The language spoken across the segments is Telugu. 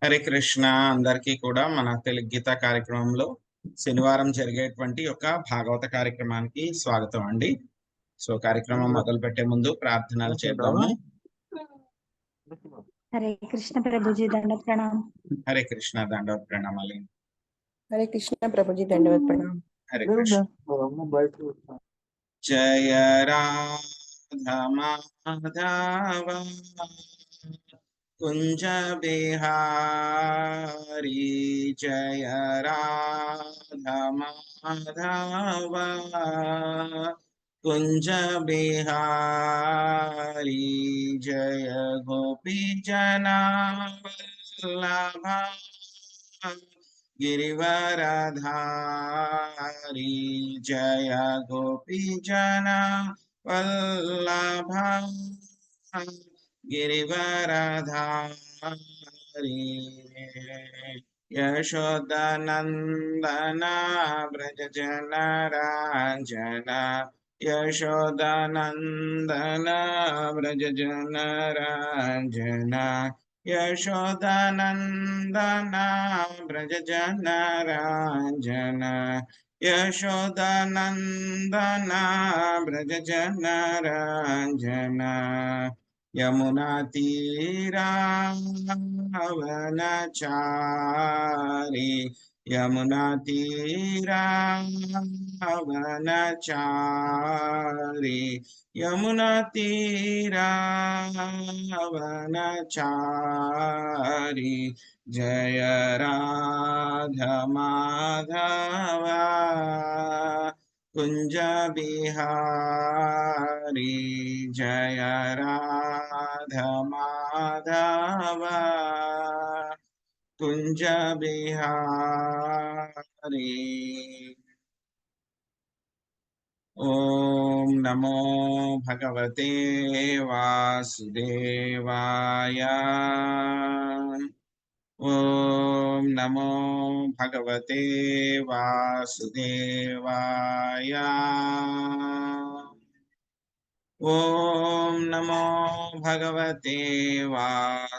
హరే కృష్ణ అందరికీ కూడా మన తెలుగు గీత కార్యక్రమంలో శనివారం జరిగేటువంటి ఒక భాగవత కార్యక్రమానికి స్వాగతం అండి. సో కార్యక్రమం మొదలు పెట్టే ముందు ప్రార్థనలు చేద్దాము. हरे कृष्ण प्रभु जी दंडवत प्रणाम। హరే కృష్ణ దండవత్ ప్రణామాలు. हरे कृष्ण प्रभु जी दंडवत प्रणाम। హరే కృష్ణ. జయ రాధా మాధవ कुंज बिहारी जय राधा माधव कुंज बिहारी जय गोपी जना वल्लभा गिरिवरधारी जय गोपी जना वल्लभा गिरिवरधारी यशोदानंदना व्रज जनरांजना यशोदानंदना व्रज जनरांजना यशोदानंदना व्रज जनरांजना यशोदानंदना व्रज जनरांजना यमुना तीरावनचारी यमुना तीरावनचारी यमुना तीरावनचारी जय राधा माधव कुंज बिहारी जय राधा माधव कुंज बिहारी। ओम नमो भगवते वासुदेवाय ओम नमो भगवते वासुदेवाय ओम नमो भगवते वासुदेवाय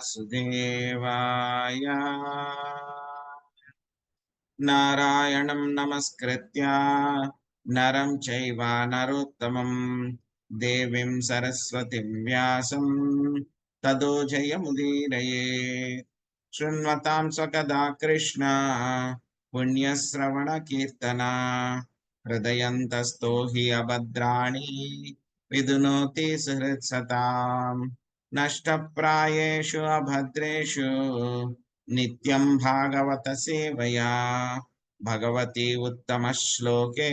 नारायणं नमस्कृत्य नरं चैव नरोत्तमं देवीं सरस्वतीं व्यासं ततो जयमुदीरयेत्। शृण्वतां स्वकदा कृष्ण पुण्यश्रवणकीर्तना हृदयन्तस्तो हि अभद्राणि विदुनोति सुहृत्सताम्। नष्टप्रायेषु अभद्रेषु नित्यं भागवत सेवया भगवती उत्तमश्लोके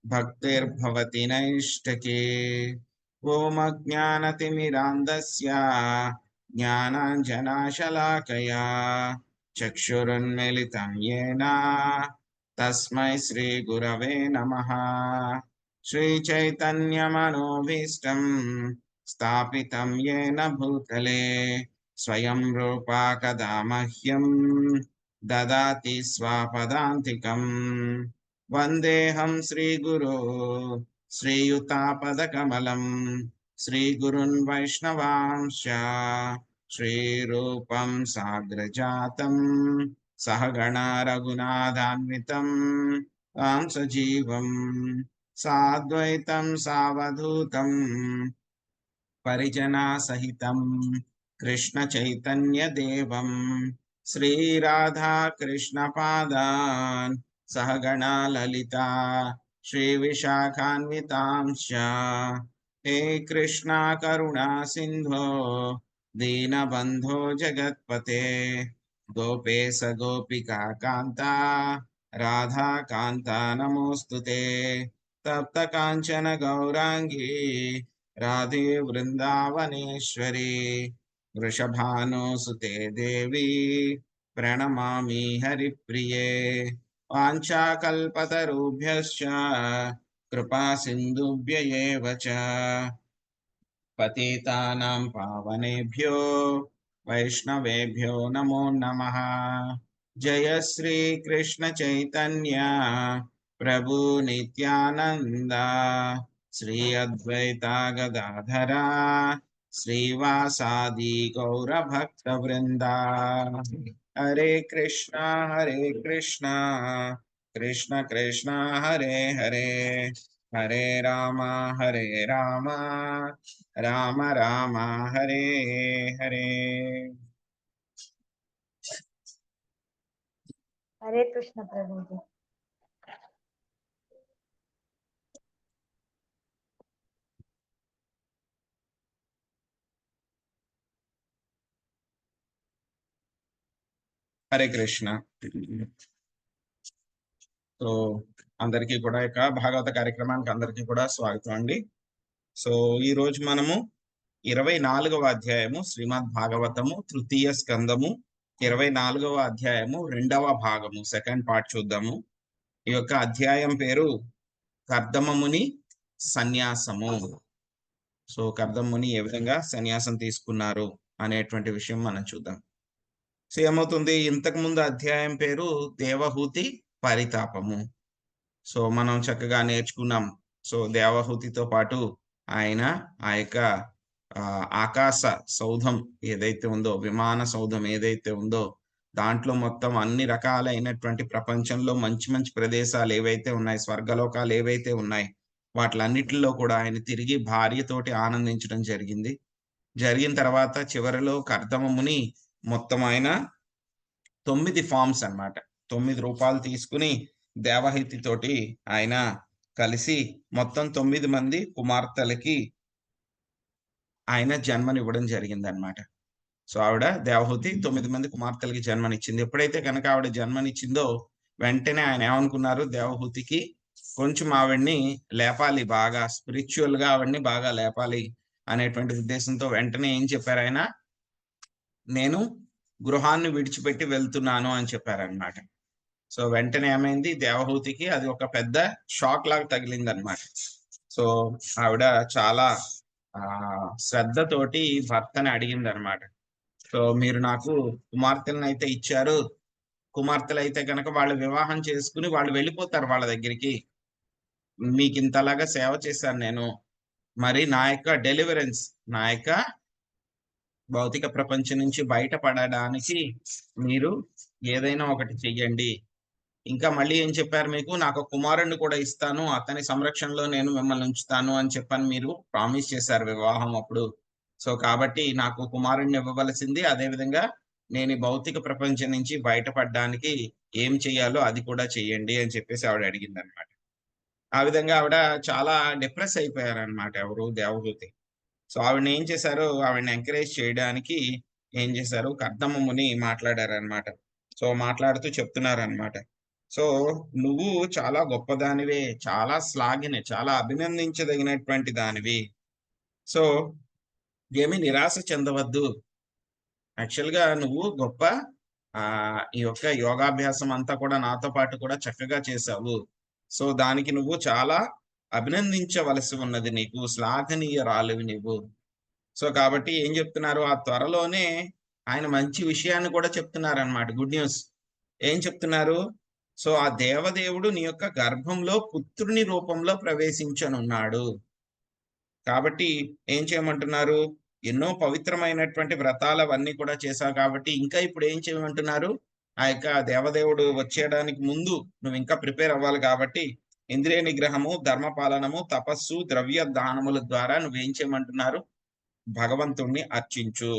भक्तिर्भवति नैष्ठके। ॐ अज्ञानतिमिरान्धस्य ज्ञानाञ्जनशलाकया चक्षुरुन्मीलितं येन तस्मै श्रीगुरवे नमः। श्रीचैतन्यमनोभीष्टं स्थापितं येन भूतले स्वयं रूपा कदा मह्यं ददाति स्वापदान्तिकम्। वन्देऽहं श्रीगुरो श्रीयुतापदकमलं श्रीगुरुन् वैष्णवांश्च श्रीरूपं साग्रजातं सहगणा रघुनाथान्वितं तां सजीवं साद्वैतं सावधूतं परिजनासहितं कृष्ण चैतन्य देवं श्रीराधा कृष्ण पादान् सहगणा ललिता श्रीविशाखान्वितांश्च। हे कृष्णा करुणा सिंधो दीनबंधो जगत्पते गोपेश गोपिका कांता राधा कांता नमोस्तुते। तप्त कांचन गौरांगी राधे वृंदावनेश्वरी वृषभानुसुते देवी प्रणमामि हरिप्रिये। वाञ्छाकल्पतरुभ्यश्च कृपा सिन्धुभ्य एव च पतितानां पावनेभ्यो वैष्णवेभ्यो नमो नमः। जय श्री कृष्ण चैतन्य प्रभु नित्यानंद श्री अद्वैता गदाधरा శ్రీవాసాది గౌర భక్త వృంద. హరే కృష్ణ కృష్ణ కృష్ణ హరే హరే, హరే రామ రామ రామ హరే హరే. హరే కృష్ణ ప్రభుజీ. హరే కృష్ణ. సో అందరికీ కూడా ఇక భాగవత కార్యక్రమానికి అందరికీ కూడా స్వాగతం అండి. సో ఈ రోజు మనము 24వ అధ్యాయము శ్రీమద్ భాగవతము తృతీయ స్కందము 24వ అధ్యాయము 2వ భాగము సెకండ్ పార్ట్ చూద్దాము. ఈ యొక్క అధ్యాయం పేరు కర్దమముని సన్యాసము. సో కర్దమముని ఏ విధంగా సన్యాసం తీసుకున్నారు అనేటువంటి విషయం మనం చూద్దాం. సో ఏమవుతుంది, ఇంతకు ముందు అధ్యాయం పేరు దేవహూతి పరితాపము. సో మనం చక్కగా నేర్చుకున్నాం. సో దేవహూతితో పాటు ఆయన ఆ యొక్క ఆకాశ సౌధం ఏదైతే ఉందో, విమాన సౌధం ఏదైతే ఉందో, దాంట్లో మొత్తం అన్ని రకాలైనటువంటి ప్రపంచంలో మంచి మంచి ప్రదేశాలు ఏవైతే ఉన్నాయి, స్వర్గలోకాలు ఏవైతే ఉన్నాయి, వాటిలన్నిటిలో కూడా ఆయన తిరిగి భార్యతోటి ఆనందించడం జరిగింది. జరిగిన తర్వాత చివరిలో కర్దమముని మొత్తం ఆయన 9 ఫామ్స్ అన్నమాట, 9 రూపాలు తీసుకుని దేవహూతి తోటి ఆయన కలిసి మొత్తం 9 మంది కుమార్తెలకి ఆయన జన్మనివ్వడం జరిగిందనమాట. సో ఆవిడ దేవహూతి 9 మంది కుమార్తెలకి జన్మనిచ్చింది. ఎప్పుడైతే కనుక ఆవిడ జన్మనిచ్చిందో వెంటనే ఆయన ఏమనుకున్నారు, దేవహూతికి కొంచెం ఆవిడ్ని లేపాలి, బాగా స్పిరిచువల్ గా ఆవిడ్ని బాగా లేపాలి అనేటువంటి ఉద్దేశంతో వెంటనే ఏం చెప్పారు ఆయన, నేను గృహాన్ని విడిచిపెట్టి వెళ్తున్నాను అని చెప్పారనమాట. సో వెంటనే ఏమైంది, దేవహూతికి అది ఒక పెద్ద షాక్ లాగా తగిలింది అనమాట. సో ఆవిడ చాలా శ్రద్ధతోటి భర్తని అడిగింది అనమాట. సో మీరు నాకు కుమార్తెలను అయితే ఇచ్చారు, కుమార్తెలు అయితే కనుక వాళ్ళు వివాహం చేసుకుని వాళ్ళు వెళ్ళిపోతారు వాళ్ళ దగ్గరికి, మీకు ఇంతలాగా సేవ చేశాను నేను, మరి నా యొక్క డెలివరెన్స్, నా యొక్క భౌతిక ప్రపంచం నుంచి బయటపడడానికి మీరు ఏదైనా ఒకటి చెయ్యండి. ఇంకా మళ్ళీ ఏం చెప్పారు, మీకు నాకు కుమారుణ్ణి కూడా ఇస్తాను, అతని సంరక్షణలో నేను మిమ్మల్ని ఉంచుతాను అని చెప్పని మీరు ప్రామిస్ చేశారు వివాహం అప్పుడు. సో కాబట్టి నాకు కుమారుణ్ణి ఇవ్వవలసింది, అదేవిధంగా నేను ఈ భౌతిక ప్రపంచం నుంచి బయటపడడానికి ఏం చెయ్యాలో అది కూడా చెయ్యండి అని చెప్పేసి ఆవిడ అడిగింది అనమాట. ఆ విధంగా ఆవిడ చాలా డిప్రెస్ అయిపోయారనమాట, ఎవరు, దేవహూతి. సో ఆవిడని ఏం చేశారు, ఆవిడని ఎంకరేజ్ చేయడానికి ఏం చేశారు, కర్దమముని మాట్లాడారనమాట. సో మాట్లాడుతూ చెప్తున్నారనమాట, సో నువ్వు చాలా గొప్పదానివే, చాలా చాలా అభినందించదగినటువంటి దానివి. సో ఏమీ నిరాశ చెందవద్దు. యాక్చువల్ గా నువ్వు గొప్ప ఈ యొక్క యోగాభ్యాసం అంతా కూడా నాతో పాటు కూడా చక్కగా చేశావు. సో దానికి నువ్వు చాలా అభినందించవలసి ఉన్నది, నీకు శ్లాఘనీయురాలివి నువ్వు. సో కాబట్టి ఏం చెప్తున్నారు, ఆ త్వరలోనే ఆయన మంచి విషయాన్ని కూడా చెప్తున్నారు అన్నమాట, గుడ్ న్యూస్. ఏం చెప్తున్నారు, సో ఆ దేవదేవుడు నీ యొక్క గర్భంలో పుత్రుని రూపంలో ప్రవేశించనున్నాడు. కాబట్టి ఏం చేయమంటున్నారు, ఎన్నో పవిత్రమైనటువంటి వ్రతాలు అవన్నీ కూడా చేశావు కాబట్టి ఇంకా ఇప్పుడు ఏం చేయమంటున్నారు, ఆ యొక్క దేవదేవుడు వచ్చేయడానికి ముందు నువ్వు ఇంకా ప్రిపేర్ అవ్వాలి. కాబట్టి ఇంద్రియ నిగ్రహము, ధర్మపాలనము, తపస్సు, ద్రవ్య దానముల ద్వారా నువ్వేం చేయమంటున్నారు, భగవంతుణ్ణి అర్చించు.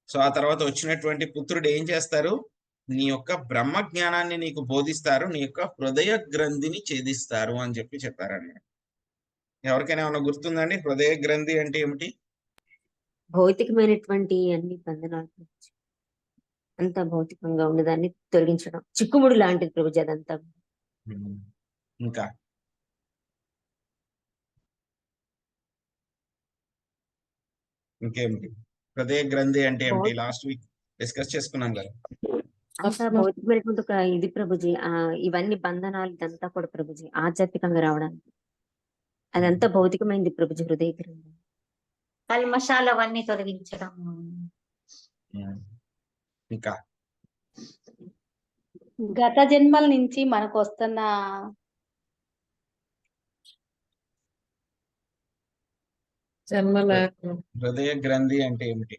సో ఆ తర్వాత వచ్చినటువంటి పుత్రుడు ఏం చేస్తారు, నీ యొక్క బ్రహ్మ జ్ఞానాన్ని నీకు బోధిస్తారు, నీ యొక్క హృదయ గ్రంథిని ఛేదిస్తారు అని చెప్పారన్నమాట. ఎవరికైనా ఏమైనా గుర్తుందండి, హృదయ గ్రంథి అంటే ఏమిటి? భౌతికమైనటువంటి అన్ని బంధనాలు, అంత భౌతికంగా ఉన్నదాన్ని తొలగించడం, చిక్కుముడు లాంటిది ప్రభుజీ అదంతా. ఇంకా ఇంకేమిటి, హృదయ గ్రంథి అంటే ఏమిటి? లాస్ట్ వీక్ డిస్కస్ చేసుకున్నాం కదా. అంతా భౌతికమైనటువంటి ఒక ఇది ప్రభుజీ, ఇవన్నీ బంధనాలు ఇదంతా కూడా ప్రభుజీ ఆధ్యాత్మికంగా రావడానికి అదంతా భౌతికమైంది ప్రభుజీ. హృదయ గ్రంథి కల్మషాలు అవన్నీ తొలగించడం. ఇంకా గత జన్మల నుంచి మనకు వస్తున్న హృదయ గ్రంథి అంటే ఏమిటి?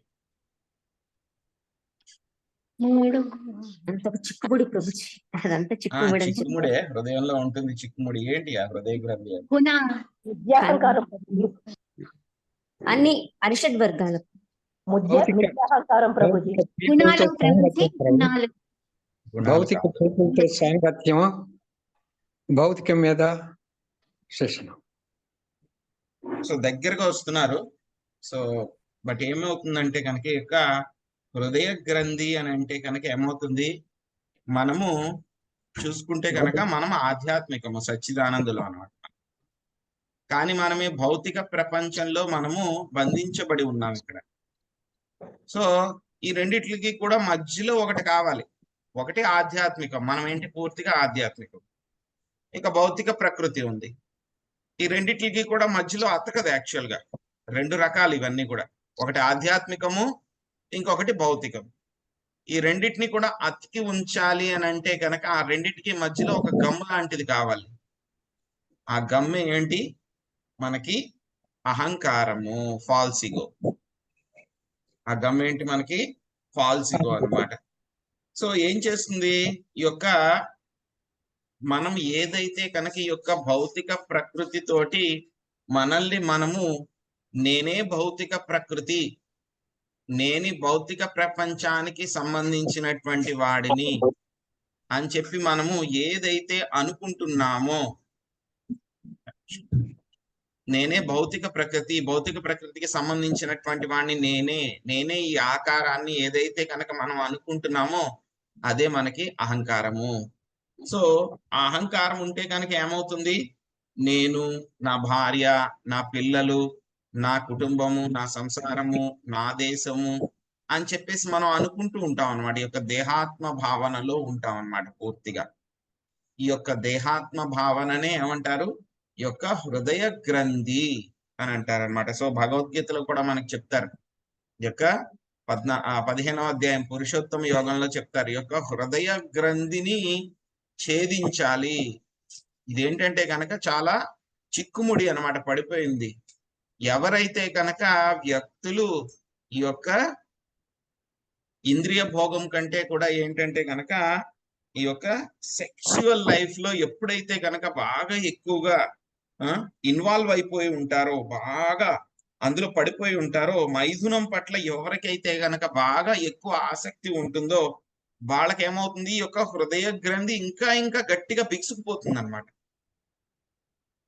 అంత ఒక చిక్కుముడి ప్రభుజీ, అదంతా చిక్కుముడి అని చిక్కుముడే హృదయంలో ఉంటుంది. చిక్కుముడి ఏంటి ఆ హృదయ గ్రంథి అంటే? విద్యాహంకారం ప్రభుజీ. అన్ని అరిషడ్ వర్గాలు. విద్యాహంకారం ప్రభుజీ. గుణాలు ప్రభుజీ, గుణాలు భౌతిక కాదు. ప్రపంచ సాంగత్యం, భౌతికం మీద శిక్షణ. సో దగ్గరగా వస్తున్నారు. సో బట్ ఏమవుతుందంటే కనుక ఈ యొక్క హృదయ గ్రంథి అని అంటే కనుక ఏమవుతుంది, మనము చూసుకుంటే కనుక మనం ఆధ్యాత్మికము సచ్చిదానందులో అన్నమాట. కానీ మనమే భౌతిక ప్రపంచంలో మనము బంధించబడి ఉన్నాం ఇక్కడ. సో ఈ రెండిట్లకి కూడా మధ్యలో ఒకటి కావాలి. ఒకటి ఆధ్యాత్మికం, మనం ఏంటి పూర్తిగా ఆధ్యాత్మికం. ఇక భౌతిక ప్రకృతి ఉంది. ఈ రెండిట్లకి కూడా మధ్యలో అతకదు యాక్చువల్ గా. రెండు రకాలు ఇవన్నీ కూడా, ఒకటి ఆధ్యాత్మికము, ఇంకొకటి భౌతికం. ఈ రెండిటిని కూడా అతికి ఉంచాలి అని అంటే కనుక ఆ రెండిటికి మధ్యలో ఒక గమ్ లాంటిది కావాలి. ఆ గమ్మె ఏంటి? మనకి అహంకారము, ఫాల్సిగో. ఆ గమ్ ఏంటి? మనకి ఫాల్సిగో అన్నమాట. సో ఏం చేస్తుంది ఈ యొక్క మనం ఏదైతే కనుక ఈ యొక్క భౌతిక ప్రకృతి తోటి మనల్ని మనము నేనే భౌతిక ప్రకృతి, నేని భౌతిక ప్రపంచానికి సంబంధించినటువంటి వాడిని అని చెప్పి మనము ఏదైతే అనుకుంటున్నామో, నేనే భౌతిక ప్రకృతి, భౌతిక ప్రకృతికి సంబంధించినటువంటి వాడిని నేనే ఈ ఆకారాన్ని ఏదైతే కనుక మనం అనుకుంటున్నామో అదే మనకి అహంకారము. సో ఆ అహంకారం ఉంటే కనుక ఏమవుతుంది? నేను, నా భార్య, నా పిల్లలు, నా కుటుంబము, నా సంసారము, నా దేశము అని చెప్పేసి మనం అనుకుంటూ ఉంటాం అన్నమాట. ఈ యొక్క దేహాత్మ భావనలో ఉంటాం అన్నమాట పూర్తిగా. ఈ యొక్క దేహాత్మ భావననే ఏమంటారు? ఈ యొక్క హృదయ గ్రంథి అని అంటారు అనమాట. సో భగవద్గీతలో కూడా మనకి చెప్తారు, ఈ యొక్క 15వ అధ్యాయం పురుషోత్తమ యోగంలో చెప్తారు, ఈ యొక్క హృదయ గ్రంథిని ఛేదించాలి. ఇదేంటంటే కనుక చాలా చిక్కుముడి అన్నమాట, పడిపోయింది. ఎవరైతే కనుక వ్యక్తులు ఈ యొక్క ఇంద్రియ భోగం కంటే కూడా ఏంటంటే కనుక ఈ యొక్క సెక్సువల్ లైఫ్ లో ఎప్పుడైతే కనుక బాగా ఎక్కువగా ఇన్వాల్వ్ అయిపోయి ఉంటారో, బాగా అందులో పడిపోయి ఉంటారో, మైథునం పట్ల ఎవరికైతే గనక బాగా ఎక్కువ ఆసక్తి ఉంటుందో వాళ్ళకి ఏమవుతుంది? ఈ యొక్క హృదయ గ్రంథి ఇంకా ఇంకా గట్టిగా బిగుసుకుపోతుంది అన్నమాట.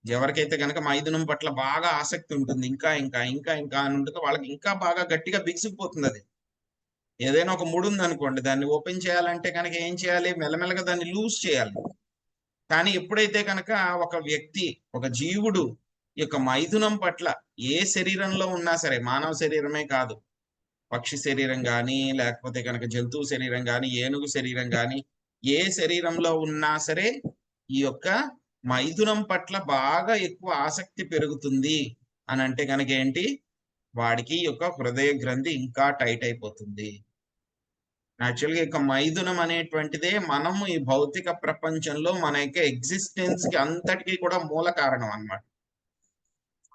ఎవరికైతే గనక మైథునం పట్ల బాగా ఆసక్తి ఉంటుంది, ఇంకా ఇంకా ఇంకా ఇంకా అని ఉంటుంది, వాళ్ళకి ఇంకా బాగా గట్టిగా బిగుసుకుపోతుంది. అది ఏదైనా ఒక ముడి ఉంది అనుకోండి, దాన్ని ఓపెన్ చేయాలంటే కనుక ఏం చేయాలి? మెల్లమెల్లగా దాన్ని లూజ్ చేయాలి. కానీ ఎప్పుడైతే కనుక ఒక వ్యక్తి, ఒక జీవుడు ఈ యొక్క మైథునం పట్ల ఏ శరీరంలో ఉన్నా సరే, మానవ శరీరమే కాదు, పక్షి శరీరం కానీ, లేకపోతే కనుక జంతువు శరీరం కానీ, ఏనుగు శరీరం కానీ, ఏ శరీరంలో ఉన్నా సరే ఈ యొక్క మైథునం పట్ల బాగా ఎక్కువ ఆసక్తి పెరుగుతుంది అని అంటే కనుక ఏంటి? వాడికి ఈ యొక్క హృదయ గ్రంథి ఇంకా టైట్ అయిపోతుంది. యాక్చువల్గా ఇక మైథునం అనేటువంటిదే మనము ఈ భౌతిక ప్రపంచంలో మన యొక్క ఎగ్జిస్టెన్స్ కి అంతటికీ కూడా మూల కారణం అన్నమాట.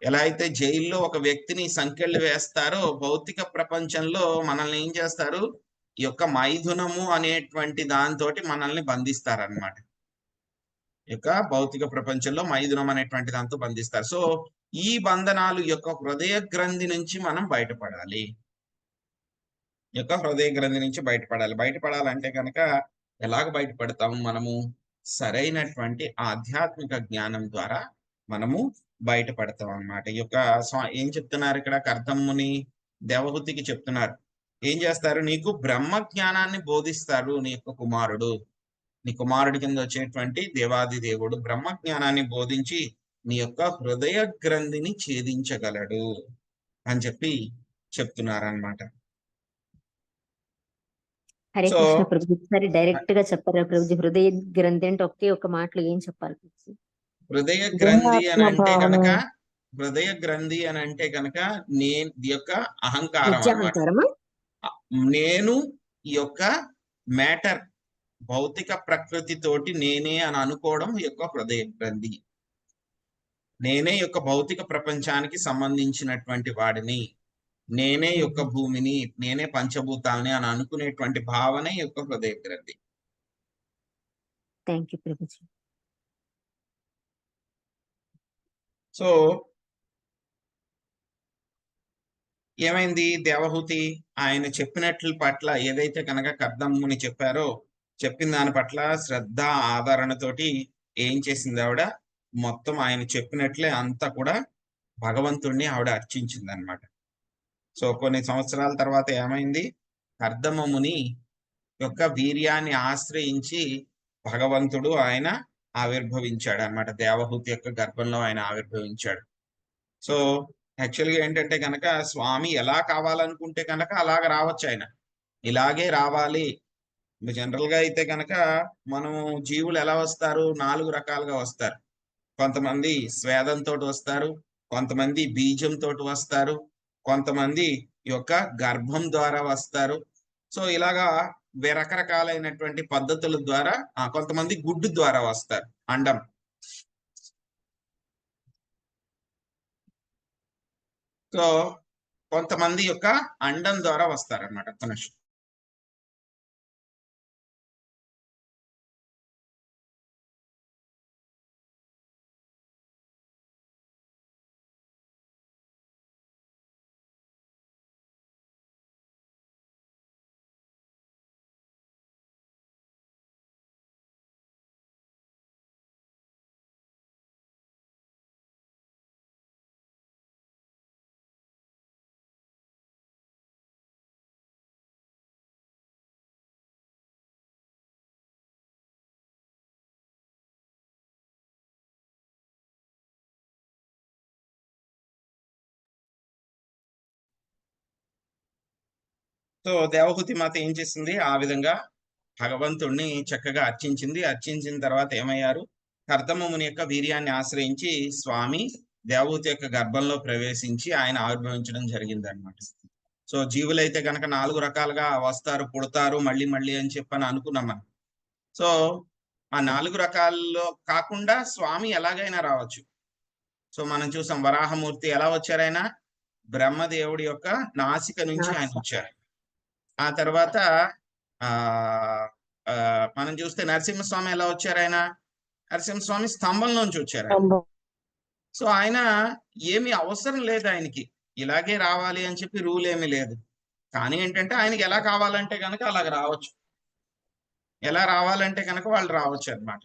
ఎలా అయితే జైల్లో ఒక వ్యక్తిని సంకెళ్ళు వేస్తారో, భౌతిక ప్రపంచంలో మనల్ని ఏం చేస్తారు? ఈ యొక్క మైథునము అనేటువంటి దాంతో మనల్ని బంధిస్తారనమాట. ఈ యొక్క భౌతిక ప్రపంచంలో మైథునం అనేటువంటి దాంతో బంధిస్తారు. సో ఈ బంధనాలు యొక్క హృదయ గ్రంథి నుంచి మనం బయటపడాలి. ఈ యొక్క హృదయ గ్రంథి నుంచి బయటపడాలి. బయటపడాలంటే కనుక ఎలాగ బయటపడతాము? మనము సరైనటువంటి ఆధ్యాత్మిక జ్ఞానం ద్వారా మనము బయటపడతాం అన్నమాట. ఈ యొక్క ఏం చెప్తున్నారు ఇక్కడ? కర్దమ్ముని దేవహూతికి చెప్తున్నారు, ఏం చేస్తారు? నీకు బ్రహ్మ జ్ఞానాన్ని బోధిస్తారు నీ యొక్క కుమారుడు. నీ కుమారుడి కింద వచ్చేటువంటి దేవాది దేవుడు బ్రహ్మ జ్ఞానాన్ని బోధించి నీ యొక్క హృదయ గ్రంథిని ఛేదించగలడు అని చెప్పి చెప్తున్నారు అన్నమాట. హరే కృష్ణ ప్రభు, సరే డైరెక్ట్ గా చెప్పారా ప్రభుజీ? హృదయ గ్రంథి అంటే ఒకే ఒక మాటలో ఏం చెప్పాలి? హృదయ గ్రంథి అని అంటే కనుక, హృదయ గ్రంథి అని అంటే కనుక నేను యొక్క అహంకారం అన్నమాట. నేను ఈ యొక్క మ్యాటర్, భౌతిక ప్రకృతి తోటి నేనే అని అనుకోవడం ఈ యొక్క హృదయ గ్రంథి. నేనే యొక్క భౌతిక ప్రపంచానికి సంబంధించినటువంటి వాడిని, నేనే యొక్క భూమిని, నేనే పంచభూతాలని అని అనుకునేటువంటి భావనే యొక్క హృదయ గ్రంథి. Thank you Prabhuji. సో ఏమైంది, దేవహూతి ఆయన చెప్పినట్ల పట్ల ఏదైతే కనుక కర్దమ్ముని చెప్పారో చెప్పిన దాని పట్ల శ్రద్ధ ఆదరణతోటి ఏం చేసింది ఆవిడ, మొత్తం ఆయన చెప్పినట్లే అంతా కూడా భగవంతుణ్ణి ఆవిడ అర్చించింది అనమాట. సో కొన్ని సంవత్సరాల తర్వాత ఏమైంది, కర్దమముని యొక్క వీర్యాన్ని ఆశ్రయించి భగవంతుడు ఆయన ఆవిర్భవించాడు అనమాట. దేవహూతి యొక్క గర్భంలో ఆయన ఆవిర్భవించాడు. సో యాక్చువల్గా ఏంటంటే కనుక స్వామి ఎలా కావాలనుకుంటే కనుక అలాగ రావచ్చు. ఆయన ఇలాగే రావాలి. జనరల్ గా అయితే కనుక మనం జీవులు ఎలా వస్తారు, 4 రకాలుగా వస్తారు. కొంతమంది స్వేదంతో వస్తారు, కొంతమంది బీజంతో వస్తారు, కొంతమంది యొక్క గర్భం ద్వారా వస్తారు. సో ఇలాగా రకరకాలైనటువంటి పద్ధతుల ద్వారా, కొంతమంది గుడ్డు ద్వారా వస్తారు, అండం. సో కొంతమంది యొక్క అండం ద్వారా వస్తారనమాట. తనుష్ సో దేవహూతి మాత ఏం చేసింది, ఆ విధంగా భగవంతుణ్ణి చక్కగా అర్చించింది. అర్చించిన తర్వాత ఏమయ్యారు, కర్దమముని యొక్క వీర్యాన్ని ఆశ్రయించి స్వామి దేవహూతి యొక్క గర్భంలో ప్రవేశించి ఆయన ఆవిర్భవించడం జరిగింది అనమాట. సో జీవులైతే కనుక 4 రకాలుగా వస్తారు, పుడతారు మళ్ళీ మళ్ళీ అని చెప్పని అనుకున్నాం మనం. సో ఆ 4 రకాల్లో కాకుండా స్వామి ఎలాగైనా రావచ్చు. సో మనం చూసాం వరాహమూర్తి ఎలా వచ్చారు, ఆయన బ్రహ్మదేవుడి యొక్క నాసిక నుంచి ఆయన వచ్చారు. ఆ తర్వాత మనం చూస్తే నరసింహస్వామి ఎలా వచ్చారు, ఆయన నరసింహస్వామి స్తంభం నుంచి వచ్చారు. సో ఆయన ఏమి అవసరం లేదు, ఆయనకి ఇలాగే రావాలి అని చెప్పి రూల్ ఏమీ లేదు. కానీ ఏంటంటే ఆయనకి ఎలా కావాలంటే కనుక అలాగ రావచ్చు, ఎలా రావాలంటే కనుక వాళ్ళు రావచ్చు అన్నమాట.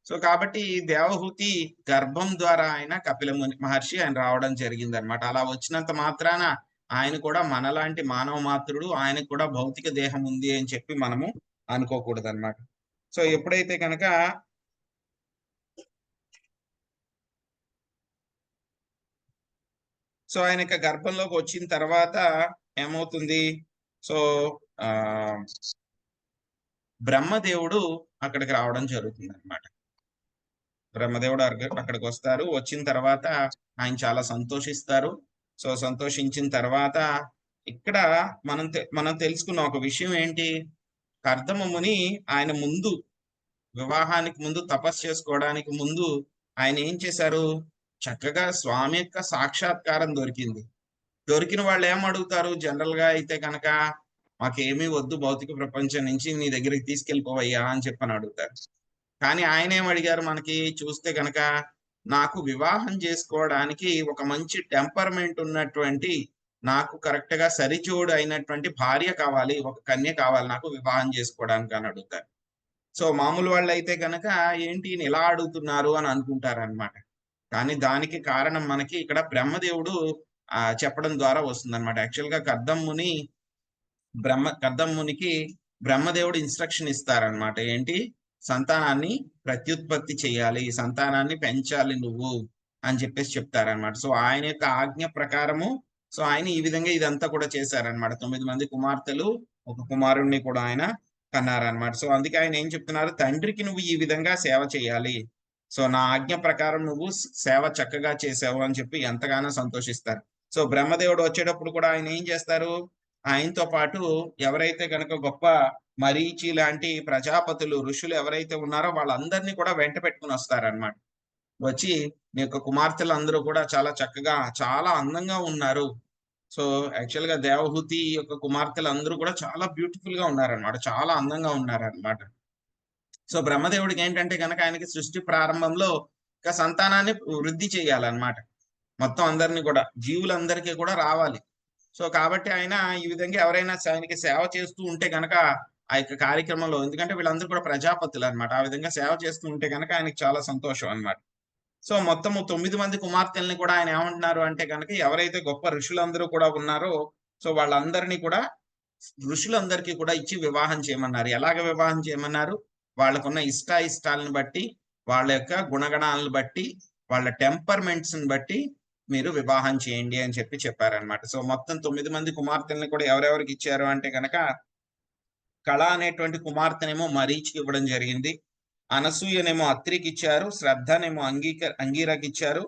సో కాబట్టి దేవహూతి గర్భం ద్వారా ఆయన కపిల మహర్షి ఆయన రావడం జరిగింది అనమాట. అలా వచ్చినంత మాత్రాన ఆయన కూడా మనలాంటి మానవ మాత్రుడు, ఆయనకు కూడా భౌతిక దేహం ఉంది అని చెప్పి మనము అనుకోకూడదు అనమాట. సో ఎప్పుడైతే కనుక సో ఆయన యొక్క గర్భంలోకి వచ్చిన తర్వాత ఏమవుతుంది, సో బ్రహ్మదేవుడు అక్కడికి రావడం జరుగుతుంది అనమాట. బ్రహ్మదేవుడు అక్కడికి వస్తారు. వచ్చిన తర్వాత ఆయన చాలా సంతోషిస్తారు. సో సంతోషించిన తర్వాత ఇక్కడ మనం తెలుసుకున్న ఒక విషయం ఏంటి, కర్దమముని ఆయన ముందు వివాహానికి ముందు తపస్సు చేసుకోవడానికి ముందు ఆయన ఏం చేశారు, చక్కగా స్వామి యొక్క సాక్షాత్కారం దొరికింది. దొరికిన వాళ్ళు ఏం అడుగుతారు, జనరల్ గా అయితే కనుక మాకేమీ వద్దు భౌతిక ప్రపంచం నుంచి, నీ దగ్గరికి తీసుకెళ్ళిపోవయ్యా అని చెప్పని అడుగుతారు. కానీ ఆయన ఏం అడిగారు, మనకి చూస్తే కనుక నాకు వివాహం చేసుకోవడానికి ఒక మంచి టెంపర్మెంట్ ఉన్నటువంటి, నాకు కరెక్ట్ గా సరిజోడు అయినటువంటి భార్య కావాలి, ఒక కన్య కావాలి నాకు వివాహం చేసుకోవడానికి అని అడుగుతారు. సో మామూలు వాళ్ళు అయితే కనుక ఏంటి ఇలా అడుగుతున్నారు అని అనుకుంటారు అనమాట. కానీ దానికి కారణం మనకి ఇక్కడ బ్రహ్మదేవుడు చెప్పడం ద్వారా వస్తుంది అనమాట. యాక్చువల్ గా కర్దమ్మునికి బ్రహ్మదేవుడు ఇన్స్ట్రక్షన్ ఇస్తారనమాట. ఏంటి, సంతానాన్ని ప్రత్యుత్పత్తి చేయాలి, సంతానాన్ని పెంచాలి నువ్వు అని చెప్పేసి చెప్తారనమాట. సో ఆయన యొక్క ఆజ్ఞ ప్రకారము సో ఆయన ఈ విధంగా ఇదంతా కూడా చేశారనమాట. 9 మంది కుమార్తెలు, ఒక కుమారుణ్ణి కూడా ఆయన కన్నారనమాట. సో అందుకే ఆయన ఏం చెప్తున్నారు, తండ్రికి నువ్వు ఈ విధంగా సేవ చేయాలి, సో నా ఆజ్ఞ ప్రకారం నువ్వు సేవ చక్కగా చేసావు అని చెప్పి ఎంతగానో సంతోషిస్తారు. సో బ్రహ్మదేవుడు వచ్చేటప్పుడు కూడా ఆయన ఏం చేస్తారు, ఆయనతో పాటు ఎవరైతే కనుక గొప్ప మరీచి లాంటి ప్రజాపతులు, ఋషులు ఎవరైతే ఉన్నారో వాళ్ళందరినీ కూడా వెంట పెట్టుకుని వస్తారనమాట. వచ్చి నీ యొక్క కుమార్తెలు అందరూ కూడా చాలా చక్కగా చాలా అందంగా ఉన్నారు. సో యాక్చువల్ గా దేవహూతి యొక్క కుమార్తెలు అందరూ కూడా చాలా బ్యూటిఫుల్ గా ఉన్నారనమాట, చాలా అందంగా ఉన్నారనమాట. సో బ్రహ్మదేవుడికి ఏంటంటే కనుక ఆయనకి సృష్టి ప్రారంభంలో ఒక సంతానాన్ని వృద్ధి చేయాలన్నమాట. మొత్తం అందరినీ కూడా జీవులందరికీ కూడా రావాలి. సో కాబట్టి ఆయన ఈ విధంగా ఎవరైనా ఆయనకి సేవ చేస్తూ ఉంటే గనక ఆ యొక్క కార్యక్రమంలో, ఎందుకంటే వీళ్ళందరూ కూడా ప్రజాపతులు అనమాట, ఆ విధంగా సేవ చేస్తూ ఉంటే గనక ఆయనకి చాలా సంతోషం అన్నమాట. సో మొత్తము 9 మంది కుమార్తెల్ని కూడా ఆయన ఏమంటున్నారు అంటే కనుక ఎవరైతే గొప్ప ఋషులందరూ కూడా ఉన్నారో సో వాళ్ళందరినీ కూడా ఋషులందరికీ కూడా ఇచ్చి వివాహం చేయమన్నారు. ఎలాగ వివాహం చేయమన్నారు? వాళ్ళకున్న ఇష్టాలను బట్టి, వాళ్ళ యొక్క గుణగణాలను బట్టి, వాళ్ళ టెంపర్మెంట్స్ ని బట్టి మీరు వివాహం చేయండి అని చెప్పారనమాట. సో మొత్తం 9 మంది కుమార్తెల్ని కూడా ఎవరెవరికి ఇచ్చారు అంటే కనుక కళ అనేటువంటి కుమార్తెనేమో మరీచికి ఇవ్వడం జరిగింది, అనసూయనేమో అత్రికి ఇచ్చారు, శ్రద్ధనేమో అంగీరకి ఇచ్చారు,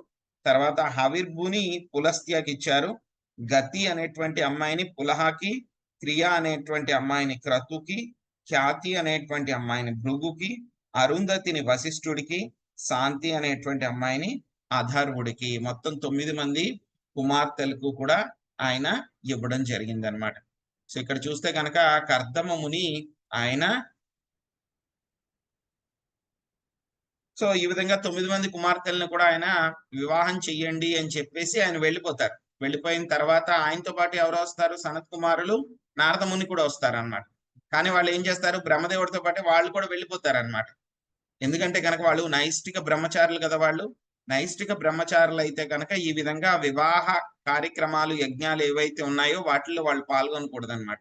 తర్వాత హవిర్భుని పులస్త్యకి ఇచ్చారు, గతి అనేటువంటి అమ్మాయిని పులహకి, క్రియ అనేటువంటి అమ్మాయిని క్రతుకి, ఖ్యాతి అనేటువంటి అమ్మాయిని భృగుకి, అరుంధతిని వశిష్ఠుడికి, శాంతి అనేటువంటి అమ్మాయిని అధర్వుడికి, మొత్తం 9 మంది కుమార్తెలకు కూడా ఆయన ఇవ్వడం జరిగిందనమాట. సో ఇక్కడ చూస్తే కనుక కర్దమ ముని ఆయన సో ఈ విధంగా 9 మంది కుమార్తెలను కూడా ఆయన వివాహం చెయ్యండి అని చెప్పేసి ఆయన వెళ్ళిపోతారు. వెళ్ళిపోయిన తర్వాత ఆయనతో పాటు ఎవరు వస్తారు? సనత్ కుమారులు, నారద ముని కూడా వస్తారు అన్నమాట. కానీ వాళ్ళు ఏం చేస్తారు? బ్రహ్మదేవుడితో పాటు వాళ్ళు కూడా వెళ్ళిపోతారు అన్నమాట. ఎందుకంటే కనుక వాళ్ళు నైష్టిక బ్రహ్మచారులు కదా. వాళ్ళు నైష్టిక బ్రహ్మచారులు అయితే కనుక ఈ విధంగా వివాహ కార్యక్రమాలు, యజ్ఞాలు ఏవైతే ఉన్నాయో వాటిల్లో వాళ్ళు పాల్గొనకూడదు అనమాట.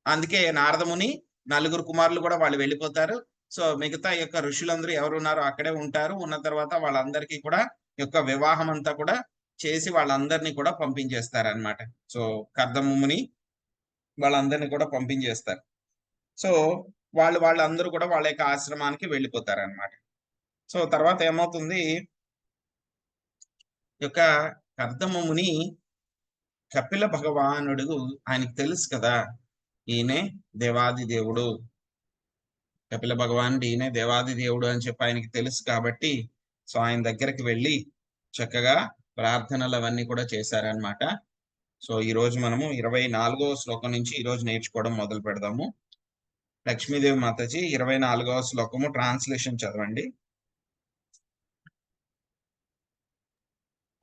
అందుకే నారదముని 4 కుమారులు కూడా వాళ్ళు వెళ్ళిపోతారు. సో మిగతా యొక్క ఋషులందరూ ఎవరు ఉన్నారో అక్కడే ఉంటారు. ఉన్న తర్వాత వాళ్ళందరికీ కూడా యొక్క వివాహం అంతా కూడా చేసి వాళ్ళందరినీ కూడా పంపించేస్తారు అనమాట. సో కర్దముని వాళ్ళందరినీ కూడా పంపించేస్తారు. సో వాళ్ళందరూ కూడా వాళ్ళ యొక్క ఆశ్రమానికి వెళ్ళిపోతారు అనమాట. సో తర్వాత ఏమవుతుంది, యొక్క కర్దముని కపిల భగవానుడు ఆయనకి తెలుసు కదా, ఈయనే దేవాది దేవుడు, కపిల భగవానుడు ఈయనే దేవాది దేవుడు అని చెప్పి ఆయనకి తెలుసు కాబట్టి సో ఆయన దగ్గరికి వెళ్ళి చక్కగా ప్రార్థనలు అవన్నీ కూడా చేశారనమాట. సో ఈ రోజు మనము 24వ శ్లోకం నుంచి ఈ రోజు నేర్చుకోవడం మొదలు పెడదాము. లక్ష్మీదేవి మాతాజీ 24వ శ్లోకము ట్రాన్స్లేషన్ చదవండి.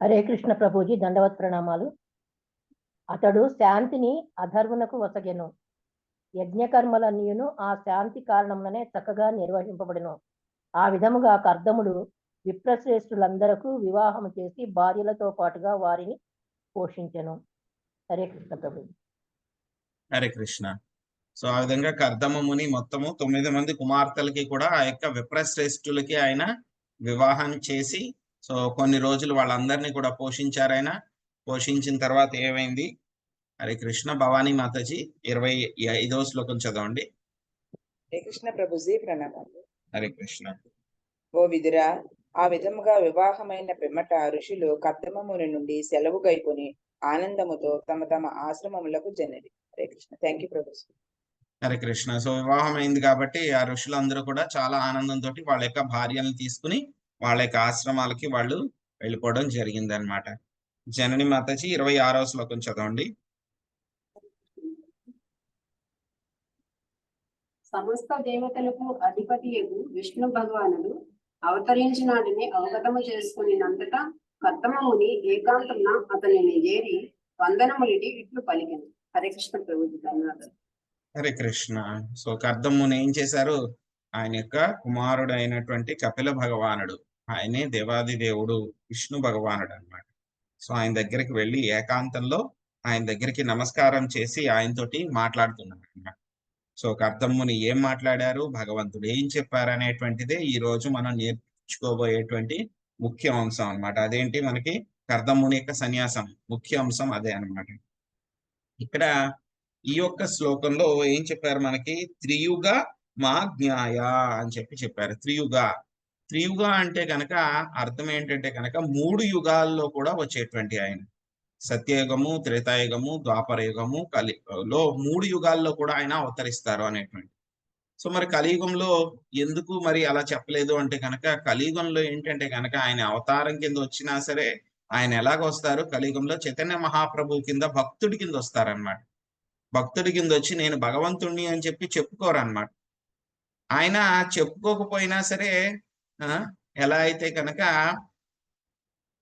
హరే కృష్ణ ప్రభుజీ, దండవత్ ప్రణామాలు. అతడు శాంతిని అధర్వునకు వసగెను. యజ్ఞకర్మలన్నీయును ఆ శాంతి కారణంలోనే చక్కగా నిర్వహింపబడెను. ఆ విధముగా కర్దముడు విప్రశ్రేష్ఠులందరకు వివాహం చేసి భార్యలతో పాటుగా వారిని పోషించెను. హరే కృష్ణ ప్రభుజీ. హరే కృష్ణ. సో ఆ విధంగా కర్దమ ముని మొత్తము 9 మంది కుమార్తెలకి కూడా ఆ యొక్క విప్రశ్రేష్ఠులకి ఆయన వివాహం చేసి సో కొన్ని రోజులు వాళ్ళందరినీ కూడా పోషించారు. ఆయన పోషించిన తర్వాత ఏమైంది? హరే కృష్ణ. భవానీ మాతాజీ 25వ శ్లోకం చదవండి. హరే కృష్ణ ప్రభుజీ, ప్రణామాలు. హరే కృష్ణ. ఓ విదురా, ఆ విధముగా వివాహమైన పిమ్మట ఋషులు కర్దమముని నుండి సెలవు గైకొని ఆనందముతో తమ తమ ఆశ్రమములకు జనరి. Hare Krishna. Thank you Prabhuji. Hare Krishna. So వివాహం అయింది కాబట్టి ఆ ఋషులందరూ కూడా చాలా ఆనందంతో వాళ్ళ యొక్క భార్యలను తీసుకుని వాళ్ళ యొక్క ఆశ్రమాలకి వాళ్ళు వెళ్ళిపోవడం జరిగింది అనమాట. జనని మాతాజీ 26వ శ్లోకం చదవండి. సమస్త దేవతలకు అధిపతియగు విష్ణు భగవానుడు అవతరించినాడని అవగతము చేసుకునినంతటా కర్దమముని ఏకాంతమున అతనిని చేరి వందనములిడి ఇట్లు పలికెను. హరే కృష్ణ ప్రభుజీ, ధన్యవాదాలు. హరే కృష్ణ. సో కర్దముని ఏం చేశారు? ఆయన యొక్క కుమారుడు అయినటువంటి కపిల భగవానుడు, ఆయనే దేవాది దేవుడు విష్ణు భగవానుడు అన్నమాట. సో ఆయన దగ్గరికి వెళ్ళి ఏకాంతంలో ఆయన దగ్గరికి నమస్కారం చేసి ఆయనతోటి మాట్లాడుతున్నారు అన్నమాట. సో కర్దముని ఏం మాట్లాడారు, భగవంతుడు ఏం చెప్పారు అనేటువంటిదే ఈ రోజు మనం నేర్చుకోబోయేటువంటి ముఖ్య అంశం అన్నమాట. అదేంటి? మనకి కర్దముని యొక్క సన్యాసం ముఖ్య అంశం అదే అన్నమాట. ఇక్కడ ఈ యొక్క శ్లోకంలో ఏం చెప్పారు మనకి? త్రియుగ మా జ్ఞాయ అని చెప్పారు. త్రియుగ అంటే కనుక అర్థం ఏంటంటే కనుక 3 యుగాల్లో కూడా వచ్చేటువంటి ఆయన. సత్యయుగము, త్రేతాయుగము, ద్వాపర యుగము, కలిలో 3 యుగాల్లో కూడా ఆయన అవతరిస్తారు అనేటువంటి. సో మరి కలియుగంలో ఎందుకు మరి అలా చెప్పలేదు అంటే కనుక, కలియుగంలో ఏంటంటే కనుక ఆయన అవతారం కింద వచ్చినా సరే ఆయన ఎలాగొస్తారు కలియుగంలో చైతన్య మహాప్రభు కింద భక్తుడి కింద వస్తారనమాట. భక్తుడి కింద వచ్చి నేను భగవంతుణ్ణి అని చెప్పి చెప్పుకోరన్నమాట. ఆయన చెప్పుకోకపోయినా సరే ఎలా అయితే కనుక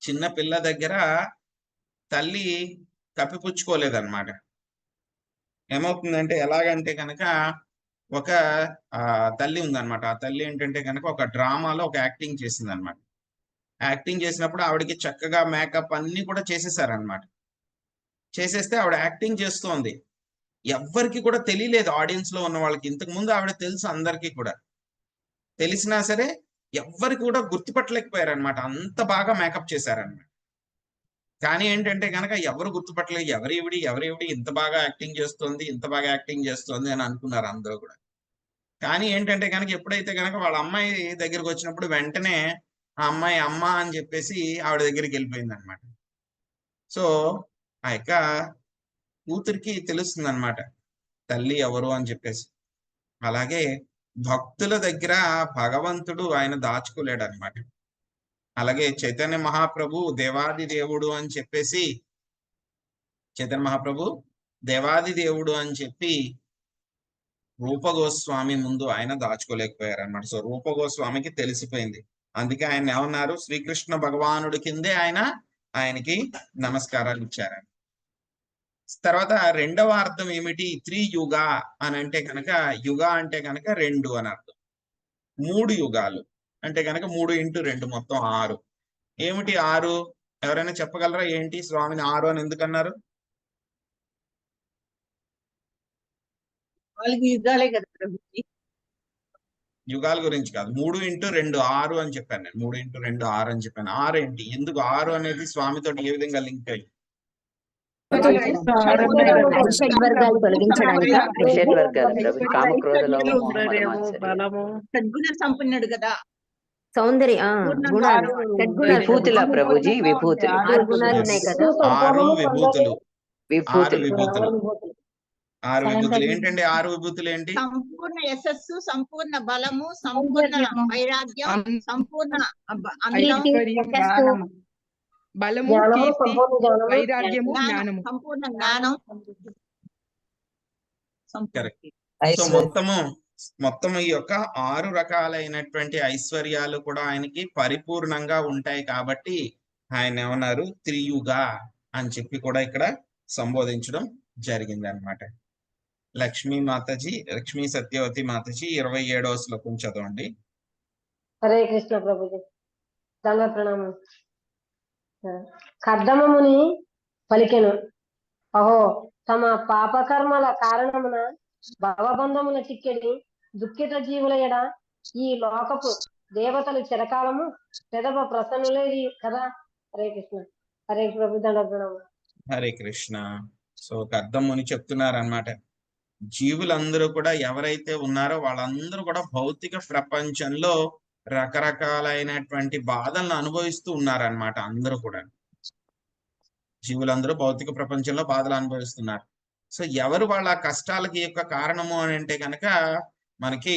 చిన్న పిల్ల దగ్గర తల్లి కప్పిపుచ్చుకోలేదన్నమాట. ఏమవుతుందంటే ఎలాగంటే కనుక ఒక తల్లి ఉందన్నమాట. ఆ తల్లి ఏంటంటే కనుక ఒక డ్రామాలో ఒక యాక్టింగ్ చేసింది అనమాట. యాక్టింగ్ చేసినప్పుడు ఆవిడకి చక్కగా మేకప్ అన్ని కూడా చేసేసారనమాట. చేసేస్తే ఆవిడ యాక్టింగ్ చేస్తోంది. ఎవ్వరికి కూడా తెలియలేదు ఆడియన్స్ లో ఉన్న వాళ్ళకి. ఇంతకు ముందు ఆవిడ తెలుసు అందరికీ కూడా. తెలిసినా సరే ఎవ్వరికి కూడా గుర్తుపట్టలేకపోయారు అనమాట. అంత బాగా మేకప్ చేశారనమాట. కానీ ఏంటంటే కనుక ఎవరు గుర్తుపట్టలేదు. ఎవరివిడి ఇంత బాగా యాక్టింగ్ చేస్తోంది అని అనుకున్నారు అందరూ కూడా. కానీ ఏంటంటే కనుక ఎప్పుడైతే కనుక వాళ్ళ అమ్మాయి దగ్గరికి వచ్చినప్పుడు వెంటనే ఆ అమ్మాయి అమ్మ అని చెప్పేసి ఆవిడ దగ్గరికి వెళ్ళిపోయింది అనమాట. సో ఆ యొక్క కూతురికి తెలుస్తుంది అనమాట తల్లి ఎవరు అని చెప్పేసి. అలాగే భక్తుల దగ్గర భగవంతుడు ఆయన దాచుకోలేడు అనమాట. అలాగే చైతన్య మహాప్రభు దేవాది దేవుడు అని చెప్పేసి రూపగోస్వామి ముందు ఆయన దాచుకోలేకపోయారు అనమాట. సో రూపగోస్వామికి తెలిసిపోయింది. అందుకే ఆయన ఏమన్నారు, శ్రీకృష్ణ భగవానుడి కిందే ఆయనకి నమస్కారాలు ఇచ్చారు. తర్వాత రెండవ అర్థం ఏమిటి, త్రియుగ అని అంటే కనుక, యుగ అంటే కనుక 2 అని అర్థం. 3 యుగాలు అంటే కనుక 3 × 2 మొత్తం 6. ఏమిటి 6? ఎవరైనా చెప్పగలరా ఏంటి స్వామిని 6 అని ఎందుకన్నారు? 4 యుగాలే కదా ప్రభుజీ. యుగాల గురించి కాదు, 3 × 2 6 అని చెప్పాను నేను. 3 × 2 6 అని చెప్పాను. 6 ఏంటి, ఎందుకు 6 అనేది స్వామితో ఏ విధంగా లింక్ అయ్యి? షడ్వర్గాలు తొలగించడానికి సద్గుణ సంపన్నుడు కదా. సౌందర్య గుణాలు, విభూతుల ప్రభుజీ, విభూతులు 6 గుణాలు ఉన్నాయి కదా. 6 విభూతులు. విభూతులు 6 విభూతులు ఏంటండి? 6 విభూతులు ఏంటి? సంపూర్ణ యశస్సు, సంపూర్ణ బలము, సంపూర్ణ వైరాగ్యం, సంపూర్ణ బలము, కీర్తి, వైరాగ్యము, జ్ఞానము, సంపూర్ణ జ్ఞానం. సో మొత్తము ఈ యొక్క 6 రకాలైనటువంటి ఐశ్వర్యాలు కూడా ఆయనకి పరిపూర్ణంగా ఉంటాయి కాబట్టి ఆయన ఏమన్నారు, త్రియుగ అని చెప్పి కూడా ఇక్కడ సంబోధించడం జరిగింది అనమాట. లక్ష్మీ సత్యవతి మాతాజీ 27వ శ్లోకం చదవండి. హరే కృష్ణ ప్రభుజీ, దండ ప్రణామం. కర్దమముని పలికెను, అహో తమ పాపకర్మల కారణమున భవబంధమున చిక్కెడి దుఃఖిత జీవుల ఎడ ఈ లోకపు దేవతలు చిరకాలము పెదవ ప్రసన్నులేది కదా. హరే కృష్ణ. హరే ప్రభు, దండ ప్రణామం. హరే కృష్ణ. సో కర్దముని చెప్తున్నారన్నమాట, జీవులందరూ కూడా ఎవరైతే ఉన్నారో వాళ్ళందరూ కూడా భౌతిక ప్రపంచంలో రకరకాలైనటువంటి బాధలను అనుభవిస్తూ ఉన్నారన్నమాట. అందరూ కూడా జీవులందరూ భౌతిక ప్రపంచంలో బాధలు అనుభవిస్తున్నారు. సో ఎవరు వాళ్ళ కష్టాలకి యొక్క కారణము అని అంటే కనుక మనకి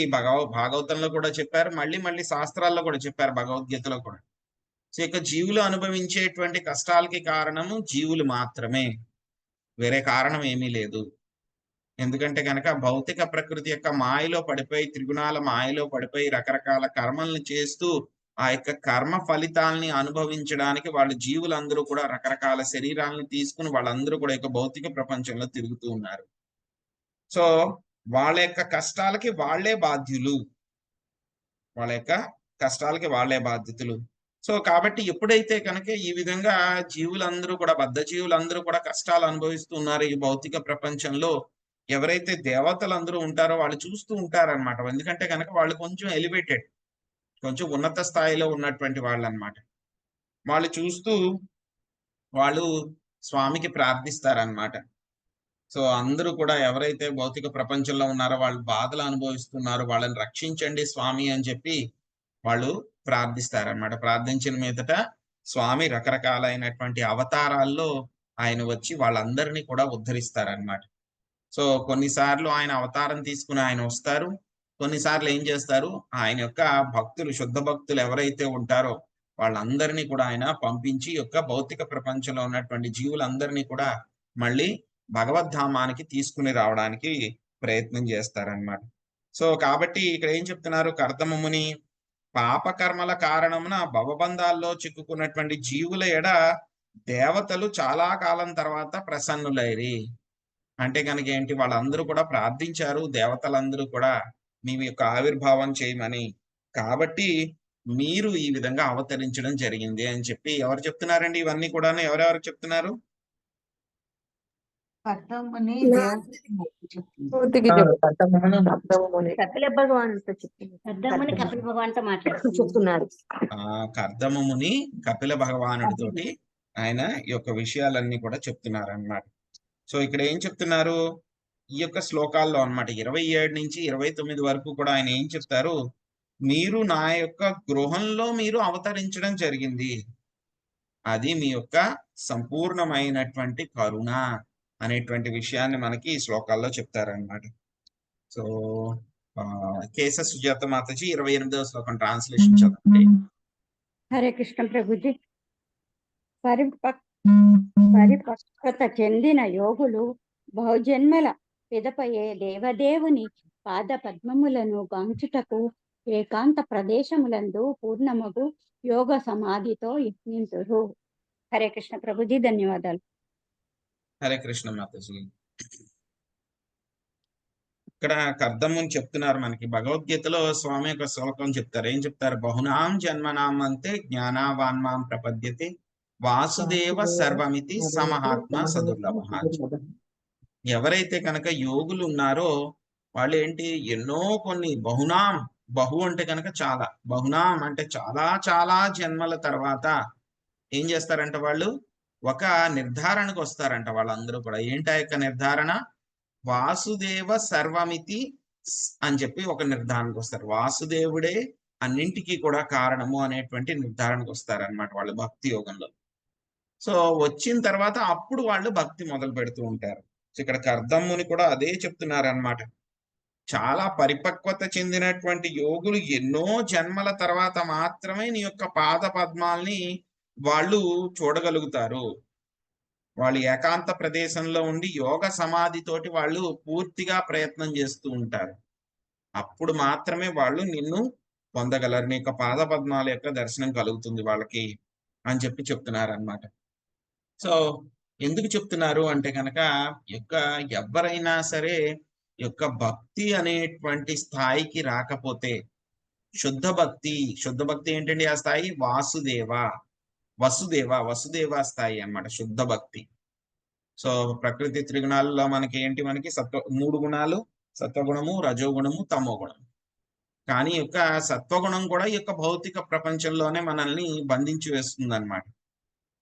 భాగవతంలో కూడా చెప్పారు, మళ్ళీ శాస్త్రాల్లో కూడా చెప్పారు, భగవద్గీతలో కూడా. సో ఇక జీవులు అనుభవించేటువంటి కష్టాలకి కారణము జీవులు మాత్రమే, వేరే కారణం ఏమీ లేదు. ఎందుకంటే కనుక భౌతిక ప్రకృతి యొక్క మాయలో పడిపోయి, త్రిగుణాల మాయలో పడిపోయి రకరకాల కర్మల్ని చేస్తూ ఆ యొక్క కర్మ ఫలితాలని అనుభవించడానికి వాళ్ళు జీవులందరూ కూడా రకరకాల శరీరాలను తీసుకుని వాళ్ళందరూ కూడా యొక్క భౌతిక ప్రపంచంలో తిరుగుతూ ఉన్నారు. సో వాళ్ళ యొక్క కష్టాలకి వాళ్లే బాధ్యులు, బాధ్యతలు. సో కాబట్టి ఎప్పుడైతే కనుక ఈ విధంగా జీవులందరూ కూడా, బద్ధ జీవులందరూ కూడా కష్టాలు అనుభవిస్తున్నారు ఈ భౌతిక ప్రపంచంలో, ఎవరైతే దేవతలందరూ ఉంటారో వాళ్ళు చూస్తూ ఉంటారన్నమాట. ఎందుకంటే కనుక వాళ్ళు కొంచెం ఎలివేటెడ్, కొంచెం ఉన్నత స్థాయిలో ఉన్నటువంటి వాళ్ళు అన్నమాట. వాళ్ళు చూస్తూ వాళ్ళు స్వామికి ప్రార్థిస్తారన్నమాట. సో అందరూ కూడా ఎవరైతే భౌతిక ప్రపంచంలో ఉన్నారో వాళ్ళు బాధలు అనుభవిస్తున్నారో వాళ్ళని రక్షించండి స్వామి అని చెప్పి వాళ్ళు ప్రార్థిస్తారన్నమాట. ప్రార్థించిన మీదట స్వామి రకరకాలైనటువంటి అవతారాల్లో ఆయన వచ్చి వాళ్ళందరినీ కూడా ఉద్ధరిస్తారన్నమాట. సో కొన్నిసార్లు ఆయన అవతారం తీసుకుని ఆయన వస్తారు, కొన్నిసార్లు ఏం చేస్తారు, ఆయన యొక్క భక్తులు, శుద్ధ భక్తులు ఎవరైతే ఉంటారో వాళ్ళందరినీ కూడా ఆయన పంపించి యొక్క భౌతిక ప్రపంచంలో ఉన్నటువంటి జీవులందరినీ కూడా మళ్ళీ భగవద్ధామానికి తీసుకుని రావడానికి ప్రయత్నం చేస్తారన్నమాట. సో కాబట్టి ఇక్కడ ఏం చెప్తున్నారు, కర్దమముని పాపకర్మల కారణమున భవబంధాల్లో చిక్కుకున్నటువంటి జీవుల ఎడ దేవతలు చాలా కాలం తర్వాత ప్రసన్నులైరి. అంటే కనుక ఏంటి, వాళ్ళందరూ కూడా ప్రార్థించారు, దేవతలందరూ కూడా మీ యొక్క ఆవిర్భావం చేయమని, కాబట్టి మీరు ఈ విధంగా అవతరించడం జరిగింది అని చెప్పి ఎవరు చెప్తున్నారండి? ఇవన్నీ కూడా ఎవరెవరు చెప్తున్నారు? కపిల భగవానుడితో చెప్తున్నారు. కర్దమముని కపిల భగవానుడితోటి ఆయన ఈ యొక్క విషయాలన్నీ కూడా చెప్తున్నారు అన్నమాట. సో ఇక్కడ ఏం చెప్తున్నారు ఈ యొక్క శ్లోకాల్లో అన్నమాట, 27 నుంచి 29 వరకు కూడా ఆయన ఏం చెప్తారు, మీరు నా యొక్క గృహంలో మీరు అవతరించడం జరిగింది, అది మీ యొక్క సంపూర్ణమైనటువంటి కరుణ అనేటువంటి విషయాన్ని మనకి ఈ శ్లోకాల్లో చెప్తారన్నమాట. సో కేశ సుజాత మాతాజీ 28వ శ్లోకం ట్రాన్స్లేషన్ చదవండి. హరే కృష్ణ ప్రభుజీ. పరిపక్వత చెందిన యోగులు బహుజన్మల పిదపయే దేవదేవుని పాద పద్మములను గాంచుటకు ఏకాంత ప్రదేశములందు పూర్ణమగు యోగ సమాధితో యత్నింతురు. హరే కృష్ణ ప్రభుజీ, ధన్యవాదాలు. హరే కృష్ణ మాతాజీ. ఇక్కడ కర్దముని చెప్తున్నారు మనకి, భగవద్గీతలో స్వామి యొక్క శ్లోకం చెప్తారు. ఏం చెప్తారు, బహునాం జన్మనాం అంతే జ్ఞానావాన్మాం ప్రపద్యతే వాసుదేవ సర్వమితి సమహాత్మ సదుర్లభ. ఎవరైతే కనుక యోగులు ఉన్నారో వాళ్ళు ఏంటి, ఎన్నో కొన్ని బహునాం, బహు అంటే కనుక చాలా, బహునాం అంటే చాలా చాలా జన్మల తర్వాత ఏం చేస్తారంట, వాళ్ళు ఒక నిర్ధారణకు వస్తారంట. వాళ్ళందరూ కూడా ఏంటి ఆ యొక్క నిర్ధారణ, వాసుదేవ సర్వమితి అని చెప్పి ఒక నిర్ధారణకు వస్తారు. వాసుదేవుడే అన్నింటికీ కూడా కారణము అనేటువంటి నిర్ధారణకు వస్తారనమాట వాళ్ళు భక్తి యోగంలో. సో వచ్చిన తర్వాత అప్పుడు వాళ్ళు భక్తి మొదలు పెడుతూ ఉంటారు. సో ఇక్కడ కర్దమ్ముని కూడా అదే చెప్తున్నారు అన్నమాట. చాలా పరిపక్వత చెందినటువంటి యోగులు ఎన్నో జన్మల తర్వాత మాత్రమే నీ యొక్క పాద పద్మాల్ని వాళ్ళు చూడగలుగుతారు. వాళ్ళు ఏకాంత ప్రదేశంలో ఉండి యోగ సమాధితోటి వాళ్ళు పూర్తిగా ప్రయత్నం చేస్తూ ఉంటారు. అప్పుడు మాత్రమే వాళ్ళు నిన్ను పొందగలరు, నీ యొక్క పాద పద్మాల యొక్క దర్శనం కలుగుతుంది వాళ్ళకి అని చెప్పి చెప్తున్నారు అన్నమాట. సో ఎందుకు చెప్తున్నారు అంటే కనుక ఎవరైనా సరే యొక్క భక్తి అనేటువంటి స్థాయికి రాకపోతే, శుద్ధ భక్తి ఏంటండి ఆ స్థాయి, వసుదేవ స్థాయి అన్నమాట శుద్ధ భక్తి. సో ప్రకృతి త్రిగుణాలలో మనకి ఏంటి, మనకి 3 గుణాలు, సత్వగుణము, రజోగుణము, తమో గుణం. కానీ యొక్క సత్వగుణం కూడా ఈ యొక్క భౌతిక ప్రపంచంలోనే మనల్ని బంధించి వేస్తుంది అన్నమాట.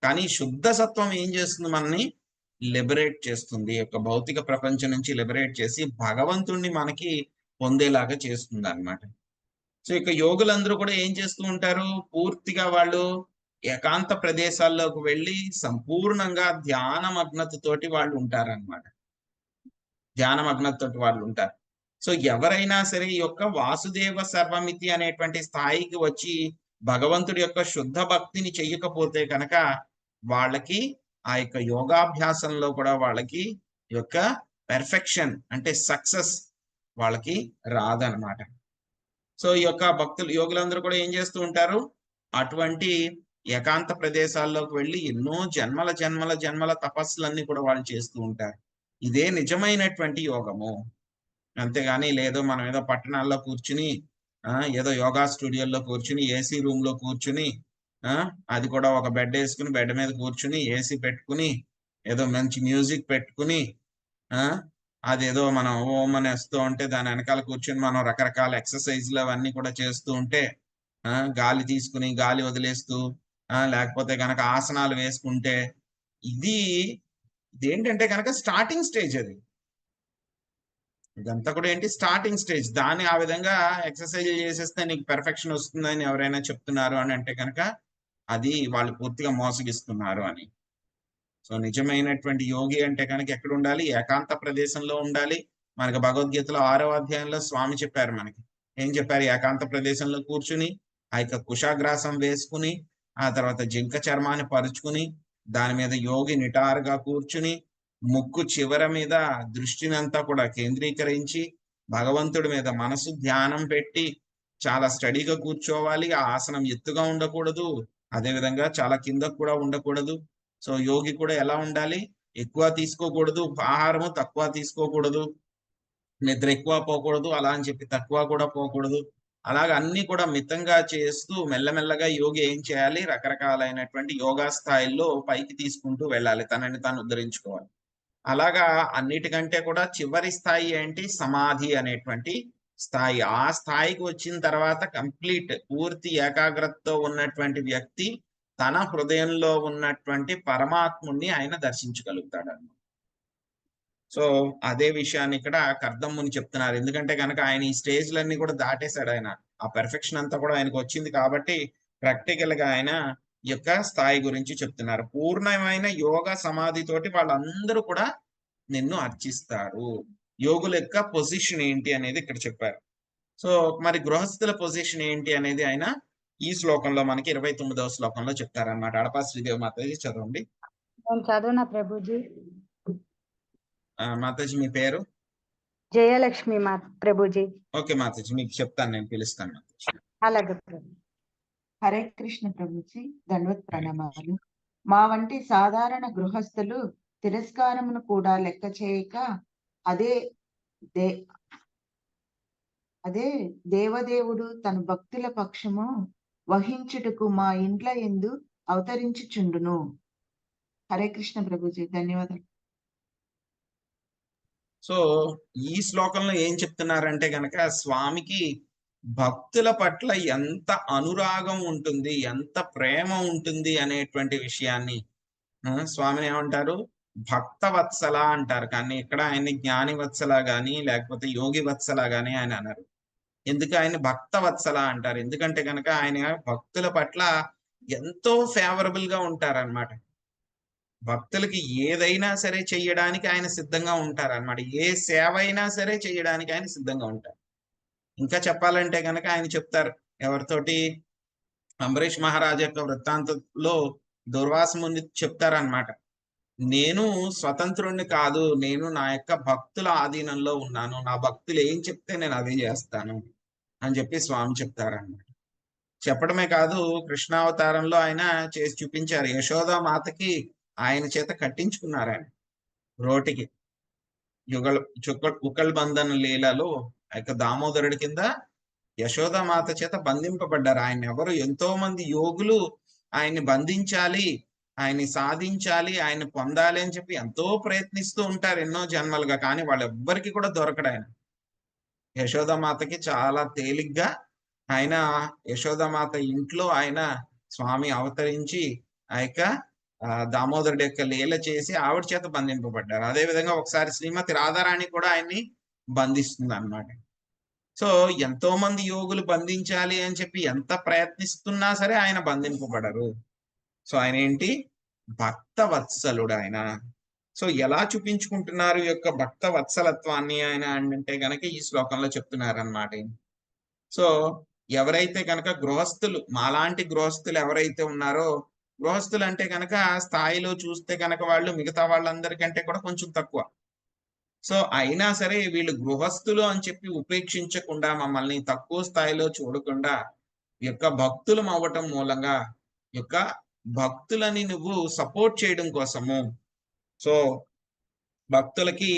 కానీ శుద్ధ సత్వం ఏం చేస్తుంది, మనల్ని లిబరేట్ చేస్తుంది, యొక్క భౌతిక ప్రపంచం నుంచి లిబరేట్ చేసి భగవంతుణ్ణి మనకి పొందేలాగా చేస్తుంది అన్నమాట. సో ఇక యోగులందరూ కూడా ఏం చేస్తూ ఉంటారు, పూర్తిగా వాళ్ళు ఏకాంత ప్రదేశాల్లోకి వెళ్ళి సంపూర్ణంగా ధ్యానమగ్నతతోటి వాళ్ళు ఉంటారన్నమాట. ధ్యానమగ్నతతోటి వాళ్ళు ఉంటారు. సో ఎవరైనా సరే ఈ యొక్క వాసుదేవ సర్వమితి అనేటువంటి స్థాయికి వచ్చి భగవంతుడి యొక్క శుద్ధ భక్తిని చెయ్యకపోతే కనుక వాళ్ళకి ఆ యొక్క యోగాభ్యాసంలో కూడా వాళ్ళకి యొక్క పెర్ఫెక్షన్ అంటే సక్సెస్ వాళ్ళకి రాదనమాట. సో ఈ యొక్క యోగులందరూ కూడా ఏం చేస్తూ ఉంటారు, అటువంటి ఏకాంత ప్రదేశాల్లోకి వెళ్ళి ఎన్నో జన్మల తపస్సులన్నీ కూడా వాళ్ళు చేస్తూ ఉంటారు. ఇదే నిజమైనటువంటి యోగము. అంతేగాని లేదో మనం ఏదో పట్టణాల్లో కూర్చుని ఏదో యోగా స్టూడియోలో కూర్చుని ఏసీ రూమ్ లో కూర్చుని అది కూడా ఒక బెడ్ వేసుకుని బెడ్ మీద కూర్చుని ఏసీ పెట్టుకుని ఏదో మంచి మ్యూజిక్ పెట్టుకుని అదేదో మనం ఓం అని వేస్తూ ఉంటే దాని వెనకాల కూర్చుని మనం రకరకాల ఎక్సర్సైజ్లు అవన్నీ కూడా చేస్తూ ఉంటే గాలి తీసుకుని గాలి వదిలేస్తూ లేకపోతే కనుక ఆసనాలు వేసుకుంటే ఇదేంటంటే కనుక స్టార్టింగ్ స్టేజ్. ఇదంతా కూడా ఏంటి, స్టార్టింగ్ స్టేజ్. దాన్ని ఆ విధంగా ఎక్సర్సైజ్ చేసేస్తే నీకు పెర్ఫెక్షన్ వస్తుందని ఎవరైనా చెప్తున్నారు అని అంటే కనుక అది వాళ్ళు పూర్తిగా మోసగిస్తున్నారు అని. సో నిజమైనటువంటి యోగి అంటే కనుక ఎక్కడ ఉండాలి, ఏకాంత ప్రదేశంలో ఉండాలి, మనకి భగవద్గీతలో 6వ అధ్యాయంలో స్వామి చెప్పారు. మనకి ఏం చెప్పారు? ఏకాంత ప్రదేశంలో కూర్చుని ఆ యొక్క కుశాగ్రాసం వేసుకుని, ఆ తర్వాత జింక చర్మాన్ని పరుచుకుని, దాని మీద యోగి నిటారుగా కూర్చుని, ముక్కు చివర మీద దృష్టినంతా కూడా కేంద్రీకరించి, భగవంతుడి మీద మనసు ధ్యానం పెట్టి చాలా స్టడీగా కూర్చోవాలి. ఆ ఆసనం ఎత్తుగా ఉండకూడదు, అదేవిధంగా చాలా కిందకు కూడా ఉండకూడదు. సో యోగి కూడా ఎలా ఉండాలి? ఎక్కువ తీసుకోకూడదు, ఆహారము తక్కువ తీసుకోకూడదు, నిద్ర ఎక్కువ పోకూడదు, అలా అని చెప్పి తక్కువ కూడా పోకూడదు. అలాగ అన్ని కూడా మితంగా చేస్తూ మెల్లమెల్లగా యోగి ఏం చేయాలి? రకరకాలైనటువంటి యోగా స్థాయిల్లో పైకి తీసుకుంటూ వెళ్ళాలి, తనని తాను ఉద్ధరించుకోవాలి. అలాగా అన్నిటికంటే కూడా చివరి స్థాయి ఏంటి? సమాధి అనేటువంటి స్థాయి. ఆ స్థాయికి వచ్చిన తర్వాత కంప్లీట్ పూర్తి ఏకాగ్రతతో ఉన్నటువంటి వ్యక్తి తన హృదయంలో ఉన్నటువంటి పరమాత్ముణ్ణి ఆయన దర్శించగలుగుతాడు అన్నమాట. సో అదే విషయాన్ని ఇక్కడ కర్దమ్ముని చెప్తున్నారు. ఎందుకంటే కనుక ఆయన ఈ స్టేజ్లన్నీ కూడా దాటేశాడు. ఆయన ఆ పెర్ఫెక్షన్ అంతా కూడా ఆయనకు వచ్చింది కాబట్టి ప్రాక్టికల్ గా ఆయన యొక్క స్థాయి గురించి చెప్తున్నారు. పూర్ణమైన యోగ సమాధితోటి వాళ్ళందరూ కూడా నిన్ను అర్చిస్తారు. యోగుల యొక్క పొజిషన్ ఏంటి అనేది ఇక్కడ చెప్పారు. సో మరి గృహస్థుల పొజిషన్ ఏంటి అనేది ఆయన ఈ శ్లోకంలో మనకి 29వ శ్లోకంలో చెప్తారన్నమాట. అడపా శ్రీదేవి మాతాజీ చదవండి. నేను చదువునా ప్రభుజీ. మాతాజీ మీ పేరు? జయలక్ష్మి ప్రభుజీ. ఓకే మాతాజీ, మీకు చెప్తాను, నేను పిలుస్తాను మాతాజీ. అలాగే ప్రభు. హరే కృష్ణ ప్రభుజీ, దండవత్ ప్రణామాలు. మా వంటి సాధారణ గృహస్థులు తిరస్కారమును కూడా లెక్క చేయక అదే దేవదేవుడు తన భక్తుల పక్షము వహించుటకు మా ఇండ్ల యందు అవతరించుచుండును. హరే కృష్ణ ప్రభుజీ, ధన్యవాదాలు. సో ఈ శ్లోకంలో ఏం చెప్తున్నారంటే గనక స్వామికి భక్తుల పట్ల ఎంత అనురాగం ఉంటుంది, ఎంత ప్రేమ ఉంటుంది అనేటువంటి విషయాన్ని స్వామిని ఏమంటారు? భక్త వత్సల అంటారు. కానీ ఇక్కడ ఆయన్ని జ్ఞాని వత్సల గాని లేకపోతే యోగి వత్సల గాని ఆయన అన్నారు. ఎందుకు ఆయన భక్త వత్సల అంటారు? ఎందుకంటే కనుక ఆయన భక్తుల పట్ల ఎంతో ఫేవరబుల్ గా ఉంటారన్నమాట. భక్తులకి ఏదైనా సరే చెయ్యడానికి ఆయన సిద్ధంగా ఉంటారు అన్నమాట. ఏ సేవ అయినా సరే చెయ్యడానికి ఆయన సిద్ధంగా ఉంటారు. ఇంకా చెప్పాలంటే కనుక ఆయన చెప్తారు ఎవరితోటి? అంబరీష్ మహారాజు యొక్క వృత్తాంతంలో దుర్వాస ముని చెప్తారన్నమాట. నేను స్వతంత్రుణ్ణి కాదు, నేను నా యొక్క భక్తుల ఆధీనంలో ఉన్నాను, నా భక్తులు ఏం చెప్తే నేను అదే చేస్తాను అని చెప్పి స్వామి చెప్తారన్నమాట. చెప్పడమే కాదు, కృష్ణావతారంలో ఆయన చేసి చూపించారు. యశోదా మాతకి ఆయన చేత కట్టించుకున్నారు. ఆయన రోటికి ఉకల్ బంధన లీలలో ఆ యొక్క దామోదరుడి కింద యశోదామాత చేత బంధింపబడ్డారు. ఆయన ఎవరు? ఎంతో మంది యోగులు ఆయన్ని బంధించాలి, ఆయన్ని సాధించాలి, ఆయన పొందాలి అని చెప్పి ఎంతో ప్రయత్నిస్తూ ఉంటారు ఎన్నో జన్మలుగా. కానీ వాళ్ళెవ్వరికి కూడా దొరకడు ఆయన. యశోదామాతకి చాలా తేలిగ్గా ఆయన యశోదామాత ఇంట్లో ఆయన స్వామి అవతరించి ఆ యొక్క దామోదరుడి యొక్క లీల చేసి ఆవిడ చేత బంధింపబడ్డారు. అదేవిధంగా ఒకసారి శ్రీమతి రాధారాణి కూడా ఆయన్ని బంధిస్తుంది అన్నమాట. సో ఎంతో మంది యోగులు బంధించాలి అని చెప్పి ఎంత ప్రయత్నిస్తున్నా సరే ఆయన బంధింపబడరు. సో ఆయన ఏంటి? భక్త వత్సలుడు ఆయన. సో ఎలా చూపించుకుంటున్నారు ఈ యొక్క భక్త వత్సలత్వాన్ని ఆయన అంటే గనక ఈ శ్లోకంలో చెప్తున్నారు అన్నమాట. సో ఎవరైతే కనుక గృహస్థులు, మాలాంటి గృహస్థులు ఎవరైతే ఉన్నారో, గృహస్థులు అంటే కనుక స్థాయిలో చూస్తే కనుక వాళ్ళు మిగతా వాళ్ళందరికంటే కూడా కొంచెం తక్కువ. సో అయినా సరే వీళ్ళు గృహస్థులు అని చెప్పి ఉపేక్షించకుండా, మమ్మల్ని తక్కువ స్థాయిలో చూడకుండా యొక్క భక్తులం అవ్వటం మూలంగా యొక్క భక్తులని నువ్వు సపోర్ట్ చేయడం కోసము, సో భక్తులకి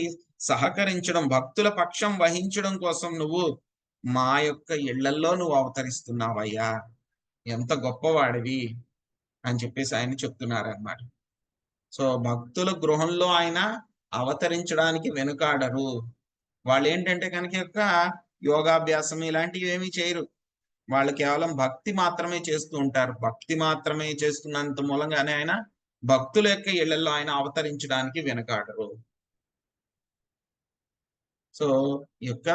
సహకరించడం, భక్తుల పక్షం వహించడం కోసం నువ్వు మా యొక్క ఇళ్లల్లో నువ్వు అవతరిస్తున్నావయ్యా, ఎంత గొప్పవాడివి అని చెప్పేసి ఆయన చెప్తున్నారు అన్నమాట. సో భక్తుల గృహంలో ఆయన అవతరించడానికి వెనుకాడరు. వాళ్ళు ఏంటంటే కనుక యొక్క యోగాభ్యాసం ఇలాంటివి ఏమీ చేయరు. వాళ్ళు కేవలం భక్తి మాత్రమే చేస్తూ ఉంటారు. భక్తి మాత్రమే చేస్తున్నంత మూలంగానే ఆయన భక్తుల యొక్క ఇళ్లలో ఆయన అవతరించడానికి వెనుకాడరు. సో ఈ యొక్క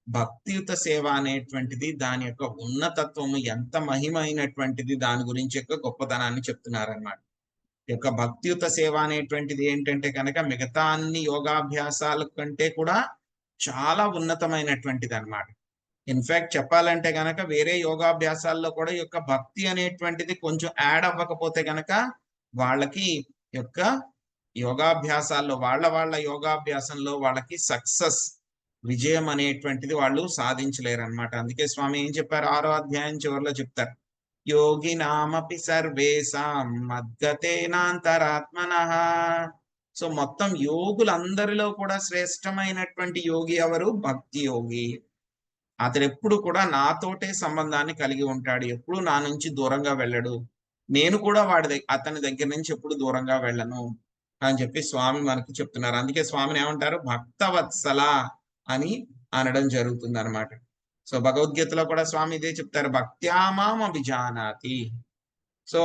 భక్తియుత సేవ అనేటువంటిది, దాని యొక్క ఉన్నతత్వము ఎంత మహిమైనటువంటిది, దాని గురించి యొక్క గొప్పతనాన్ని చెప్తున్నారన్నమాట. ఈ యొక్క భక్తియుత సేవ అనేటువంటిది ఏంటంటే కనుక మిగతా అన్ని యోగాభ్యాసాల కంటే కూడా చాలా ఉన్నతమైనటువంటిది అన్నమాట. ఇన్ఫాక్ట్ చెప్పాలంటే గనక వేరే యోగాభ్యాసాల్లో కూడా ఈ యొక్క భక్తి అనేటువంటిది కొంచెం యాడ్ అవ్వకపోతే గనక వాళ్ళకి యొక్క యోగాభ్యాసాల్లో వాళ్ళ యోగాభ్యాసంలో వాళ్ళకి సక్సెస్ విజయం అనేటువంటిది వాళ్ళు సాధించలేరు అనమాట. అందుకే స్వామి ఏం చెప్పారు 6వ అధ్యాయం చివరిలో చెప్తారు, యోగి నామపి సర్వేషాం మద్గతేనాంతరాత్మనః. సో మొత్తం యోగులందరిలో కూడా శ్రేష్టమైనటువంటి యోగి ఎవరు? భక్తి యోగి. అతడు ఎప్పుడు కూడా నాతోటే సంబంధాన్ని కలిగి ఉంటాడు, ఎప్పుడు నా నుంచి దూరంగా వెళ్ళడు, నేను కూడా అతని దగ్గర నుంచి ఎప్పుడు దూరంగా వెళ్ళను అని చెప్పి స్వామి మనకి చెప్తున్నారు. అందుకే స్వామిని ఏమంటారు? భక్తవత్సల అని అనడం జరుగుతుంది అనమాట. సో భగవద్గీతలో కూడా స్వామి ఇదే చెప్తారు, భక్త్యామాం అభిజానాతి. సో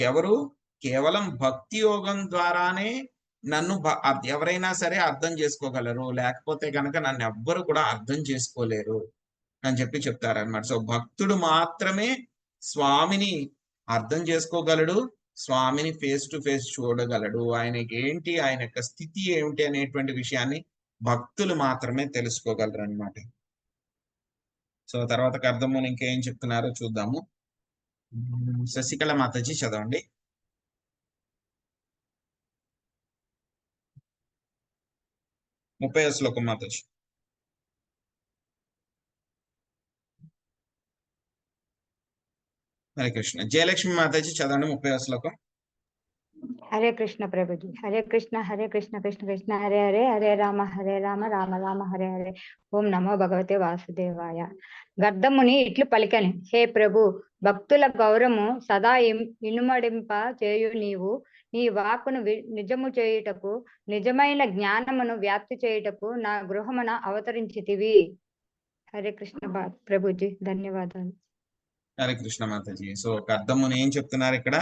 ఎవరు కేవలం భక్తి యోగం ద్వారానే నన్ను ఎవరైనా సరే అర్థం చేసుకోగలరు, లేకపోతే కనుక నన్ను ఎవ్వరు కూడా అర్థం చేసుకోలేరు అని చెప్పి చెప్తారనమాట. సో భక్తుడు మాత్రమే స్వామిని అర్థం చేసుకోగలడు, స్వామిని ఫేస్ టు ఫేస్ చూడగలడు, ఆయనకి ఏంటి, ఆయన యొక్క స్థితి ఏమిటి అనేటువంటి విషయాన్ని భక్తులు మాత్రమే తెలుసుకోగలరు అనమాట. సో తర్వాత అర్థముని ఇంకేం చెప్తున్నారో చూద్దాము. శశికళ మాతాజీ చదవండి. ముప్పై శ్లోకం మాతాజీ. హరే కృష్ణ. జయలక్ష్మి మాతాజీ చదవండి 30వ శ్లోకం. హరే కృష్ణ ప్రభుజీ. హరే కృష్ణ కృష్ణ కృష్ణ హరే హరే, హరే రామ రామ రామ హరే హరే. ఓం నమో భగవతే వాసుదేవాయ. గర్ధముని ఇట్లు పలికని, హే ప్రభు, భక్తుల గౌరవము సదా ఇనుమడింప చేయు నీవు, నీ వాక్కును నిజము చేయుటకు, నిజమైన జ్ఞానమును వ్యాప్తి చేయుటకు నా గృహమున అవతరించితివి. హరే కృష్ణ ప్రభుజీ, ధన్యవాదాలు. హరే కృష్ణ మాతాజీ. సో అర్థముని ఏం చెప్తున్నారు ఇక్కడ?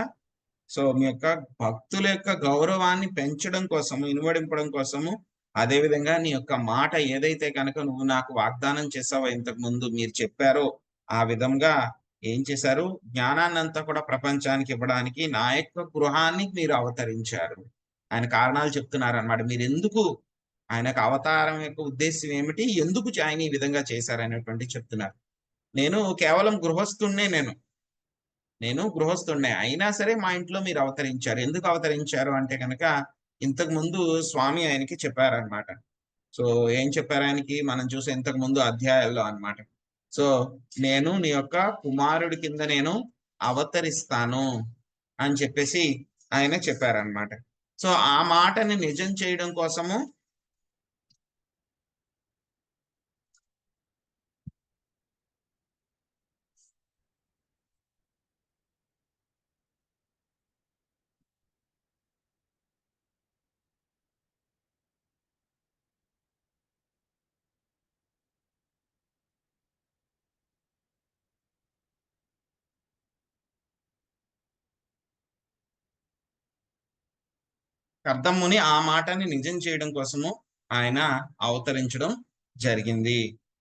సో మీ యొక్క భక్తుల యొక్క గౌరవాన్ని పెంచడం కోసము, ఇనువడింపడం కోసము, అదే విధంగా నీ యొక్క మాట ఏదైతే కనుక నువ్వు నాకు వాగ్దానం చేసావో, ఇంతకు ముందు మీరు చెప్పారో ఆ విధంగా ఏం చేశారు? జ్ఞానాన్ని అంతా కూడా ప్రపంచానికి ఇవ్వడానికి నా యొక్క గృహాన్ని మీరు అవతరించారు. ఆయన కారణాలు చెప్తున్నారు అన్నమాట. మీరు ఎందుకు, ఆయనకు అవతారం యొక్క ఉద్దేశం ఏమిటి, ఎందుకు ఆయన ఈ విధంగా చేశారనేటువంటి చెప్తున్నారు. నేను కేవలం గృహస్థుణ్ణే, నేను గృహస్థుణ్ణే, అయినా సరే మా ఇంట్లో మీరు అవతరించారు. ఎందుకు అవతరించారు అంటే కనుక ఇంతకు ముందు స్వామి ఆయనకి చెప్పారనమాట. సో ఏం చెప్పారు ఆయనకి? మనం చూసే ఇంతకు ముందు అధ్యాయాల్లో అన్నమాట. సో నేను నీ యొక్క కుమారుడి కింద నేను అవతరిస్తాను అని చెప్పేసి ఆయన చెప్పారనమాట. సో ఆ మాటని నిజం చేయడం కోసము కర్దమ్ముని ఆ మాటని నిజం చేయడం కోసము ఆయన అవతరించడం జరిగింది.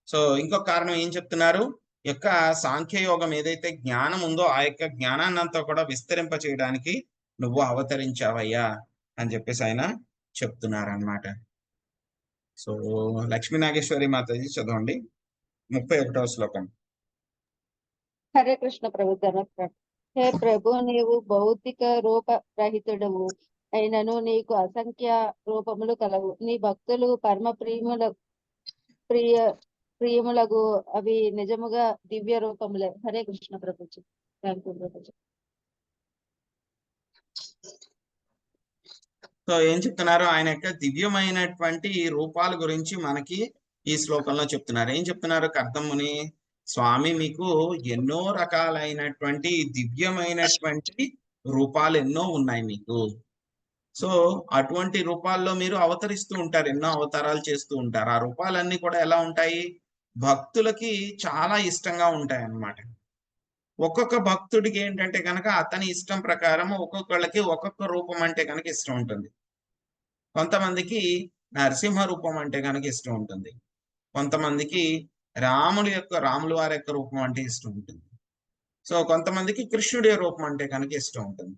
సో ఇంకొక కారణం ఏం చెప్తున్నారు? యొక్క సాంఖ్యయోగం ఏదైతే జ్ఞానం ఉందో ఆ యొక్క జ్ఞానాన్ని అంతా కూడా విస్తరింప చేయడానికి నువ్వు అవతరించావయ్యా అని చెప్పేసి ఆయన చెప్తున్నారనమాట. సో లక్ష్మీ నాగేశ్వరి మాతాజీ చదవండి 31వ శ్లోకం. హరే కృష్ణ ప్రభు. హే ప్రభు, నీవు భౌతిక రూప రహితుడవు అయినను నీకు అసంఖ్య రూపములు కలవు. నీ భక్తులు పరమ ప్రియములకు అవి నిజముగా దివ్య రూపములే. Hare Krishna Prabhuji. Thank you Prabhuji. So ఏం చెప్తున్నారు? ఆయన యొక్క దివ్యమైనటువంటి రూపాల గురించి మనకి ఈ శ్లోకంలో చెప్తున్నారు. ఏం చెప్తున్నారు కర్దమ్ముని? స్వామి మీకు ఎన్నో రకాలైనటువంటి దివ్యమైనటువంటి రూపాలు ఎన్నో ఉన్నాయి మీకు. సో అటువంటి రూపాల్లో మీరు అవతరిస్తూ ఉంటారు, ఎన్నో అవతారాలు చేస్తూ ఉంటారు. ఆ రూపాలన్నీ కూడా ఎలా ఉంటాయి? భక్తులకి చాలా ఇష్టంగా ఉంటాయి అన్నమాట. ఒక్కొక్క భక్తుడికి ఏంటంటే కనుక అతని ఇష్టం ప్రకారం ఒక్కొక్కళ్ళకి ఒక్కొక్క రూపం అంటే కనుక ఇష్టం ఉంటుంది. కొంతమందికి నరసింహ రూపం అంటే కనుక ఇష్టం ఉంటుంది, కొంతమందికి రాముల వారి యొక్క రూపం అంటే ఇష్టం ఉంటుంది, సో కొంతమందికి కృష్ణుడి రూపం అంటే కనుక ఇష్టం ఉంటుంది.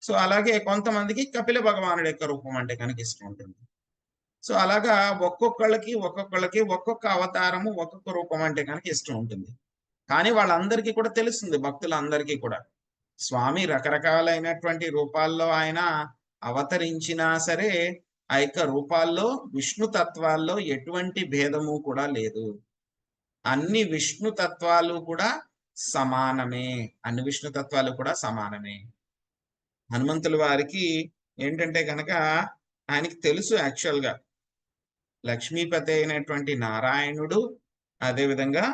సో అలాగే కొంతమందికి కపిల భగవానుడి యొక్క రూపం అంటే కనుక ఇష్టం ఉంటుంది. సో అలాగా ఒక్కొక్కళ్ళకి ఒక్కొక్క అవతారము ఒక్కొక్క రూపం అంటే కనుక ఇష్టం ఉంటుంది. కానీ వాళ్ళందరికీ కూడా తెలుస్తుంది, భక్తులందరికీ కూడా స్వామి రకరకాలైనటువంటి రూపాల్లో ఆయన అవతరించినా సరే ఆ యొక్క రూపాల్లో విష్ణు తత్వాల్లో ఎటువంటి భేదము కూడా లేదు. అన్ని విష్ణు తత్వాలు కూడా సమానమే. అన్ని విష్ణు తత్వాలు కూడా సమానమే. హనుమంతుల వారికి ఏంటంటే కనుక ఆయనకి తెలుసు యాక్చువల్గా లక్ష్మీపతి అయినటువంటి నారాయణుడు, అదేవిధంగా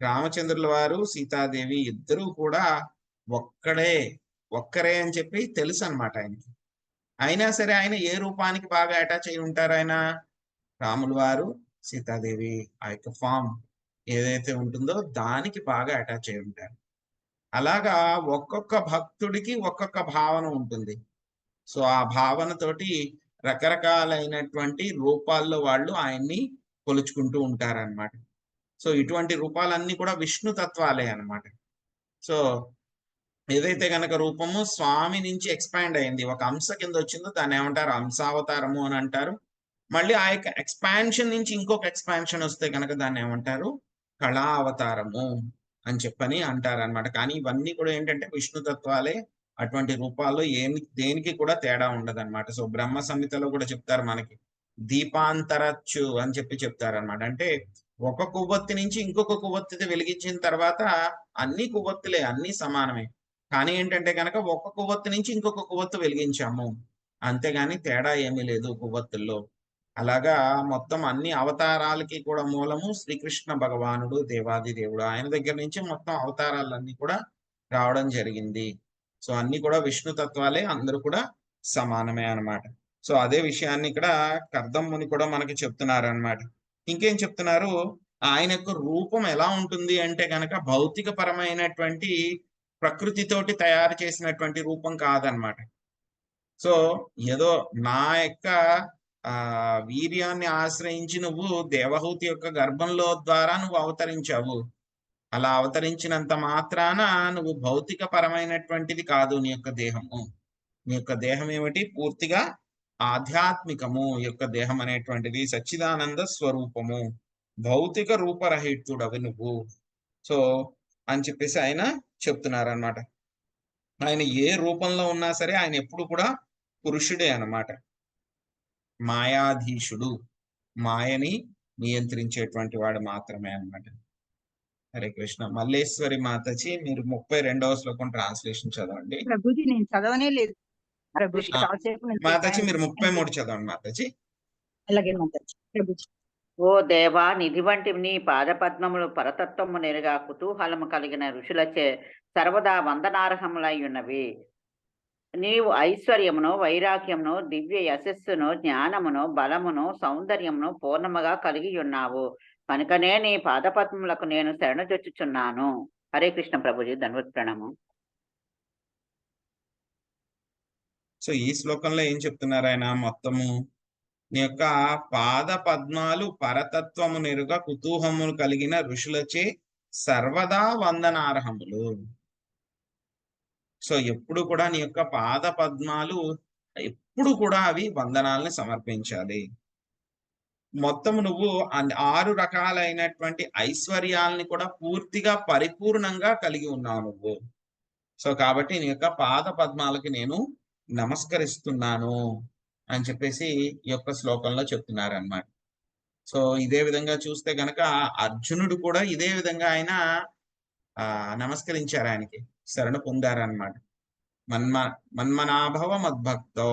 రామచంద్రుల వారు సీతాదేవి ఇద్దరూ కూడా ఒక్కరే అని చెప్పి తెలుసు అనమాట ఆయనకి. అయినా సరే ఆయన ఏ రూపానికి బాగా అటాచ్ అయి ఉంటారు? ఆయన రాములు వారు సీతాదేవి ఆ యొక్క ఫామ్ ఏదైతే ఉంటుందో దానికి బాగా అటాచ్ అయి ఉంటారు. అలాగా ఒక్కొక్క భక్తుడికి ఒక్కొక్క భావన ఉంటుంది. సో ఆ భావనతోటి రకరకాలైనటువంటి రూపాల్లో వాళ్ళు ఆయన్ని కొలుచుకుంటూ ఉంటారన్నమాట. సో ఇటువంటి రూపాలన్నీ కూడా విష్ణు తత్వాలే అన్నమాట. సో ఏదైతే గనక రూపము స్వామి నుంచి ఎక్స్పాండ్ అయింది, ఒక అంశ కింద వచ్చిందో దాన్ని ఏమంటారు? అంశావతారము అని అంటారు. మళ్ళీ ఆ యొక్క ఎక్స్పాన్షన్ నుంచి ఇంకొక ఎక్స్పాన్షన్ వస్తే కనుక దాన్ని ఏమంటారు? కళా అవతారము అని చెప్పని అంటారు అనమాట. కానీ ఇవన్నీ కూడా ఏంటంటే విష్ణు తత్వాలే. అటువంటి రూపాల్లో దేనికి కూడా తేడా ఉండదు అనమాట. సో బ్రహ్మ సంహితలో కూడా చెప్తారు మనకి దీపాంతరచ్చు అని చెప్పి చెప్తారనమాట. అంటే ఒక కొవ్వొత్తి నుంచి ఇంకొక కొవ్వొత్తి వెలిగించిన తర్వాత అన్ని కొవ్వొత్తులే, అన్ని సమానమే. కానీ ఏంటంటే కనుక ఒక కొవ్వొత్తి నుంచి ఇంకొక కొవ్వొత్తు వెలిగించాము, అంతేగాని తేడా ఏమీ లేదు కొవ్వొత్తుల్లో. అలాగా మొత్తం అన్ని అవతారాలకి కూడా మూలము శ్రీకృష్ణ భగవానుడు, దేవాది దేవుడు. ఆయన దగ్గర నుంచి మొత్తం అవతారాలన్నీ కూడా రావడం జరిగింది. సో అన్ని కూడా విష్ణు తత్వాలే, అందరూ కూడా సమానమే అన్నమాట. సో అదే విషయాన్ని ఇక్కడ కర్దమ్ముని కూడా మనకి చెప్తున్నారు అన్నమాట. ఇంకేం చెప్తున్నారు? ఆయన యొక్క రూపం ఎలా ఉంటుంది అంటే కనుక భౌతిక పరమైనటువంటి ప్రకృతితోటి తయారు చేసినటువంటి రూపం కాదనమాట. సో ఏదో నా యొక్క వీర్యాన్ని ఆశ్రయించి నువ్వు దేవహూతి యొక్క గర్భంలో ద్వారా నువ్వు అవతరించావు. అలా అవతరించినంత మాత్రాన నువ్వు భౌతిక పరమైనటువంటిది కాదు నీ యొక్క దేహము. నీ యొక్క దేహం ఏమిటి? పూర్తిగా ఆధ్యాత్మికము. ఈ యొక్క దేహం అనేటువంటిది సచ్చిదానంద స్వరూపము, భౌతిక రూపరహితుడవి నువ్వు. సో అని చెప్పేసి ఆయన చెప్తున్నారు అన్నమాట. ఆయన ఏ రూపంలో ఉన్నా సరే ఆయన ఎప్పుడు కూడా పురుషుడే అన్నమాట. మాయాధీశుడు, మాయని నియంత్రించేటువంటి వాడు మాత్రమే అన్నమాట. హరే కృష్ణ. మల్లేశ్వరి మాతాజీ మీరు 32వ శ్లోకం ట్రాన్స్లేషన్ చదవండి. ప్రభుజీ నేను చదవనే లేదు ప్రభుజీ. మాతాజీ మీరు 33 చదవండి మాతాజీ. అలాగే మాతాజీ. ప్రభుజీ. ఓ దేవా, నిధి వంటి నీ పాదపద్మములు పరతత్వము నెరుగా కుతూహలము కలిగిన ఋషులచే సర్వదా వందనార్హములై ఉన్నవి. నీవు ఐశ్వర్యమును, వైరాగ్యమును, దివ్య యశస్సును, జ్ఞానమును, బలమును, సౌందర్యమును పూర్ణముగా కలిగి ఉన్నావు. కనుకనే నీ పాదపద్మములకు నేను శరణుజొచ్చుచున్నాను. హరే కృష్ణ ప్రభుజీ. ధన్వత్ ప్రణామం. సో ఈ శ్లోకంలో ఏం చెప్తున్నారు ఆయన? మొత్తము నీ యొక్క పాద పద్మాలు పరతత్వము నెరుగా కుతూహములు కలిగిన ఋషులచే సర్వదా వందనార్హములు. సో ఎప్పుడు కూడా నీ యొక్క పాద పద్మాలు ఎప్పుడు కూడా అవి వందనాలని సమర్పించాలి. మొత్తం నువ్వు 6 రకాలైనటువంటి ఐశ్వర్యాలని కూడా పూర్తిగా పరిపూర్ణంగా కలిగి ఉన్నావు నువ్వు. సో కాబట్టి నీ యొక్క పాద పద్మాలకి నేను నమస్కరిస్తున్నాను అని చెప్పేసి ఈ యొక్క శ్లోకంలో చెప్తున్నారు అన్నమాట. సో ఇదే విధంగా చూస్తే గనక అర్జునుడు కూడా ఇదే విధంగా ఆయన నమస్కరించారు, ఆయనకి శరణు పొందారనమాట. మన్మనాభవ మద్భక్తో.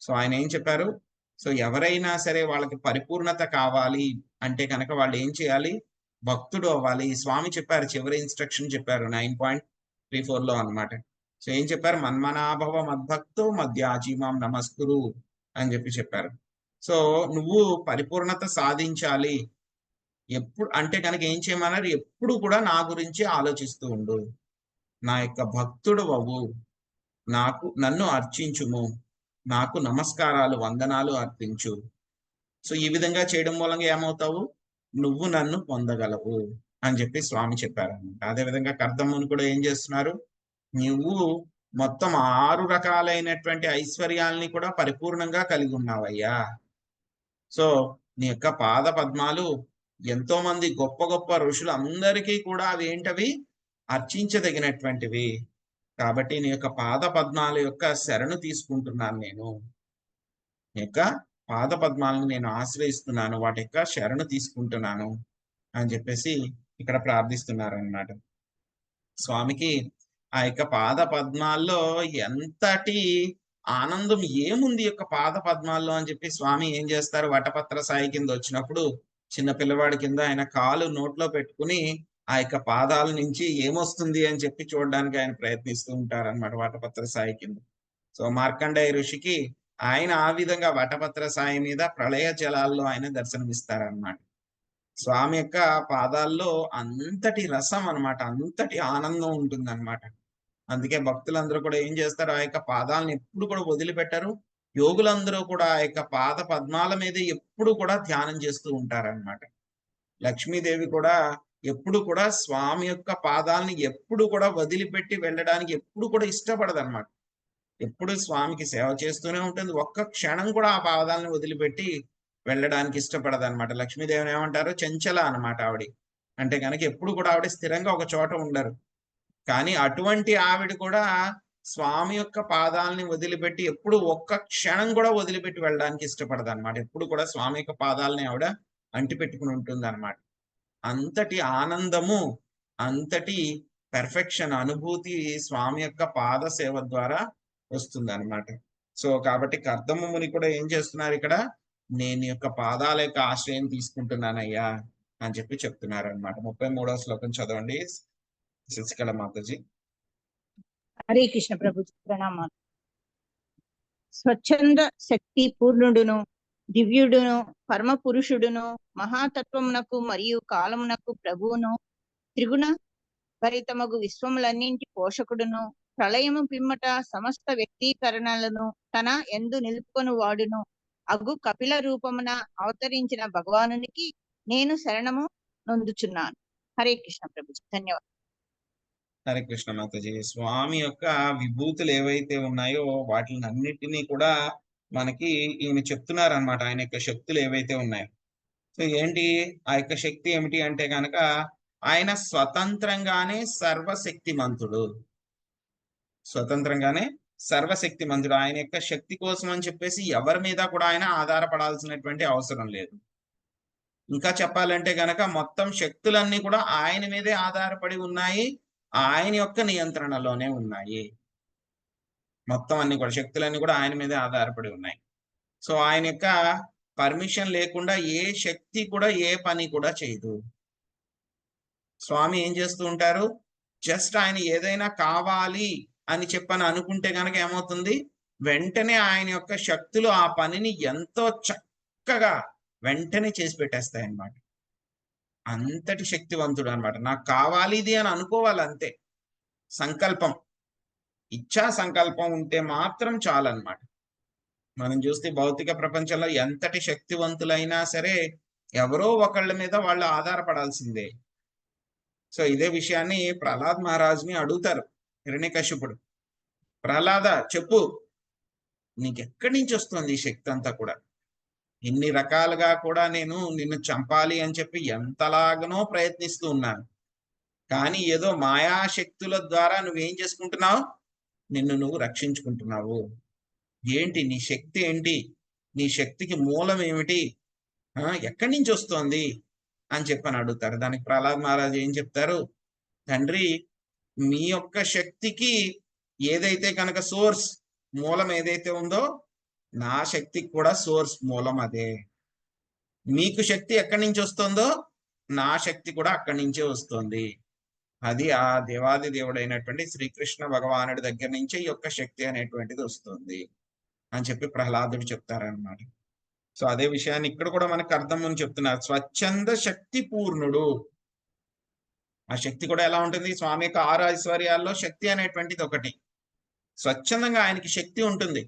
సో ఆయన ఏం చెప్పారు? సో ఎవరైనా సరే వాళ్ళకి పరిపూర్ణత కావాలి అంటే కనుక వాళ్ళు ఏం చేయాలి? భక్తుడు అవ్వాలి. స్వామి చెప్పారు, చివరి ఇన్స్ట్రక్షన్ చెప్పారు 9.34లో అన్నమాట. సో ఏం చెప్పారు? మన్మనాభవ మద్భక్తో మధ్యాజీమాం నమస్కురు అని చెప్పారు. సో నువ్వు పరిపూర్ణత సాధించాలి ఎప్పుడు అంటే కనుక ఏం చేయమన్నారు? ఎప్పుడు కూడా నా గురించి ఆలోచిస్తూ ఉండు, నా యొక్క భక్తుడు అవ్వు, నన్ను అర్చించుము, నాకు నమస్కారాలు వందనాలు అర్పించు. సో ఈ విధంగా చేయడం మూలంగా ఏమవుతావు? నువ్వు నన్ను పొందగలవు అని చెప్పి స్వామి చెప్పారన్నమాట. అదేవిధంగా కర్దమ్ముని కూడా ఏం చేస్తున్నారు? నువ్వు మొత్తం 6 రకాలైనటువంటి ఐశ్వర్యాలని కూడా పరిపూర్ణంగా కలిగి ఉన్నావయ్యా. సో నీ యొక్క పాద పద్మాలు ఎంతో మంది గొప్ప గొప్ప ఋషులు అందరికీ కూడా అవి ఏంటవి అర్చించదగినటువంటివి. కాబట్టి నీ యొక్క పాద పద్మాల యొక్క శరణు తీసుకుంటున్నాను నేను. నీ యొక్క పాద పద్మాలను నేను ఆశ్రయిస్తున్నాను, వాటి యొక్క శరణు తీసుకుంటున్నాను అని చెప్పేసి ఇక్కడ ప్రార్థిస్తున్నారు అన్నమాట. స్వామికి ఆ యొక్క పాద పద్మాల్లో ఎంతటి ఆనందం ఏముంది యొక్క పాద పద్మాల్లో అని చెప్పి స్వామి ఏం చేస్తారు, వటపత్ర సాయి కింద వచ్చినప్పుడు చిన్న పిల్లవాడి కింద ఆయన కాలు నోట్లో పెట్టుకుని ఆ యొక్క పాదాల నుంచి ఏమొస్తుంది అని చెప్పి చూడడానికి ఆయన ప్రయత్నిస్తూ ఉంటారు అనమాట వటపత్ర సాయి కింద. సో మార్కండేయ ఋషికి ఆయన ఆ విధంగా వటపత్ర సాయి మీద ప్రళయ జలాల్లో ఆయన దర్శనమిస్తారనమాట. స్వామి యొక్క పాదాల్లో అంతటి రసం అన్నమాట, అంతటి ఆనందం ఉంటుంది అనమాట. అందుకే భక్తులందరూ కూడా ఏం చేస్తారు, ఆ యొక్క పాదాలను ఎప్పుడు కూడా వదిలిపెట్టరు. యోగులందరూ కూడా ఆ యొక్క పాద పద్మాల మీద ఎప్పుడు కూడా ధ్యానం చేస్తూ ఉంటారన్నమాట. లక్ష్మీదేవి కూడా ఎప్పుడు కూడా స్వామి యొక్క పాదాలని ఎప్పుడు కూడా వదిలిపెట్టి వెళ్ళడానికి ఎప్పుడు కూడా ఇష్టపడదన్నమాట. ఎప్పుడు స్వామికి సేవ చేస్తూనే ఉంటుంది. ఒక్క క్షణం కూడా ఆ పాదాలను వదిలిపెట్టి వెళ్ళడానికి ఇష్టపడదన్నమాట. లక్ష్మీదేవిని ఏమంటారు, చెంచల అన్నమాట ఆవిడ. అంటే కనుక ఎప్పుడు కూడా ఆవిడ స్థిరంగా ఒక చోట ఉండరు. కానీ అటువంటి ఆవిడ కూడా స్వామి యొక్క పాదాలని వదిలిపెట్టి ఎప్పుడు ఒక్క క్షణం కూడా వదిలిపెట్టి వెళ్ళడానికి ఇష్టపడదు అనమాట. ఎప్పుడు కూడా స్వామి యొక్క పాదాలని ఆవిడ అంటిపెట్టుకుని ఉంటుంది అనమాట. అంతటి ఆనందము, అంతటి పెర్ఫెక్షన్ అనుభూతి స్వామి యొక్క పాద సేవ ద్వారా వస్తుంది అనమాట. సో కాబట్టి కర్దమ ముని కూడా ఏం చేస్తున్నారు ఇక్కడ, నేను యొక్క పాదాల యొక్క ఆశ్రయం తీసుకుంటున్నానయ్యా అని చెప్పి చెప్తున్నారు అనమాట. 33వ శ్లోకం చదవండి శశికళ మాతాజీ. హరే కృష్ణ ప్రభుజీ, ప్రణామాలు. స్వచ్ఛంద శక్తి పూర్ణుడును దివ్యుడును పరమ పురుషుడును మహాతత్వమునకు మరియు కాలమునకు ప్రభువును త్రిగుణ భరితమగు విశ్వములన్నింటి పోషకుడును ప్రళయము పిమ్మట సమస్త వ్యక్తీకరణలను తన ఎందు నిలుపుకొని వాడును అగు కపిల రూపమున అవతరించిన భగవానునికి నేను శరణము నొందుచున్నాను. హరే కృష్ణ ప్రభుజీ, ధన్యవాదాలు. హరే కృష్ణ మాతాజీ. స్వామి యొక్క విభూతులు ఏవైతే ఉన్నాయో వాటిని అన్నిటినీ కూడా మనకి ఈయన చెప్తున్నారు అనమాట. ఆయన యొక్క శక్తులు ఏవైతే ఉన్నాయో, సో ఏంటి ఆ యొక్క శక్తి ఏమిటి అంటే కనుక ఆయన స్వతంత్రంగానే సర్వశక్తిమంతుడు. స్వతంత్రంగానే సర్వశక్తిమంతుడు. ఆయన యొక్క శక్తి కోసం అని చెప్పేసి ఎవరి మీద కూడా ఆయన ఆధారపడాల్సినటువంటి అవసరం లేదు. ఇంకా చెప్పాలంటే గనక మొత్తం శక్తులన్నీ కూడా ఆయన మీదే ఆధారపడి ఉన్నాయి, ఆయన యొక్క నియంత్రణలోనే ఉన్నాయి. మొత్తం అన్ని కూడా శక్తులన్నీ కూడా ఆయన మీదే ఆధారపడి ఉన్నాయి. సో ఆయన యొక్క పర్మిషన్ లేకుండా ఏ శక్తి కూడా ఏ పని కూడా చేయదు. స్వామి ఏం చేస్తూ ఉంటారు, జస్ట్ ఆయన ఏదైనా కావాలి అని చెప్పని అనుకుంటే గనక ఏమవుతుంది, వెంటనే ఆయన యొక్క శక్తులు ఆ పనిని ఎంతో చక్కగా వెంటనే చేసి పెట్టేస్తాయి అన్నమాట. అంతటి శక్తివంతుడు అనమాట. నాకు కావాలి ఇది అని అనుకోవాలి అంతే. సంకల్పం, ఇచ్చా సంకల్పం ఉంటే మాత్రం చాలన్నమాట. మనం చూస్తే భౌతిక ప్రపంచంలో ఎంతటి శక్తివంతులైనా సరే ఎవరో ఒకళ్ళ మీద వాళ్ళు ఆధారపడాల్సిందే. సో ఇదే విషయాన్ని ప్రహ్లాద్ మహారాజ్ని అడుగుతారు హిరణ్యకశిపుడు. ప్రహ్లాద చెప్పు, నీకెక్కడి నుంచి వస్తుంది ఈ శక్తి అంతా కూడా? ఇన్ని రకాలుగా కూడా నేను నిన్ను చంపాలి అని చెప్పి ఎంతలాగనో ప్రయత్నిస్తూ ఉన్నాను, కానీ ఏదో మాయాశక్తుల ద్వారా నువ్వేం చేసుకుంటున్నావు, నిన్ను నువ్వు రక్షించుకుంటున్నావు. ఏంటి నీ శక్తి ఏంటి, నీ శక్తికి మూలం ఏమిటి, ఎక్కడి నుంచి వస్తోంది అని చెప్పని అడుగుతారు. దానికి ప్రహ్లాద్ మహారాజ్ ఏం చెప్తారు, తండ్రి మీ యొక్క శక్తికి ఏదైతే కనుక సోర్స్ మూలం ఏదైతే ఉందో నా శక్తికి కూడా సోర్స్ మూలం అదే. మీకు శక్తి ఎక్కడి నుంచి వస్తుందో నా శక్తి కూడా అక్కడి నుంచే వస్తుంది. అది ఆ దేవాది దేవుడైనటువంటి శ్రీకృష్ణ భగవానుడి దగ్గర నుంచే ఈ యొక్క శక్తి అనేటువంటిది వస్తుంది అని చెప్పి ప్రహ్లాదుడు చెప్తారనమాట. సో అదే విషయాన్ని ఇక్కడ కూడా మనకు అర్థం అని చెప్తున్నారు. స్వచ్ఛంద శక్తి పూర్ణుడు. ఆ శక్తి కూడా ఎలా ఉంటుంది, స్వామి యొక్క 6 ఐశ్వర్యాల్లో శక్తి అనేటువంటిది ఒకటి. స్వచ్ఛందంగా ఆయనకి శక్తి ఉంటుంది.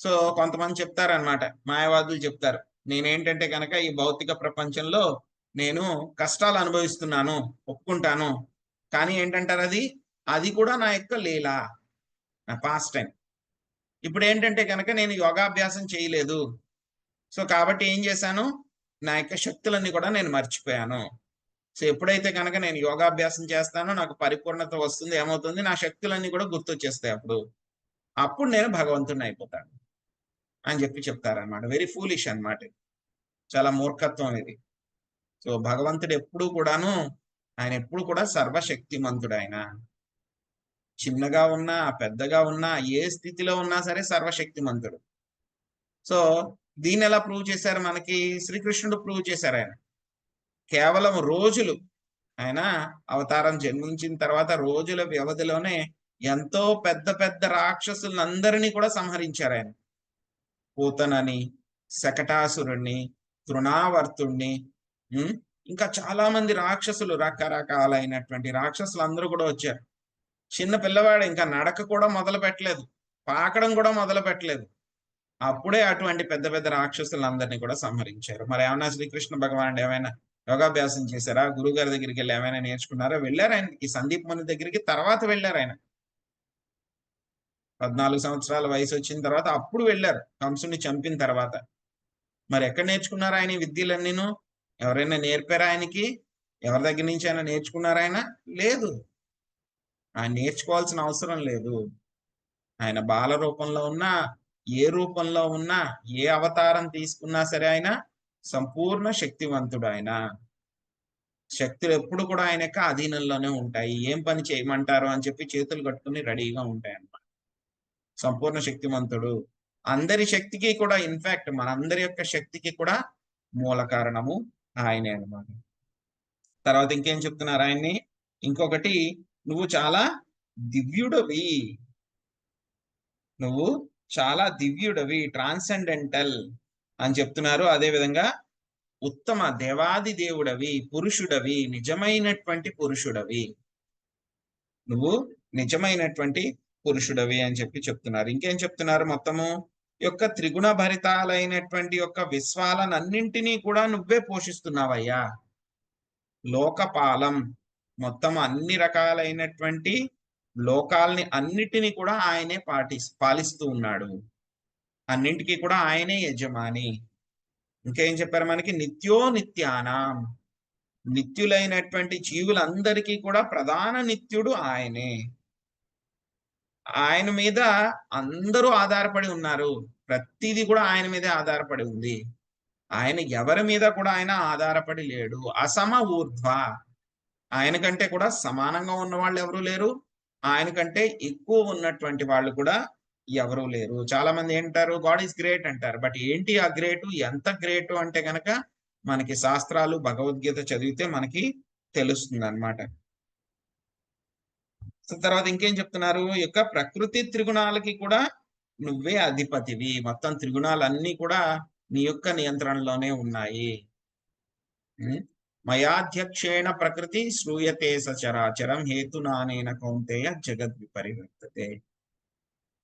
సో కొంతమంది చెప్తారనమాట, మాయావాదులు చెప్తారు, నేనేంటంటే కనుక ఈ భౌతిక ప్రపంచంలో నేను కష్టాలు అనుభవిస్తున్నాను, ఒప్పుకుంటాను, కానీ ఏంటంటారు అది కూడా నా యొక్క లీల, నా పాస్ట్ టైం. ఇప్పుడు ఏంటంటే కనుక నేను యోగాభ్యాసం చేయలేదు, సో కాబట్టి ఏం చేశాను, నా యొక్క శక్తులన్నీ కూడా నేను మర్చిపోయాను. సో ఎప్పుడైతే కనుక నేను యోగాభ్యాసం చేస్తానో నాకు పరిపూర్ణత వస్తుంది, ఏమవుతుంది, నా శక్తులన్నీ కూడా గుర్తొచ్చేస్తాయి. అప్పుడు నేను భగవంతుడిని అయిపోతాను అని చెప్పి చెప్తారనమాట. వెరీ ఫూలిష్ అన్నమాట, చాలా మూర్ఖత్వం ఇది. సో భగవంతుడు ఎప్పుడు కూడాను, ఆయన ఎప్పుడు కూడా సర్వశక్తిమంతుడు. ఆయన చిన్నగా ఉన్నా పెద్దగా ఉన్నా ఏ స్థితిలో ఉన్నా సరే సర్వశక్తిమంతుడు. సో దీన్ని ఎలా ప్రూవ్ చేశారు మనకి, శ్రీకృష్ణుడు ప్రూవ్ చేశారు. ఆయన కేవలం రోజులు, ఆయన అవతారం జన్మించిన తర్వాత రోజుల వ్యవధిలోనే ఎంతో పెద్ద పెద్ద రాక్షసులందరినీ కూడా సంహరించారు ఆయన. పూతనని, శకటాసురుణ్ణి, తృణావర్తుణ్ణి, ఇంకా చాలా మంది రాక్షసులు, రకరకాలైనటువంటి రాక్షసులు అందరూ కూడా వచ్చారు. చిన్న పిల్లవాడు ఇంకా నడక కూడా మొదలు పెట్టలేదు, పాకడం కూడా మొదలు పెట్టలేదు, అప్పుడే అటువంటి పెద్ద పెద్ద రాక్షసులందరినీ కూడా సంహరించారు. మరి ఏమన్నా శ్రీకృష్ణ భగవానుడు ఏమైనా యోగాభ్యాసం చేశారా, గురువు గారి దగ్గరికి వెళ్ళి ఏమైనా నేర్చుకున్నారా? వెళ్ళారు ఆయన ఈ సందీప్ ముని దగ్గరికి, తర్వాత వెళ్ళారు ఆయన 14 సంవత్సరాల వయసు వచ్చిన తర్వాత అప్పుడు వెళ్ళారు, కంసుని చంపిన తర్వాత. మరి ఎక్కడ నేర్చుకున్నారు ఆయన ఈ విద్యలన్నీను? ఎవరైనా నేర్పారా ఆయనకి? ఎవరి దగ్గర నుంచి అయినా నేర్చుకున్నారా ఆయన? లేదు, ఆయన నేర్చుకోవాల్సిన అవసరం లేదు. ఆయన బాల రూపంలో ఉన్నా, ఏ రూపంలో ఉన్నా, ఏ అవతారం తీసుకున్నా సరే ఆయన సంపూర్ణ శక్తివంతుడు. ఆయన శక్తులు ఎప్పుడు కూడా ఆయన యొక్క అధీనంలోనే ఉంటాయి. ఏం పని చేయమంటారు అని చెప్పి చేతులు కట్టుకుని రెడీగా ఉంటాయి అన్నమాట. సంపూర్ణ శక్తివంతుడు, అందరి శక్తికి కూడా, ఇన్ఫాక్ట్ మనందరి యొక్క శక్తికి కూడా మూల కారణము ఆయనే అన్నమాట. తర్వాత ఇంకేం చెప్తున్నారు ఆయన్ని, ఇంకొకటి, నువ్వు చాలా దివ్యుడవి, నువ్వు చాలా దివ్యుడవి, ట్రాన్సెండెంటల్ అని చెప్తున్నారు. అదే విధంగా ఉత్తమ దేవాది దేవుడవి, పురుషుడవి, నిజమైనటువంటి పురుషుడవి, నువ్వు నిజమైనటువంటి పురుషుడవి అని చెప్పి చెప్తున్నారు. ఇంకేం చెప్తున్నారు, మొత్తము యొక్క త్రిగుణ భరితాలైనటువంటి యొక్క విశ్వాలనన్నింటినీ కూడా నువ్వే పోషిస్తున్నావయ్యా. లోకపాలం, మొత్తం అన్ని రకాలైనటువంటి లోకాల్ని అన్నిటినీ కూడా ఆయనే పాలిస్తూ ఉన్నాడు, అన్నింటికీ కూడా ఆయనే యజమాని. ఇంకేం చెప్పారు మనకి, నిత్యో నిత్యానాం, నిత్యులైనటువంటి జీవులందరికీ కూడా ప్రధాన నిత్యుడు ఆయనే. ఆయన మీద అందరూ ఆధారపడి ఉన్నారు, ప్రతిదీ కూడా ఆయన మీదే ఆధారపడి ఉంది. ఆయన ఎవరి మీద కూడా ఆయన ఆధారపడి లేడు. అసమ ఊర్ధ్వ, ఆయన కంటే కూడా సమానంగా ఉన్న వాళ్ళు ఎవరూ లేరు, ఆయన కంటే ఎక్కువ ఉన్నటువంటి వాళ్ళు కూడా ఎవరూ లేరు. చాలా మంది ఏంటారు, గాడ్ ఈజ్ గ్రేట్ అంటారు. బట్ ఏంటి ఆ గ్రేటు, ఎంత గ్రేటు అంటే గనక మనకి శాస్త్రాలు, భగవద్గీత చదివితే మనకి తెలుస్తుంది అన్నమాట. తర్వాత ఇంకేం చెప్తున్నారు, ఈ యొక్క ప్రకృతి త్రిగుణాలకి కూడా నువ్వే అధిపతివి, మొత్తం త్రిగుణాలన్నీ కూడా నీ యొక్క నియంత్రణలోనే ఉన్నాయి. మయాధ్యక్షేణ ప్రకృతి శ్రూయతే సచరాచరం హేతునానేన కౌంతేయ జగద్ విపరివర్తతే.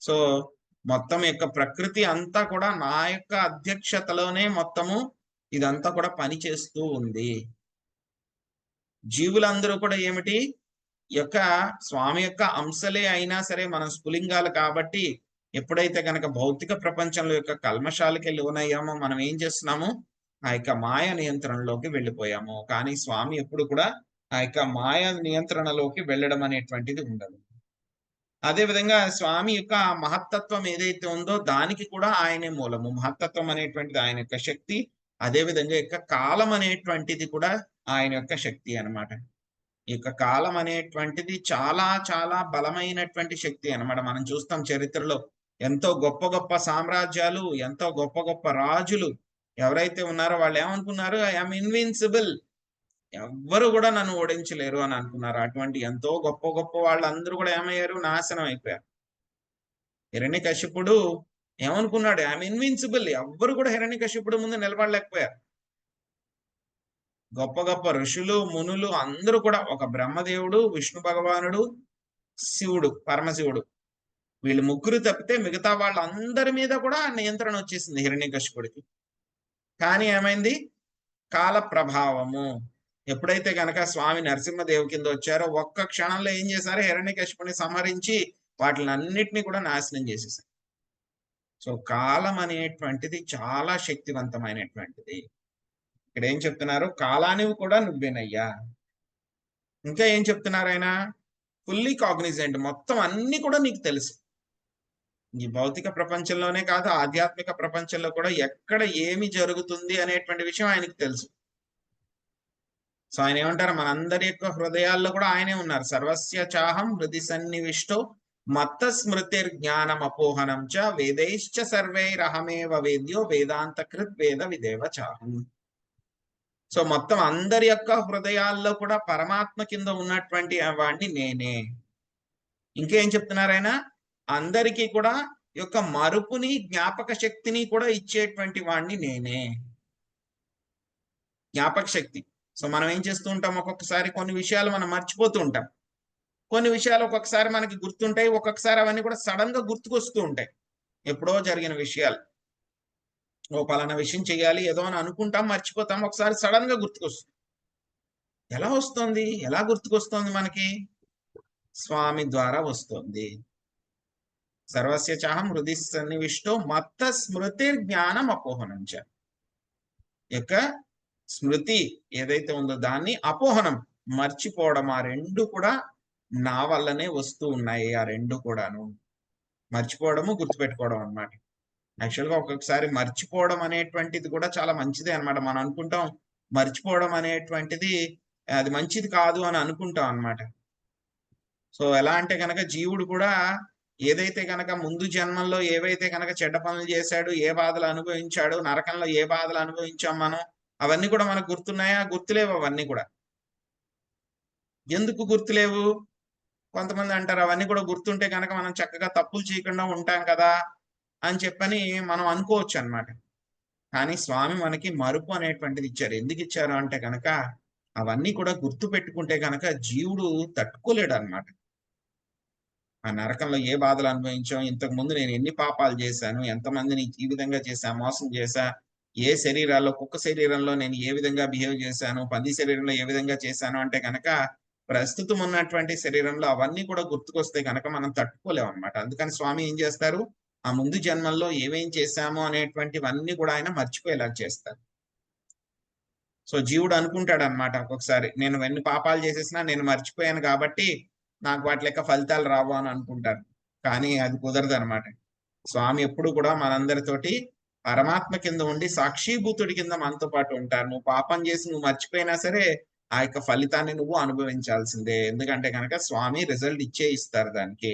సో మొత్తం యొక్క ప్రకృతి అంతా కూడా నా యొక్క అధ్యక్షతలోనే మొత్తము ఇదంతా కూడా పని చేస్తూ ఉంది. జీవులందరూ కూడా ఏమిటి, యొక్క స్వామి యొక్క అంశలే అయినా సరే మనం స్ఫులింగాలు కాబట్టి ఎప్పుడైతే కనుక భౌతిక ప్రపంచంలో యొక్క కల్మషాలకి లోనయ్యామో మనం ఏం చేస్తున్నాము, ఆ యొక్క మాయ నియంత్రణలోకి వెళ్ళిపోయాము. కానీ స్వామి ఎప్పుడు కూడా ఆ యొక్క మాయ నియంత్రణలోకి వెళ్ళడం అనేటువంటిది ఉండదు. అదే విధంగా స్వామి యొక్క మహత్తత్వం ఏదైతే ఉందో దానికి కూడా ఆయనే మూలము. మహత్తత్వం అనేటువంటిది ఆయన యొక్క శక్తి, అదే విధంగా యొక్క కాలం అనేటువంటిది కూడా ఆయన యొక్క శక్తి అన్నమాట. ఈ యొక్క కాలం అనేటువంటిది చాలా చాలా బలమైనటువంటి శక్తి అన్నమాట. మనం చూస్తాం చరిత్రలో ఎంతో గొప్ప గొప్ప సామ్రాజ్యాలు, ఎంతో గొప్ప గొప్ప రాజులు ఎవరైతే ఉన్నారో వాళ్ళు ఏమనుకున్నారు, ఐఎమ్ ఇన్విన్సిబుల్, ఎవ్వరు కూడా నన్ను ఓడించలేరు అని అనుకున్నారు. అటువంటి ఎంతో గొప్ప గొప్ప వాళ్ళందరూ కూడా ఏమయ్యారు, నాశనం అయిపోయారు. హిరణ్యకశిపుడు ఏమనుకున్నాడు, ఐఎమ్ ఇన్విన్సిబుల్, ఎవ్వరు కూడా హిరణ్యకశిపుడు ముందు నిలబడలేకపోయారు. గొప్ప గొప్ప ఋషులు, మునులు అందరూ కూడా, ఒక బ్రహ్మదేవుడు, విష్ణు భగవానుడు, శివుడు, పరమశివుడు, వీళ్ళు ముగ్గురు తప్పితే మిగతా వాళ్ళందరి మీద కూడా నియంత్రణ వచ్చేసింది హిరణ్యకశిపుడికి. కానీ ఏమైంది, కాల ప్రభావము. ఎప్పుడైతే గనక స్వామి నరసింహదేవి కింద వచ్చారో ఒక్క క్షణంలో ఏం చేశారు, హిరణ్యకశిపుని సంహరించి వాటిని అన్నిటినీ కూడా నాశనం చేసేసారు. సో కాలం అనేటువంటిది చాలా శక్తివంతమైనటువంటిది. ఇక్కడ ఏం చెప్తున్నారు? కాలానివి కూడా నువ్వేనయ్యా. ఇంకా ఏం చెప్తున్నారు ఆయన? ఫుల్లీ కాగ్నిజెంట్, మొత్తం అన్ని కూడా నీకు తెలుసు. ఈ భౌతిక ప్రపంచంలోనే కాదు, ఆధ్యాత్మిక ప్రపంచంలో కూడా ఎక్కడ ఏమి జరుగుతుంది అనేటువంటి విషయం ఆయనకి తెలుసు. సో ఆయన ఏమంటారు? మనందరి యొక్క హృదయాల్లో కూడా ఆయనే ఉన్నారు. సర్వస్య చాహం హృది సన్నివిష్టో మత్త స్మృతిర్ జ్ఞానం అపోహనం చ వేదైశ్చ సర్వైరహమేవ వేద్యో వేదాంత కృత్ వేద విదేవ చాహం. సో మొత్తం అందరి యొక్క హృదయాల్లో కూడా పరమాత్మ కింద ఉన్నటువంటి వాడిని నేనే. ఇంకేం చెప్తున్నారు ఆయన? అందరికీ కూడా యొక్క మరుపుని, జ్ఞాపక శక్తిని కూడా ఇచ్చేటువంటి వాడిని నేనే. జ్ఞాపక శక్తి. సో మనం ఏం చేస్తూ ఉంటాం? ఒక్కొక్కసారి కొన్ని విషయాలు మనం మర్చిపోతూ ఉంటాం, కొన్ని విషయాలు ఒక్కొక్కసారి మనకి గుర్తుంటాయి, ఒక్కొక్కసారి అవన్నీ కూడా సడన్ గా గుర్తుకొస్తూ ఉంటాయి. ఎప్పుడో జరిగిన విషయాలు, ఓ పలానా విషయం చెయ్యాలి ఏదో అని అనుకుంటాం, మర్చిపోతాం, ఒకసారి సడన్ గా గుర్తుకొస్తుంది. ఎలా వస్తుంది? ఎలా గుర్తుకొస్తుంది మనకి? స్వామి ద్వారా వస్తుంది. సర్వస్య చాహం హృది సన్నివిష్టో మత్త స్మృతి జ్ఞానం అపోహనం చ. యొక్క స్మృతి ఏదైతే ఉందో దాన్ని అపోహనం, మర్చిపోవడం, ఆ రెండు కూడా నా వల్లనే వస్తూ ఉన్నాయి. ఆ రెండు కూడాను మర్చిపోవడము, గుర్తుపెట్టుకోవడం అన్నమాట. యాక్చువల్గా ఒక్కొక్కసారి మర్చిపోవడం అనేటువంటిది కూడా చాలా మంచిదే అన్నమాట. మనం అనుకుంటాం మర్చిపోవడం అనేటువంటిది అది మంచిది కాదు అని అనుకుంటాం అన్నమాట. సో ఎలా అంటే కనుక జీవుడు కూడా ఏదైతే కనుక ముందు జన్మల్లో ఏవైతే కనుక చెడ్డ పనులు చేశాడు, ఏ బాధలు అనుభవించాడు, నరకంలో ఏ బాధలు అనుభవించాం మనం, అవన్నీ కూడా మనకు గుర్తున్నాయా? గుర్తులేవు అవన్నీ కూడా. ఎందుకు గుర్తులేవు? కొంతమంది అంటారు అవన్నీ కూడా గుర్తుంటే కనుక మనం చక్కగా తప్పులు చేయకుండా ఉంటాం కదా అని చెప్పని మనం అనుకోవచ్చు అన్నమాట. కానీ స్వామి మనకి మరుపు అనేటువంటిది ఇచ్చారు. ఎందుకు ఇచ్చారు అంటే కనుక అవన్నీ కూడా గుర్తు పెట్టుకుంటే కనుక జీవుడు తట్టుకోలేడు అన్నమాట. ఆ నరకంలో ఏ బాధలు అనుభవించాం, ఇంతకు ముందు నేను ఎన్ని పాపాలు చేశాను, ఎంతమందిని ఈ విధంగా చేశా, మోసం చేశా, ఏ శరీరాల్లో, కుక్క శరీరంలో నేను ఏ విధంగా బిహేవ్ చేశాను, పంది శరీరంలో ఏ విధంగా చేశాను అంటే కనుక ప్రస్తుతం ఉన్నటువంటి శరీరంలో అవన్నీ కూడా గుర్తుకొస్తే కనుక మనం తట్టుకోలేము అనమాట. అందుకని స్వామి ఏం చేస్తారు? ఆ ముందు జన్మల్లో ఏమేం చేశామో అనేటువంటివన్నీ కూడా ఆయన మర్చిపోయేలా చేస్తారు. సో జీవుడు అనుకుంటాడు అనమాట ఒక్కొక్కసారి, నేను ఎన్ని పాపాలు చేసేసినా నేను మర్చిపోయాను కాబట్టి నాకు వాటి లెక్క ఫలితాలు రావు అని అనుకుంటారు. కానీ అది కుదరదు అనమాట. స్వామి ఎప్పుడు కూడా మనందరితోటి పరమాత్మ కింద ఉండి సాక్షిభూతుడి కింద మనతో పాటు ఉంటారు. నువ్వు పాపం చేసి నువ్వు మర్చిపోయినా సరే ఆ యొక్క ఫలితాన్ని నువ్వు అనుభవించాల్సిందే. ఎందుకంటే కనుక స్వామి రిజల్ట్ ఇస్తారు దానికి.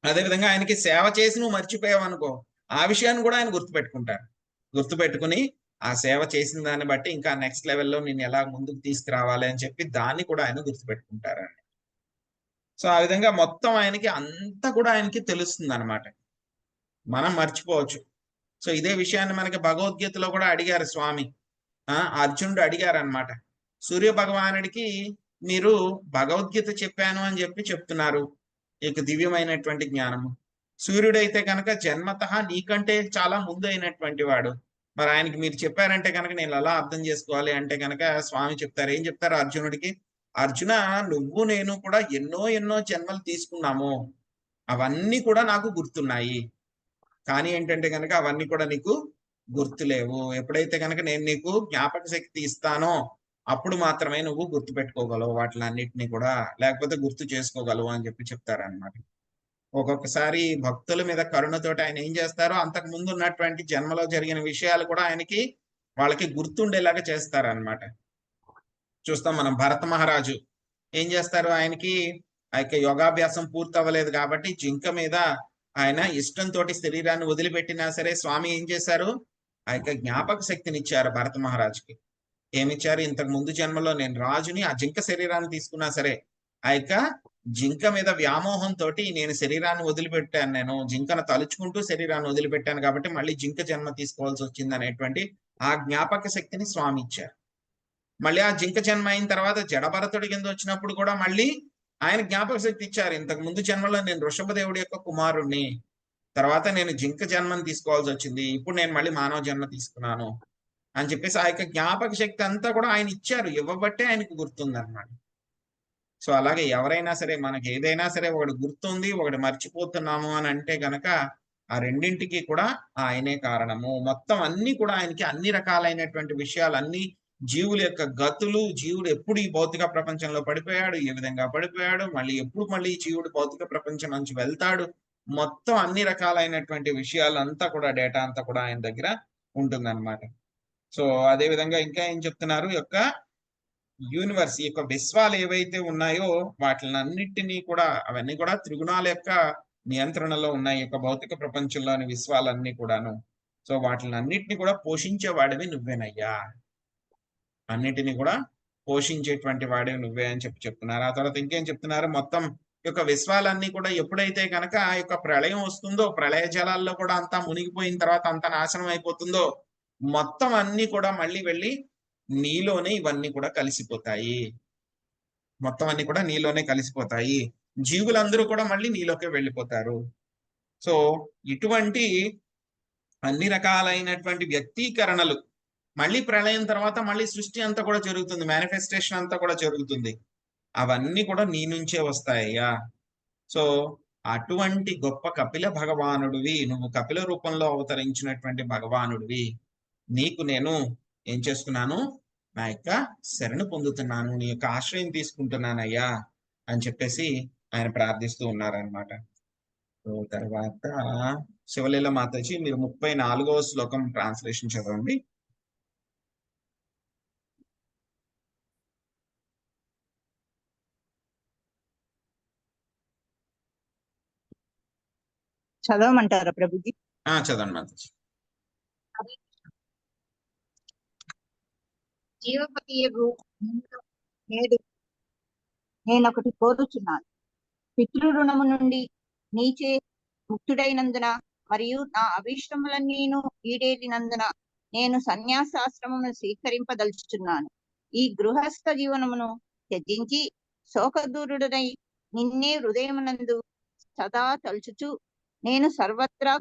అదేవిధంగా ఆయనకి సేవ చేసి నువ్వు మర్చిపోయావు అనుకో, ఆ విషయాన్ని కూడా ఆయన గుర్తుపెట్టుకుంటారు. గుర్తుపెట్టుకుని ఆ సేవ చేసిన దాన్ని బట్టి ఇంకా నెక్స్ట్ లెవెల్లో నేను ఎలా ముందుకు తీసుకురావాలి అని చెప్పి దాన్ని కూడా ఆయన గుర్తుపెట్టుకుంటారండి. సో ఆ విధంగా మొత్తం ఆయనకి అంతా కూడా ఆయనకి తెలుస్తుంది అనమాట. మనం మర్చిపోవచ్చు. సో ఇదే విషయాన్ని మనకి భగవద్గీతలో కూడా అడిగారు స్వామి. అర్జునుడు అడిగారు అనమాట, సూర్య భగవానుడికి మీరు భగవద్గీత చెప్పాను అని చెప్పి చెప్తున్నారు, ఇక దివ్యమైనటువంటి జ్ఞానము. సూర్యుడైతే కనుక జన్మతః నీకంటే చాలా ముందు అయినటువంటి వాడు, మరి ఆయనకి మీరు చెప్పారంటే కనుక నేను ఎలా అర్థం చేసుకోవాలి అంటే కనుక స్వామి చెప్తారు. ఏం చెప్తారు అర్జునుడికి? అర్జున, నువ్వు నేను కూడా ఎన్నో ఎన్నో జన్మలు తీసుకున్నాము, అవన్నీ కూడా నాకు గుర్తున్నాయి. కానీ ఏంటంటే కనుక అవన్నీ కూడా నీకు గుర్తులేవు. ఎప్పుడైతే కనుక నేను నీకు జ్ఞాపక శక్తి ఇస్తానో అప్పుడు మాత్రమే నువ్వు గుర్తు పెట్టుకోగలవు వాటిలన్నిటినీ కూడా, లేకపోతే గుర్తు చేసుకోగలవు అని చెప్పి చెప్తారనమాట. ఒక్కొక్కసారి భక్తుల మీద కరుణతోటి ఆయన ఏం చేస్తారో అంతకు ముందు ఉన్నటువంటి జన్మలో జరిగిన విషయాలు కూడా ఆయనకి వాళ్ళకి గుర్తుండేలాగా చేస్తారనమాట. చూస్తాం మనం భరత మహారాజు ఏం చేస్తారు, ఆయనకి ఆ యొక్క యోగాభ్యాసం పూర్తి అవ్వలేదు కాబట్టి జింక మీద ఆయన ఇష్టంతో శరీరాన్ని వదిలిపెట్టినా సరే స్వామి ఏం చేశారు, ఆ యొక్క జ్ఞాపక శక్తిని ఇచ్చారు భరత మహారాజుకి. ఏమిచ్చారు? ఇంతకు ముందు జన్మలో నేను రాజుని, ఆ జింక శరీరాన్ని తీసుకున్నా సరే ఆ యొక్క జింక మీద వ్యామోహంతో నేను శరీరాన్ని వదిలిపెట్టాను, నేను జింకను తలుచుకుంటూ శరీరాన్ని వదిలిపెట్టాను కాబట్టి మళ్ళీ జింక జన్మ తీసుకోవాల్సి వచ్చింది అనేటువంటి ఆ జ్ఞాపక శక్తిని స్వామి ఇచ్చారు. మళ్ళీ ఆ జింక జన్మ అయిన తర్వాత జడభరతుడి కింద వచ్చినప్పుడు కూడా మళ్ళీ ఆయన జ్ఞాపక శక్తి ఇచ్చారు. ఇంతకు ముందు జన్మలో నేను వృషభదేవుడి యొక్క కుమారుణ్ణి, తర్వాత నేను జింక జన్మను తీసుకోవాల్సి వచ్చింది, ఇప్పుడు నేను మళ్ళీ మానవ జన్మ తీసుకున్నాను అని చెప్పేసి ఆ యొక్క జ్ఞాపక శక్తి అంతా కూడా ఆయన ఇచ్చారు. ఇవ్వబట్టే ఆయనకు గుర్తుందన్నమాట. సో అలాగే ఎవరైనా సరే మనకి ఏదైనా సరే ఒకటి గుర్తుంది, ఒకటి మర్చిపోతున్నాము అని అంటే గనక ఆ రెండింటికి కూడా ఆయనే కారణము. మొత్తం అన్ని కూడా ఆయనకి అన్ని రకాలైనటువంటి విషయాలు, అన్ని జీవుల యొక్క గతులు, జీవుడు ఎప్పుడు ఈ భౌతిక ప్రపంచంలో పడిపోయాడు, ఏ విధంగా పడిపోయాడు, మళ్ళీ ఎప్పుడు మళ్ళీ జీవుడు భౌతిక ప్రపంచం నుంచి వెళ్తాడు, మొత్తం అన్ని రకాలైనటువంటి విషయాలు అంతా కూడా, డేటా అంతా కూడా ఆయన దగ్గర ఉంటుందన్నమాట. సో అదే విధంగా ఇంకా ఏం చెప్తున్నారు, యొక్క యూనివర్స్, ఈ యొక్క విశ్వాలు ఏవైతే ఉన్నాయో వాటినన్నిటినీ కూడా, అవన్నీ కూడా త్రిగుణాల యొక్క నియంత్రణలో ఉన్నాయి, యొక్క భౌతిక ప్రపంచంలోని విశ్వాలన్నీ కూడాను. సో వాటినన్నిటిని కూడా పోషించేవాడివి నువ్వేనయ్యా, అన్నిటిని కూడా పోషించేటువంటి వాడివి నువ్వే అని చెప్తున్నారు. ఆ తర్వాత ఇంకేం చెప్తున్నారు, మొత్తం యొక్క విశ్వాలన్నీ కూడా ఎప్పుడైతే కనుక ఆ యొక్క ప్రళయం వస్తుందో, ప్రళయ జలాల్లో కూడా అంతా మునిగిపోయిన తర్వాత అంతా నాశనం అయిపోతుందో, మొత్తం అన్ని కూడా మళ్ళీ వెళ్ళి నీలోనే ఇవన్నీ కూడా కలిసిపోతాయి, మొత్తం అన్ని కూడా నీలోనే కలిసిపోతాయి, జీవులందరూ కూడా మళ్ళీ నీలోకే వెళ్ళిపోతారు. సో ఇటువంటి అన్ని రకాలైనటువంటి వ్యక్తీకరణలు మళ్ళీ ప్రళయం తర్వాత మళ్ళీ సృష్టి అంతా కూడా జరుగుతుంది, మేనిఫెస్టేషన్ అంతా కూడా జరుగుతుంది, అవన్నీ కూడా నీ నుంచే వస్తాయ్యా. సో అటువంటి గొప్ప కపిల భగవానుడివి నువ్వు, కపిల రూపంలో అవతరించినటువంటి భగవానుడివి, నీకు నేను ఏం చేస్తున్నాను, నా యొక్క శరణు పొందుతున్నాను, నీ యొక్క ఆశ్రయం తీసుకుంటున్నానయ్యా అని చెప్పేసి ఆయన ప్రార్థిస్తూ ఉన్నారనమాట. తర్వాత శివలీల మాతాజీ మీరు 34వ శ్లోకం ట్రాన్స్లేషన్ చదవండి. చదవమంటారా ప్రభుజీ? చదవండి మాతాజీ. జీవపతియగు నేనొకటి కోరుచున్నాను, పితృరుణము నుండి నీచే ముక్తుడైనందున మరియు నా అభీష్టములన్నీను ఈడేరినందున నేను సన్యాసాశ్రమమును స్వీకరింపదలుచుచున్నాను. ఈ గృహస్థ జీవనమును త్యజించి శోకదూరుడనై నిన్నే హృదయమునందు సదా తలుచుచు నేను సర్వత్రా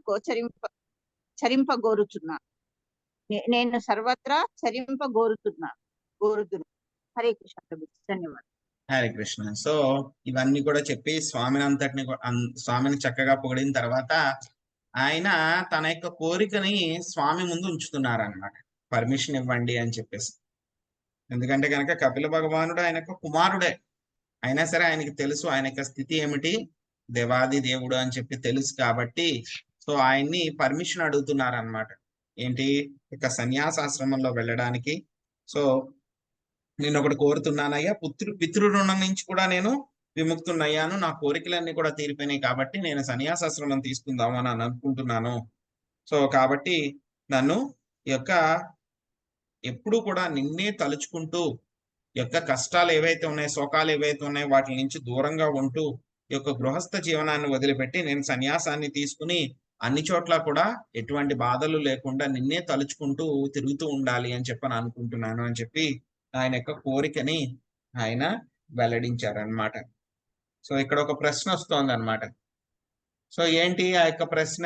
చరింపగోరుచున్నాను. గోరుతున్నా. హరే కృష్ణ ప్రభు, ధన్యవాదాలు. హరే కృష్ణ. సో ఇవన్నీ కూడా చెప్పి స్వామిని చక్కగా పొగిడిన తర్వాత ఆయన తన యొక్క కోరికని స్వామి ముందు ఉంచుతున్నారన్నమాట, పర్మిషన్ ఇవ్వండి అని చెప్పేసి. ఎందుకంటే కనుక కపిల భగవానుడు ఆయన యొక్క కుమారుడే అయినా సరే ఆయనకి తెలుసు ఆయన యొక్క స్థితి ఏమిటి, దేవాది దేవుడు అని చెప్పి తెలుసు కాబట్టి సో ఆయన్ని పర్మిషన్ అడుగుతున్నారన్నమాట. ఏంటి, ఇక సన్యాసాశ్రమంలో వెళ్ళడానికి. సో నేను ఒకటి కోరుతున్నానయ్యా, పితృరుణం నుంచి కూడా నేను విముక్తున్నయ్యాను, నా కోరికలన్నీ కూడా తీరిపోయినాయి కాబట్టి నేను సన్యాసాశ్రమం తీసుకుందామని అనుకుంటున్నాను. సో కాబట్టి నన్ను యొక్క ఎప్పుడు కూడా నిన్నే తలుచుకుంటూ, యొక్క కష్టాలు ఏవైతే ఉన్నాయో, శోకాలు ఏవైతే ఉన్నాయో వాటి నుంచి దూరంగా ఉంటూ, ఈ యొక్క గృహస్థ జీవనాన్ని వదిలిపెట్టి నేను సన్యాసాన్ని తీసుకుని అన్ని చోట్ల కూడా ఎటువంటి బాధలు లేకుండా నిన్నే తలుచుకుంటూ తిరుగుతూ ఉండాలి అని చెప్పని అనుకుంటున్నాను అని చెప్పి ఆయన యొక్క కోరికని ఆయన వెల్లడించారనమాట. సో ఇక్కడ ఒక ప్రశ్న వస్తోంది అనమాట. సో ఏంటి ఆ యొక్క ప్రశ్న,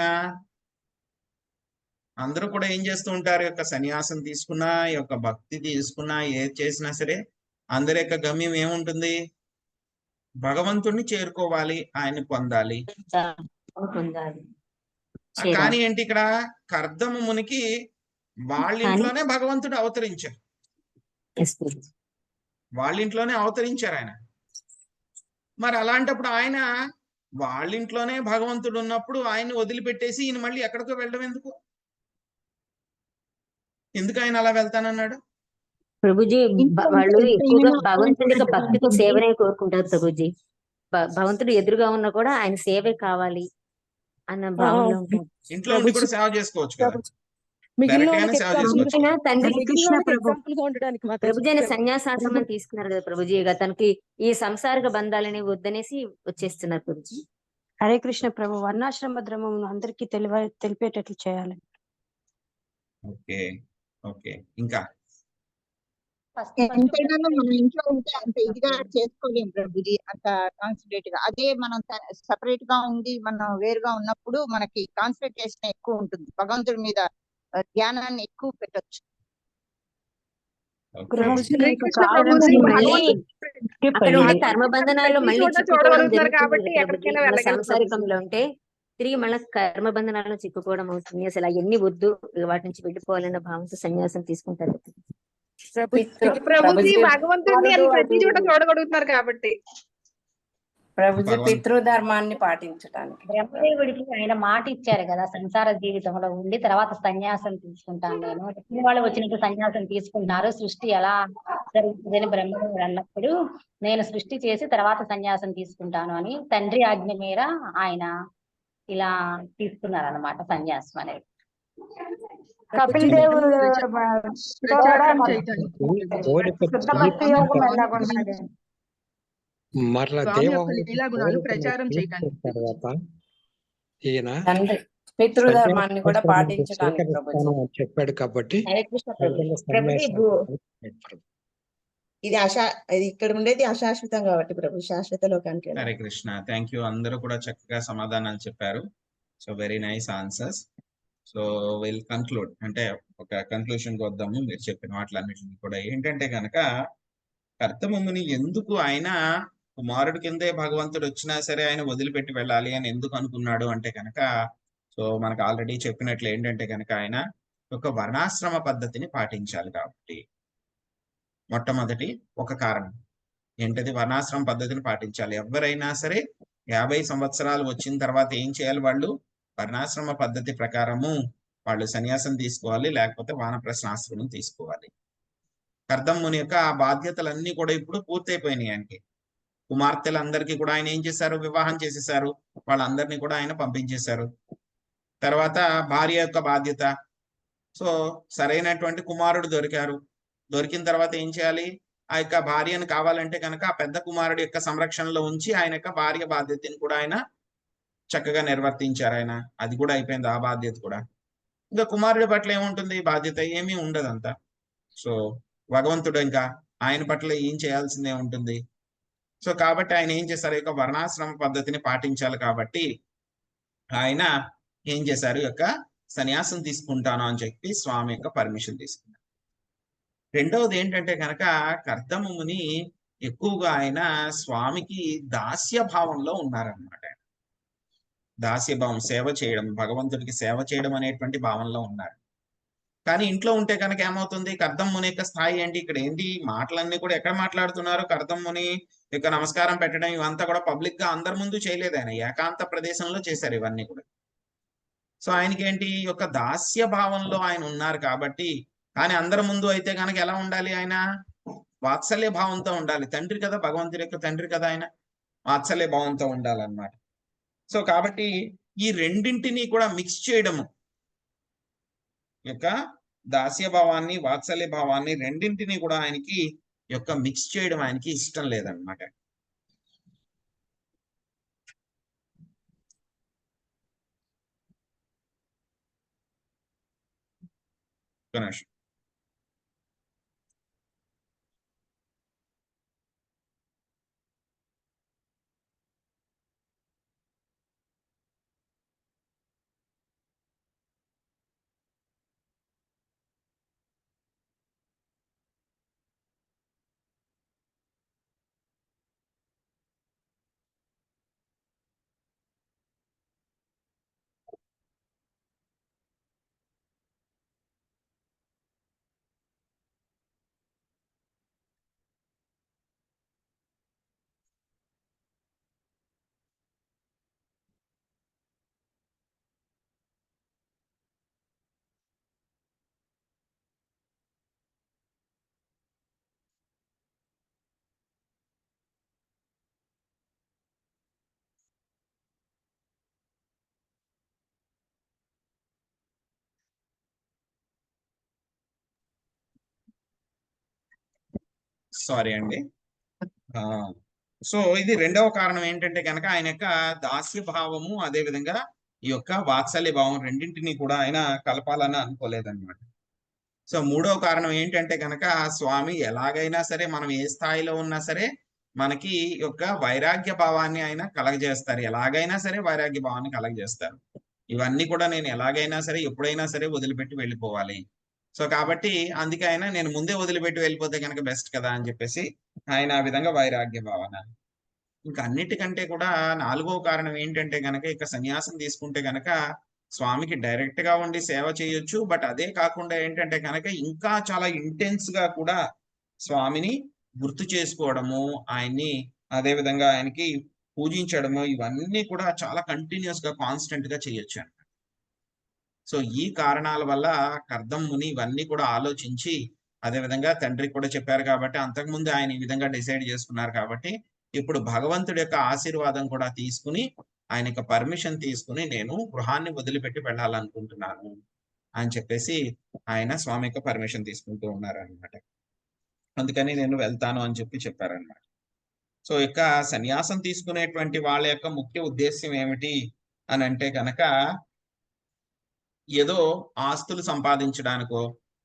అందరూ కూడా ఏం చేస్తూ ఉంటారు, యొక్క సన్యాసం తీసుకున్నా, ఈ యొక్క భక్తి తీసుకున్నా, ఏది చేసినా సరే అందరి యొక్క గమ్యం ఏముంటుంది, భగవంతుడిని చేరుకోవాలి, ఆయన్ని పొందాలి. కానీ ఏంటి ఇక్కడ కర్దమ మునికి వాళ్ళ ఇంట్లోనే భగవంతుడు అవతరించారు, వాళ్ళ ఇంట్లోనే అవతరించారు ఆయన. మరి అలాంటప్పుడు ఆయన వాళ్ళ ఇంట్లోనే భగవంతుడు ఉన్నప్పుడు ఆయన్ని వదిలిపెట్టేసి ఈయన మళ్ళీ ఎక్కడికో వెళ్ళడం ఎందుకు, ఎందుకు ఆయన అలా వెళ్తానన్నాడు? ప్రభుజీ వాళ్ళు ఎక్కువగా భగవంతుడి యొక్క భక్తికి సేవనే కోరుకుంటారు ప్రభుజీ. భగవంతుడు ఎదురుగా ఉన్నా కూడా ఆయన సేవే కావాలి అన్న భావనలో ఉంటారు. ఇంట్లో ఉండి కూడా సేవ చేసుకోవచ్చు కదా, ప్రభుజీ ఆయన సన్యాసాశ్రమం తీసుకున్నారు కదా ప్రభుజీ, తనకి ఈ సంసారిక బంధాలని వద్దనేసి వచ్చేస్తున్నారు ప్రభుజీ. హరే కృష్ణ ప్రభు, వర్ణాశ్రమ ధర్మం అందరికీ తెలిపేటట్లు చేయాలి. Okay okay. ఇంకా ఎంతైనా మన ఇంట్లో ఉంటే అంత ఇదిగా చేసుకోలేం ప్రభుజీ, అంత కాన్సన్ట్రేట్ గా. అదే మనం సపరేట్ గా ఉండి మనం వేరుగా ఉన్నప్పుడు మనకి కాన్సన్ట్రేషన్ ఎక్కువ ఉంటుంది, భగవంతుడి మీద ధ్యానాన్ని ఎక్కువ పెట్టచ్చు. కర్మ బంధనాలు మళ్ళీ సంసారికంలో ఉంటే తిరిగి మళ్ళీ కర్మ బంధనాలను చిక్కుకోవడం అవుతుంది. అసలు అవన్నీ వద్దు, వాటి నుంచి వెళ్ళిపోవాలన్న భావంతో సన్యాసం తీసుకుంటారు. ప్రభుజీ భగవంతుడిని అని ప్రతి చోట చూడగలుగుతున్నారు కాబట్టి ప్రభుజీ పితృధర్మాన్ని పాటించడానికి. బ్రహ్మదేవుడికి ఆయన మాట ఇచ్చారు కదా, సంసార జీవితంలో ఉండి తర్వాత సన్యాసం తీసుకుంటాను నేను, వచ్చిన వాళ్ళు వచ్చినట్టు సన్యాసం తీసుకుంటున్నారు, సృష్టి ఎలా జరుగుతుందని బ్రహ్మదేవుడు అన్నప్పుడు నేను సృష్టి చేసి తర్వాత సన్యాసం తీసుకుంటాను అని తండ్రి ఆజ్ఞ మేర ఆయన ఇలా తీసుకున్నారు అన్నమాట సన్యాసం అనేది. కపిల్ దేవ్ మరలా ప్రచారం చేయడానికి తర్వాత ఈయన పితృధర్మాన్ని కూడా పాటించడానికి చెప్పాడు కాబట్టి ఇది ఇది ఇక్కడ ఉండేది అశాశ్వతం కాబట్టి ప్రభు శాశ్వత లోకానికి. హరే కృష్ణ. Thank you. అందరూ కూడా చక్కగా సమాధానాలు చెప్పారు. So very nice answers. So will conclude, అంటే ఒక కన్క్లూషన్ కి వద్దాము. మీరు చెప్పిన వాటిలన్నిటిని కూడా ఏంటంటే కనుక కర్తమముని ఎందుకు ఆయన కుమారుడి కిందే భగవంతుడు వచ్చినా సరే ఆయన వదిలిపెట్టి వెళ్ళాలి అని ఎందుకు అనుకున్నాడు అంటే కనుక, సో మనకు ఆల్రెడీ చెప్పినట్లు ఏంటంటే కనుక ఆయన ఒక వర్ణాశ్రమ పద్ధతిని పాటించాలి కాబట్టి మొట్టమొదటి ఒక కారణం ఏంటది, వర్ణాశ్రమ పద్ధతిని పాటించాలి. ఎవరైనా సరే 50 సంవత్సరాలు వచ్చిన తర్వాత ఏం చేయాలి, వాళ్ళు వర్ణాశ్రమ పద్ధతి ప్రకారము వాళ్ళు సన్యాసం తీసుకోవాలి, లేకపోతే వానప్రస్థాశ్రమం తీసుకోవాలి. కర్దమ్ముని యొక్క ఆ బాధ్యతలన్నీ కూడా ఇప్పుడు పూర్తయిపోయినాయి. ఆయనకి కుమార్తెలందరికీ కూడా ఆయన ఏం చేశారు, వివాహం చేసేసారు. వాళ్ళందరినీ కూడా ఆయన పంపించేశారు. తర్వాత భార్య యొక్క బాధ్యత, సో సరైనటువంటి కుమారుడు దొరికారు. దొరికిన తర్వాత ఏం చేయాలి, ఆ యొక్క భార్యను కావాలంటే కనుక ఆ పెద్ద కుమారుడు యొక్క సంరక్షణలో ఉంచి ఆయన యొక్క భార్య బాధ్యతను కూడా ఆయన చక్కగా నిర్వర్తించారు. ఆయన అది కూడా అయిపోయింది, ఆ బాధ్యత కూడా. ఇంకా కుమారుడి పట్ల ఏముంటుంది, బాధ్యత ఏమీ ఉండదంతా. సో భగవంతుడు ఇంకా ఆయన పట్ల ఏం చేయాల్సిందే ఉంటుంది. సో కాబట్టి ఆయన ఏం చేశారు, యొక్క వర్ణాశ్రమ పద్ధతిని పాటించాలి కాబట్టి ఆయన ఏం చేశారు, యొక్క సన్యాసం తీసుకుంటాను అని చెప్పి స్వామి యొక్క పర్మిషన్ తీసుకున్నారు. రెండవది ఏంటంటే కనుక కర్దమముని ఎక్కువగా ఆయన స్వామికి దాస్య భావంలో ఉన్నారనమాట. దాస్యభావం, సేవ చేయడం, భగవంతుడికి సేవ చేయడం అనేటువంటి భావంలో ఉన్నారు. కానీ ఇంట్లో ఉంటే కనుక ఏమవుతుంది, కర్దమ్ముని యొక్క స్థాయి ఏంటి, ఇక్కడ ఏంటి మాటలన్నీ కూడా ఎక్కడ మాట్లాడుతున్నారు, కర్దమ్ముని యొక్క నమస్కారం పెట్టడం ఇవంతా కూడా పబ్లిక్ గా అందరి ముందు చేయలేదు, ఆయన ఏకాంత ప్రదేశంలో చేశారు ఇవన్నీ కూడా. సో ఆయనకి ఏంటి, యొక్క దాస్య భావంలో ఆయన ఉన్నారు కాబట్టి. కానీ అందరి ముందు అయితే కనుక ఎలా ఉండాలి, ఆయన వాత్సల్య భావంతో ఉండాలి. తండ్రి కదా, భగవంతుడి యొక్క తండ్రి కదా, ఆయన వాత్సల్య భావంతో ఉండాలన్నమాట. సో కాబట్టి ఈ రెండింటినీ కూడా మిక్స్ చేయడము, యొక్క దాస్య భావాన్ని వాత్సల్య భావాన్ని రెండింటినీ కూడా ఆయనకి యొక్క మిక్స్ చేయడం ఆయనకి ఇష్టం లేదన్నమాట. గణేష్ సారీ అండి. సో ఇది రెండవ కారణం ఏంటంటే కనుక ఆయన యొక్క దాస్య భావము, అదే విధంగా ఈ యొక్క వాత్సల్య భావం రెండింటినీ కూడా ఆయన కలపాలని అనుకోలేదన్నమాట. సో మూడవ కారణం ఏంటంటే కనుక స్వామి ఎలాగైనా సరే మనం ఏ స్థాయిలో ఉన్నా సరే మనకి యొక్క వైరాగ్య భావాన్ని ఆయన కలగజేస్తారు. ఎలాగైనా సరే వైరాగ్య భావాన్ని కలగజేస్తారు. ఇవన్నీ కూడా నేను ఎలాగైనా సరే ఎప్పుడైనా సరే వదిలిపెట్టి వెళ్ళిపోవాలి. సో కాబట్టి అందుకే ఆయన నేను ముందే వదిలిపెట్టి వెళ్ళిపోతే కనుక బెస్ట్ కదా అని చెప్పేసి ఆయన ఆ విధంగా వైరాగ్య భావన. ఇంకా అన్నిటికంటే కూడా 4వ కారణం ఏంటంటే గనక ఇక సన్యాసం తీసుకుంటే గనక స్వామికి డైరెక్ట్ గా ఉండి సేవ చేయొచ్చు. బట్ అదే కాకుండా ఏంటంటే కనుక ఇంకా చాలా ఇంటెన్స్ గా కూడా స్వామిని గుర్తు చేసుకోవడము, ఆయన్ని అదే విధంగా ఆయనకి పూజించడము, ఇవన్నీ కూడా చాలా కంటిన్యూస్ గా కాన్స్టెంట్ గా చేయొచ్చు అన్నమాట. సో ఈ కారణాల వల్ల కర్దం ముని ఇవన్నీ కూడా ఆలోచించి, అదే విధంగా తండ్రికి కూడా చెప్పారు కాబట్టి, అంతకుముందు ఆయన ఈ విధంగా డిసైడ్ చేసుకున్నారు కాబట్టి, ఇప్పుడు భగవంతుడి యొక్క ఆశీర్వాదం కూడా తీసుకుని, ఆయన యొక్క పర్మిషన్ తీసుకుని నేను గృహాన్ని వదిలిపెట్టి వెళ్ళాలనుకుంటున్నాను అని చెప్పేసి ఆయన స్వామి యొక్క పర్మిషన్ తీసుకుంటూ ఉన్నారనమాట. అందుకని నేను వెళ్తాను అని చెప్పారనమాట. సో ఇక సన్యాసం తీసుకునేటువంటి వాళ్ళ యొక్క ముఖ్య ఉద్దేశ్యం ఏమిటి అని అంటే కనుక, ఏదో ఆస్తులు సంపాదించడానికో,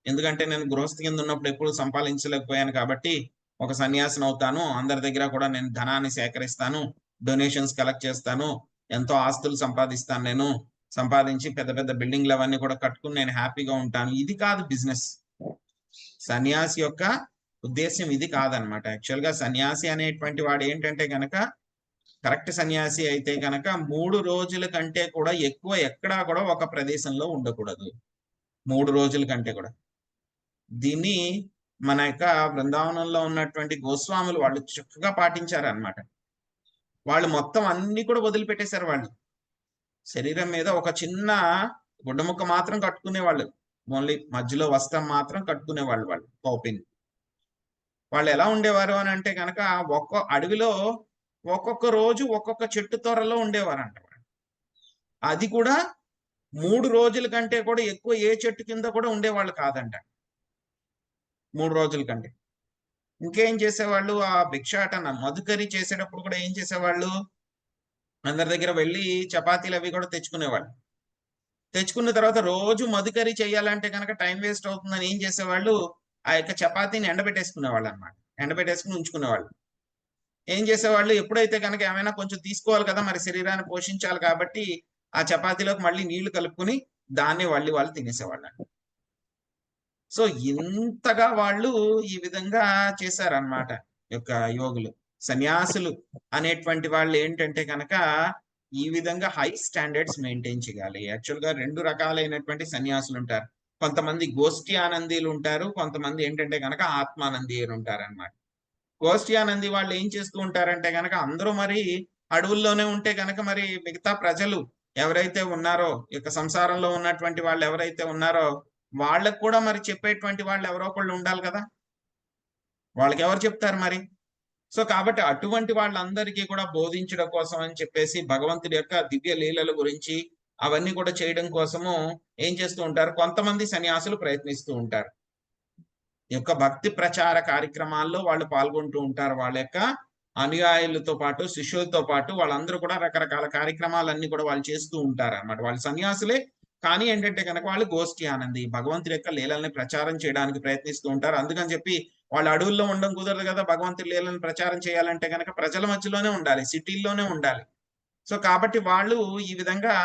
ఎందుకంటే నేను గృహస్థ కింద ఉన్నప్పుడు ఎప్పుడు సంపాదించలేకపోయాను కాబట్టి ఒక సన్యాసిని అవుతాను, అందరి దగ్గర కూడా నేను ధనాన్ని సేకరిస్తాను, డొనేషన్స్ కలెక్ట్ చేస్తాను, ఎంతో ఆస్తులు సంపాదిస్తాను, నేను సంపాదించి పెద్ద పెద్ద బిల్డింగ్లు అవన్నీ కూడా కట్టుకుని నేను హ్యాపీగా ఉంటాను. ఇది కాదు బిజినెస్. సన్యాసి యొక్క ఉద్దేశ్యం ఇది కాదనమాట. యాక్చువల్ గా సన్యాసి అనేటువంటి వాడు ఏంటంటే గనక, కరెక్ట్ సన్యాసి అయితే కనుక 3 రోజుల కంటే కూడా ఎక్కువ ఎక్కడా కూడా ఒక ప్రదేశంలో ఉండకూడదు. 3 రోజుల కంటే కూడా. దీన్ని మన యొక్క బృందావనంలో ఉన్నటువంటి గోస్వాములు వాళ్ళు చక్కగా పాటించారనమాట. వాళ్ళు మొత్తం అన్ని కూడా వదిలిపెట్టేశారు. వాళ్ళు శరీరం మీద ఒక చిన్న గుడ్డముక్క మాత్రం కట్టుకునేవాళ్ళు, ఓన్లీ మధ్యలో వస్త్రం మాత్రం కట్టుకునేవాళ్ళు. వాళ్ళు కౌపింగ్ వాళ్ళు ఎలా ఉండేవారు అని అంటే కనుక, అడవిలో ఒక్కొక్క రోజు ఒక్కొక్క చెట్టు తొర్రలో ఉండేవారంట. అది కూడా 3 రోజుల కంటే కూడా ఎక్కువ ఏ చెట్టు కింద కూడా ఉండేవాళ్ళు కాదంట. 3 రోజుల కంటే. ఇంకేం చేసేవాళ్ళు, ఆ భిక్షాటన మధుకరి చేసేటప్పుడు కూడా ఏం చేసేవాళ్ళు, అందరి దగ్గర వెళ్ళి చపాతీలు అవి కూడా తెచ్చుకునేవాళ్ళు. తెచ్చుకున్న తర్వాత రోజు మధుకరి చేయాలంటే కనుక టైం వేస్ట్ అవుతుందని ఏం చేసేవాళ్ళు, ఆ యొక్క చపాతీని ఎండబెట్టేసుకునేవాళ్ళు అనమాట. ఎండబెట్టేసుకుని ఉంచుకునేవాళ్ళు. ఏం చేసేవాళ్ళు, ఎప్పుడైతే కనుక ఏమైనా కొంచెం తీసుకోవాలి కదా, మరి శరీరాన్ని పోషించాలి కాబట్టి ఆ చపాతీలోకి మళ్ళీ నీళ్లు కలుపుకుని దాన్ని వాళ్ళు తినేసేవాళ్ళు. సో ఇంతగా వాళ్ళు ఈ విధంగా చేశారనమాట యొక్క యోగులు. సన్యాసులు అనేటువంటి వాళ్ళు ఏంటంటే కనుక ఈ విధంగా హై స్టాండర్డ్స్ మెయింటైన్ చేయాలి. యాక్చువల్ గా 2 రకాలైనటువంటి సన్యాసులు ఉంటారు. కొంతమంది గోష్ఠి ఆనందీలు ఉంటారు, కొంతమంది ఏంటంటే కనుక ఆత్మానందీయులు ఉంటారు అనమాట. గోష్ఠి ఆనంది వాళ్ళు ఏం చేస్తూ ఉంటారంటే కనుక, అందరూ మరి అడవుల్లోనే ఉంటే కనుక మరి మిగతా ప్రజలు ఎవరైతే ఉన్నారో, ఇక సంసారంలో ఉన్నటువంటి వాళ్ళు ఎవరైతే ఉన్నారో వాళ్ళకు కూడా మరి చెప్పేటువంటి వాళ్ళు ఎవరో ఒకళ్ళు ఉండాలి కదా, వాళ్ళకి ఎవరు చెప్తారు మరి. సో కాబట్టి అటువంటి వాళ్ళందరికీ కూడా బోధించడం కోసం అని చెప్పేసి భగవంతుడి యొక్క దివ్య లీలల గురించి అవన్నీ కూడా చేయడం కోసము ఏం చేస్తూ ఉంటారు, కొంతమంది సన్యాసులు ప్రయత్నిస్తూ ఉంటారు. ఈ యొక్క భక్తి ప్రచార కార్యక్రమాల్లో వాళ్ళు పాల్గొంటూ ఉంటారు. వాళ్ళ యొక్క అనుయాయులతో పాటు శిష్యులతో పాటు వాళ్ళందరూ కూడా రకరకాల కార్యక్రమాలన్నీ కూడా వాళ్ళు చేస్తూ ఉంటారు అన్నమాట. వాళ్ళు సన్యాసులే కానీ ఏంటంటే కనుక వాళ్ళు గోష్ఠి ఆనంది, భగవంతుడి యొక్క లీలల్ని ప్రచారం చేయడానికి ప్రయత్నిస్తూ ఉంటారు. అందుకని చెప్పి వాళ్ళు అడవుల్లో ఉండడం కుదరదు కదా, భగవంతుడి లీలను ప్రచారం చేయాలంటే కనుక ప్రజల మధ్యలోనే ఉండాలి, సిటీల్లోనే ఉండాలి. సో కాబట్టి వాళ్ళు ఈ విధంగా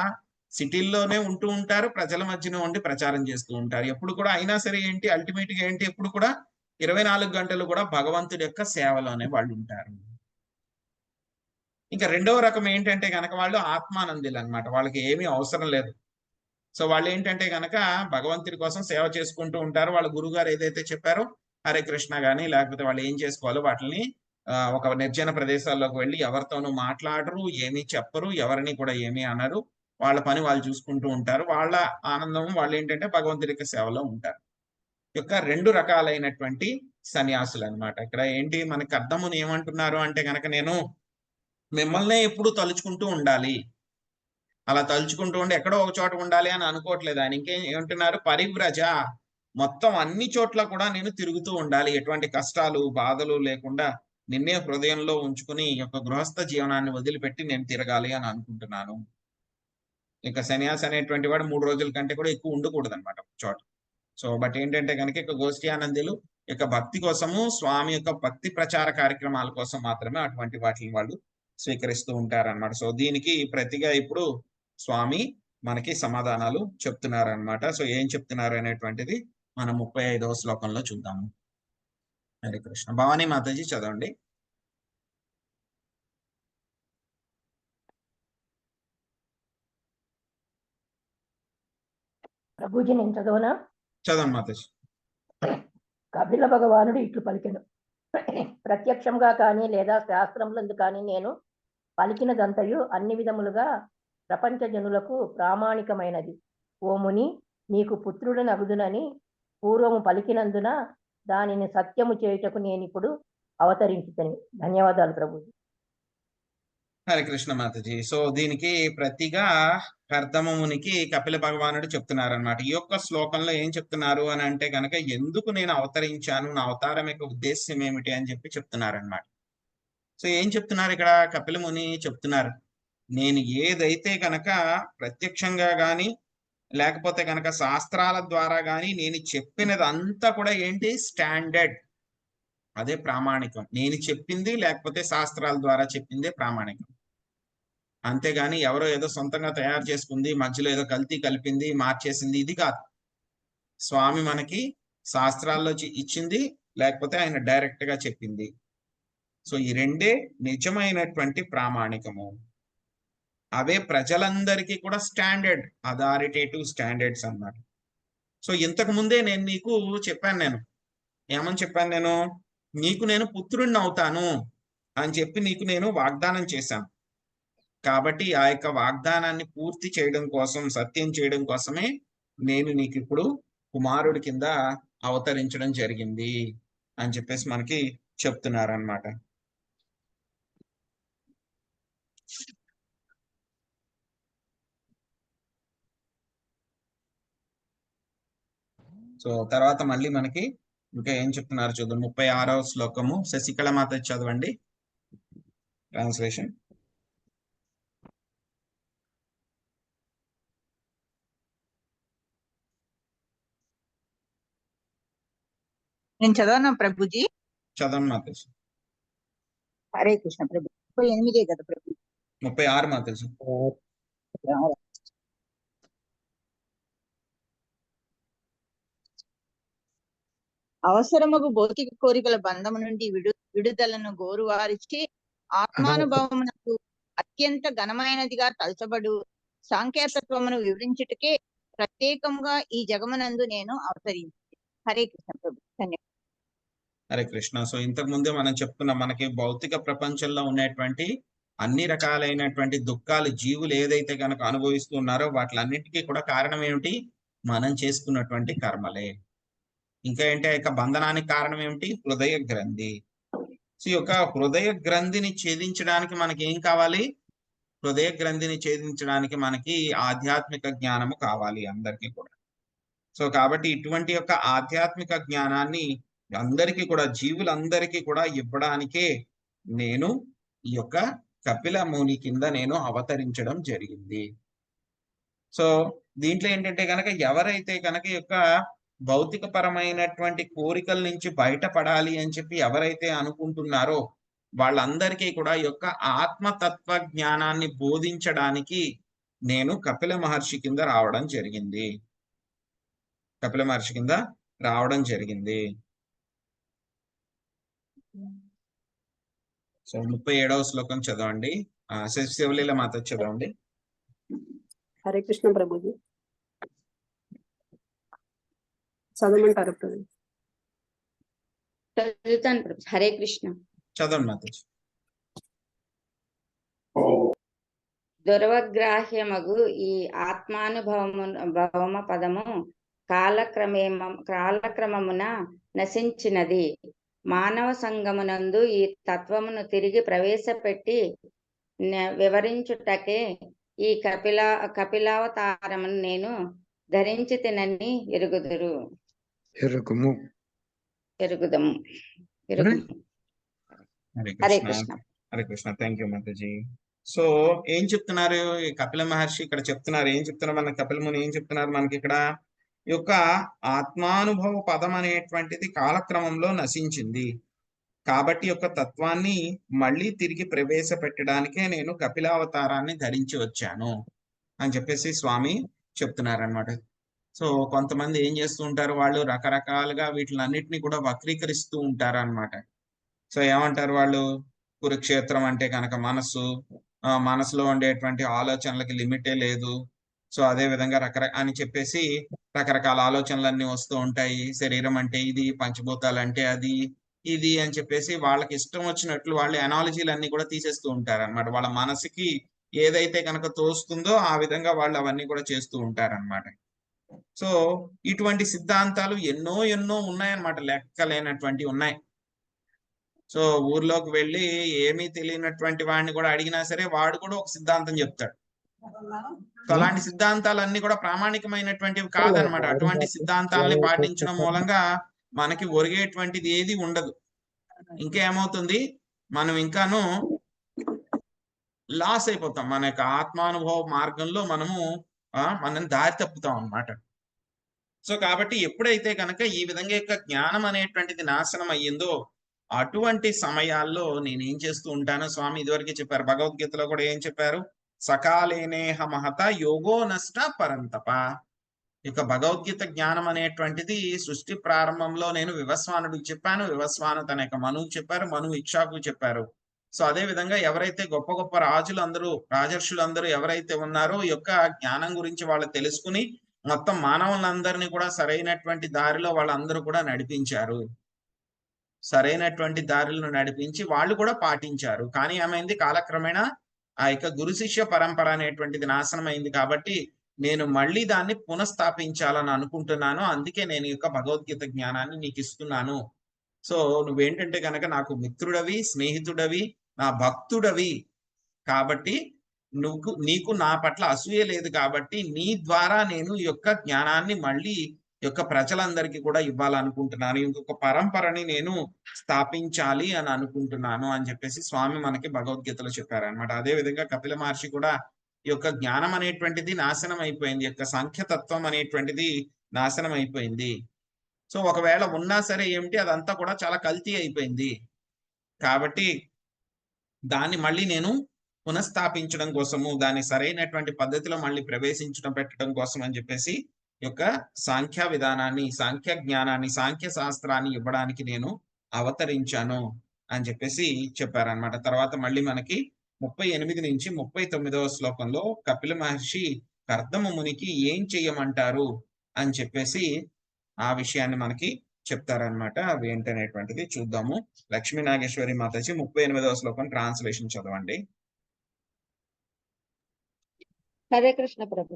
సిటీల్లోనే ఉంటూ ఉంటారు, ప్రజల మధ్యన ఉండి ప్రచారం చేస్తూ ఉంటారు. ఎప్పుడు కూడా అయినా సరే ఏంటి, అల్టిమేట్ గా ఏంటి, ఎప్పుడు కూడా 24 గంటలు కూడా భగవంతుడి యొక్క సేవలోనే వాళ్ళు ఉంటారు. ఇంకా 2వ రకం ఏంటంటే కనుక వాళ్ళు ఆత్మానందులు అనమాట. వాళ్ళకి ఏమీ అవసరం లేదు. సో వాళ్ళు ఏంటంటే కనుక భగవంతుడి కోసం సేవ చేసుకుంటూ ఉంటారు. వాళ్ళ గురువు గారు ఏదైతే చెప్పారో హరే కృష్ణ గాని లేకపోతే వాళ్ళు ఏం చేసుకోవాలో వాటిని ఒక నిర్జన ప్రదేశాల్లోకి వెళ్ళి ఎవరితోనూ మాట్లాడరు, ఏమీ చెప్పరు, ఎవరిని కూడా ఏమీ అనరు. వాళ్ళ పని వాళ్ళు చూసుకుంటూ ఉంటారు. వాళ్ళ ఆనందం వాళ్ళు ఏంటంటే భగవంతుడి యొక్క సేవలో ఉంటారు. యొక్క 2 రకాలైనటువంటి సన్యాసులు అనమాట. ఇక్కడ ఏంటి మనకి అర్థముని ఏమంటున్నారు అంటే కనుక, నేను మిమ్మల్నే ఎప్పుడు తలుచుకుంటూ ఉండాలి, అలా తలుచుకుంటూ ఉండి ఎక్కడో ఒక చోట ఉండాలి అని అనుకోవట్లేదు ఆయన. ఇంకేం ఏమంటున్నారు, పరివ్రజ, మొత్తం అన్ని చోట్ల కూడా నేను తిరుగుతూ ఉండాలి, ఎటువంటి కష్టాలు బాధలు లేకుండా నిన్నే హృదయంలో ఉంచుకుని ఈ యొక్క గృహస్థ జీవనాన్ని వదిలిపెట్టి నేను తిరగాలి అని అనుకుంటున్నాను. ఇక సన్యాసి అనేటువంటి వాడు 3 రోజుల కంటే కూడా ఎక్కువ ఉండకూడదు అనమాట చోట. సో బట్ ఏంటంటే కనుక ఇక గోష్ఠి ఆనందీలు యొక్క భక్తి కోసము, స్వామి యొక్క భక్తి ప్రచార కార్యక్రమాల కోసం మాత్రమే అటువంటి వాటిని వాళ్ళు స్వీకరిస్తూ ఉంటారన్నమాట. సో దీనికి ప్రతిగా ఇప్పుడు స్వామి మనకి సమాధానాలు చెప్తున్నారనమాట. సో ఏం చెప్తున్నారు అనేటువంటిది మనం 35వ శ్లోకంలో చూద్దాము. 'హరే కృష్ణ'. భవానీ మాతాజీ చదవండి. ప్రభుజీ నేను చదవనా? చదవండి మాతాజీ. కపిల భగవానుడు ఇట్లు పలికెను, ప్రత్యక్షంగా కానీ లేదా శాస్త్రములందు కానీ నేను పలికినదంతయు అన్ని విధములుగా ప్రపంచ జనులకు ప్రామాణికమైనది. ఓ ముని, నీకు పుత్రుడు నగుదునని పూర్వము పలికినందున దానిని సత్యము చేయుటకు నేనిప్పుడు అవతరించుతని. ధన్యవాదాలు ప్రభుజీ. హరే కృష్ణ మాతాజీ. సో దీనికి ప్రతిగా కర్దమమునికి కపిల భగవానుడు చెప్తున్నారనమాట. ఈ యొక్క శ్లోకంలో ఏం చెప్తున్నారు అని అంటే కనుక ఎందుకు నేను అవతరించాను, నా అవతారం యొక్క ఉద్దేశ్యం ఏమిటి అని చెప్పి చెప్తున్నారనమాట. సో ఏం చెప్తున్నారు ఇక్కడ కపిల ముని చెప్తున్నారు, నేను ఏదైతే కనుక ప్రత్యక్షంగా గాని లేకపోతే కనుక శాస్త్రాల ద్వారా గాని నేను చెప్పినది అంతా కూడా ఏంటి, స్టాండర్డ్, అదే ప్రామాణికం. నేను చెప్పింది లేకపోతే శాస్త్రాల ద్వారా చెప్పిందే ప్రామాణికం. అంతేగాని ఎవరో ఏదో సొంతంగా తయారు చేసుకుంది, మధ్యలో ఏదో కల్తీ కలిపింది, మార్చేసింది, ఇది కాదు. స్వామి మనకి శాస్త్రాల్లో ఇచ్చింది, లేకపోతే ఆయన డైరెక్ట్ గా చెప్పింది. సో ఈ రెండే నిజమైనటువంటి ప్రామాణికము. అవే ప్రజలందరికీ కూడా స్టాండర్డ్, అథారిటేటివ్ స్టాండర్డ్స్ అన్నమాట. సో ఇంతకు ముందే నేను నీకు చెప్పాను, నేను ఏమని చెప్పాను, నీకు నేను పుత్రుడిని అవుతాను అని చెప్పి నీకు నేను వాగ్దానం చేశాను. కాబట్టి ఆ యొక్క వాగ్దానాన్ని పూర్తి చేయడం కోసం, సత్యం చేయడం కోసమే నేను నీకు ఇప్పుడు కుమారుడి కింద అవతరించడం జరిగింది అని చెప్పేసి మనకి చెప్తున్నారన్నమాట. సో తర్వాత మళ్ళీ మనకి ఇంకా ఏం చెప్తున్నారు చూద్దాం. 36వ శ్లోకము శశికళ మాత చదవండి ట్రాన్స్లేషన్. నేను చదవనా ప్రభుజీ? చదవండి మాతాజీ. హరే కృష్ణ ప్రభు. 38 కదా ప్రభు? 36 మాతాజీ. అవసరముగు భౌతిక కోరికల బంధము నుండి విడుదలను గోరువారిచి ఆత్మానుభవమునకు అత్యంత ఘనమైనదిగా తలచబడు సాంకేతత్వమును వివరించుటకే ప్రత్యేకంగా ఈ జగమునందు నేను అవతరించి. హరే కృష్ణ ప్రభు. ధన్యవాదాలు. హరే కృష్ణ. సో ఇంతకు ముందే మనం చెప్పుకున్నాం, మనకి భౌతిక ప్రపంచంలో ఉన్నటువంటి అన్ని రకాలైనటువంటి దుఃఖాలు జీవులు ఏదైతే కనుక అనుభవిస్తున్నారో వాటిలన్నిటికీ కూడా కారణం ఏమిటి, మనం చేసుకున్నటువంటి కర్మలే. ఇంకా ఏంటి, ఆ యొక్క బంధనానికి కారణం ఏమిటి, హృదయ గ్రంథి. సో ఈ యొక్క హృదయ గ్రంథిని ఛేదించడానికి మనకి ఏం కావాలి, హృదయ గ్రంథిని ఛేదించడానికి మనకి ఆధ్యాత్మిక జ్ఞానము కావాలి అందరికీ కూడా. సో కాబట్టి ఇటువంటి యొక్క ఆధ్యాత్మిక జ్ఞానాన్ని అందరికీ కూడా, జీవులందరికీ కూడా ఇవ్వడానికే నేను ఈ యొక్క కపిల ముని కింద నేను అవతరించడం జరిగింది. సో దీంట్లో ఏంటంటే కనుక ఎవరైతే కనుక ఈ యొక్క భౌతిక పరమైనటువంటి కోరికల నుంచి బయటపడాలి అని చెప్పి ఎవరైతే అనుకుంటున్నారో వాళ్ళందరికీ కూడా ఈ యొక్క ఆత్మతత్వ జ్ఞానాన్ని బోధించడానికి నేను కపిల మహర్షి కింద రావడం జరిగింది. కపిల మహర్షి కింద రావడం జరిగింది. సో 37వ శ్లోకం చదవండి. శివలీల మాత చదవండి. హరే కృష్ణ ప్రభుజీ. చదవమంటారు ప్రభు? చదువుతాను ప్రభు. హరే కృష్ణ. చదవండి మాత. దుర్వగ్రాహ్యమగు ఈ ఆత్మానుభవమ పదము కాలక్రమమున నశించినది. మానవ సంగమునందు ఈ తత్వమును తిరిగి ప్రవేశపెట్టి వివరించుటకే ఈ కపిలావతారమును నేను ధరించి తినని ఎరుగుదము. హరే కృష్ణ. హరే కృష్ణ. థ్యాంక్ యూ మాతాజీ. సో ఏం చెప్తున్నారు ఈ కపిల మహర్షి ఇక్కడ చెప్తున్నారు, ఏం చెప్తున్నారు మన కపిల ముని ఏం చెప్తున్నారు మనకి ఇక్కడ, ఈ యొక్క ఆత్మానుభవ పదం అనేటువంటిది కాలక్రమంలో నశించింది కాబట్టి యొక్క తత్వాన్ని మళ్ళీ తిరిగి ప్రవేశపెట్టడానికే నేను కపిలావతారాన్ని ధరించి వచ్చాను అని చెప్పేసి స్వామి చెప్తున్నారనమాట. సో కొంతమంది ఏం చేస్తూ ఉంటారు, వాళ్ళు రకరకాలుగా వీటిలన్నిటిని కూడా వక్రీకరిస్తూ ఉంటారు అనమాట. సో ఏమంటారు వాళ్ళు, కురుక్షేత్రం అంటే కనుక మనసులో ఉండేటువంటి ఆలోచనలకి లిమిటే లేదు. సో అదే విధంగా అని చెప్పేసి రకరకాల ఆలోచనలన్నీ వస్తూ ఉంటాయి. శరీరం అంటే ఇది, పంచభూతాలు అంటే అది, ఇది అని చెప్పేసి వాళ్ళకి ఇష్టం వచ్చినట్లు వాళ్ళు అనాలజీలు అన్ని కూడా తీసేస్తూ ఉంటారన్నమాట. వాళ్ళ మనసుకి ఏదైతే కనుక తోస్తుందో ఆ విధంగా వాళ్ళు అవన్నీ కూడా చేస్తూ ఉంటారన్నమాట. సో ఇటువంటి సిద్ధాంతాలు ఎన్నో ఎన్నో ఉన్నాయన్నమాట, లెక్కలేనటువంటి ఉన్నాయి. సో ఊర్లోకి వెళ్ళి ఏమీ తెలియనటువంటి వాడిని కూడా అడిగినా సరే వాడు కూడా ఒక సిద్ధాంతం చెప్తాడు. సో అలాంటి సిద్ధాంతాలన్నీ కూడా ప్రామాణికమైనటువంటివి కాదనమాట. అటువంటి సిద్ధాంతాలని పాటించడం మూలంగా మనకి ఒరిగేటువంటిది ఏది ఉండదు. ఇంకేమవుతుంది, మనం ఇంకాను లాస్ అయిపోతాం. మన యొక్క ఆత్మానుభవ మార్గంలో మనం దారి తప్పుతాం అన్నమాట. సో కాబట్టి ఎప్పుడైతే కనుక ఈ విధంగా యొక్క జ్ఞానం అనేటువంటిది నాశనం అయ్యిందో అటువంటి సమయాల్లో నేనేం చేస్తూ ఉంటాను, స్వామి ఇదివరకే చెప్పారు, భగవద్గీతలో కూడా ఏం చెప్పారు, సకాలేనేహ మహత యోగో నష్ట పరంతప. ఇక భగవద్గీత జ్ఞానం అనేటువంటిది సృష్టి ప్రారంభంలో నేను వివస్వానుడికి చెప్పాను, వివస్వాను తన యొక్క మనువుకి చెప్పారు, మనువు ఇక్షాకు చెప్పారు. సో అదే విధంగా ఎవరైతే గొప్ప గొప్ప రాజర్షులందరూ ఎవరైతే ఉన్నారో ఈ యొక్క జ్ఞానం గురించి వాళ్ళు తెలుసుకుని మొత్తం మానవులందరినీ కూడా సరైనటువంటి దారిలో వాళ్ళందరూ కూడా నడిపించారు. సరైనటువంటి దారిలో నడిపించి వాళ్ళు కూడా పాటించారు. కానీ ఏమైంది, కాలక్రమేణా ఆ యొక్క గురు శిష్య పరంపర అనేటువంటిది నాశనం అయింది. కాబట్టి నేను మళ్ళీ దాన్ని పునఃస్థాపించాలని అనుకుంటున్నాను. అందుకే నేను ఈ యొక్క భగవద్గీత జ్ఞానాన్ని నీకు ఇస్తున్నాను. సో నువ్వేంటంటే కనుక నాకు మిత్రుడవి, స్నేహితుడవి, నా భక్తుడవి. కాబట్టి నీకు నా పట్ల అసూయ లేదు. కాబట్టి నీ ద్వారా నేను ఈ యొక్క జ్ఞానాన్ని మళ్ళీ యొక్క ప్రజలందరికీ కూడా ఇవ్వాలనుకుంటున్నాను. ఇంకొక పరంపరని నేను స్థాపించాలి అని అనుకుంటున్నాను అని చెప్పేసి స్వామి మనకి భగవద్గీతలో చెప్పారనమాట. అదే విధంగా కపిల మహర్షి కూడా ఈ యొక్క జ్ఞానం అనేటువంటిది నాశనం అయిపోయింది, యొక్క సాంఖ్యతత్వం అనేటువంటిది నాశనం అయిపోయింది. సో ఒకవేళ ఉన్నా సరే ఏమిటి, అదంతా కూడా చాలా కల్తీ అయిపోయింది. కాబట్టి దాన్ని మళ్ళీ నేను పునఃస్థాపించడం కోసము, దాన్ని సరైనటువంటి పద్ధతిలో మళ్ళీ పెట్టడం కోసం అని చెప్పేసి యొక్క సాంఖ్య విధానాన్ని, సాంఖ్య జ్ఞానాన్ని, సాంఖ్య శాస్త్రాన్ని ఇవ్వడానికి నేను అవతరించాను అని చెప్పేసి చెప్పారనమాట. తర్వాత మళ్ళీ మనకి 38 నుంచి 39వ శ్లోకంలో కపిల మహర్షి కర్దమ మునికి ఏం చెయ్యమంటారు అని చెప్పేసి ఆ విషయాన్ని మనకి చెప్తారనమాట. అవి ఏంటనేటువంటిది చూద్దాము. లక్ష్మీ నాగేశ్వరి మాతాజీ 38వ శ్లోకం ట్రాన్స్లేషన్ చదవండి. హరే కృష్ణ ప్రభు.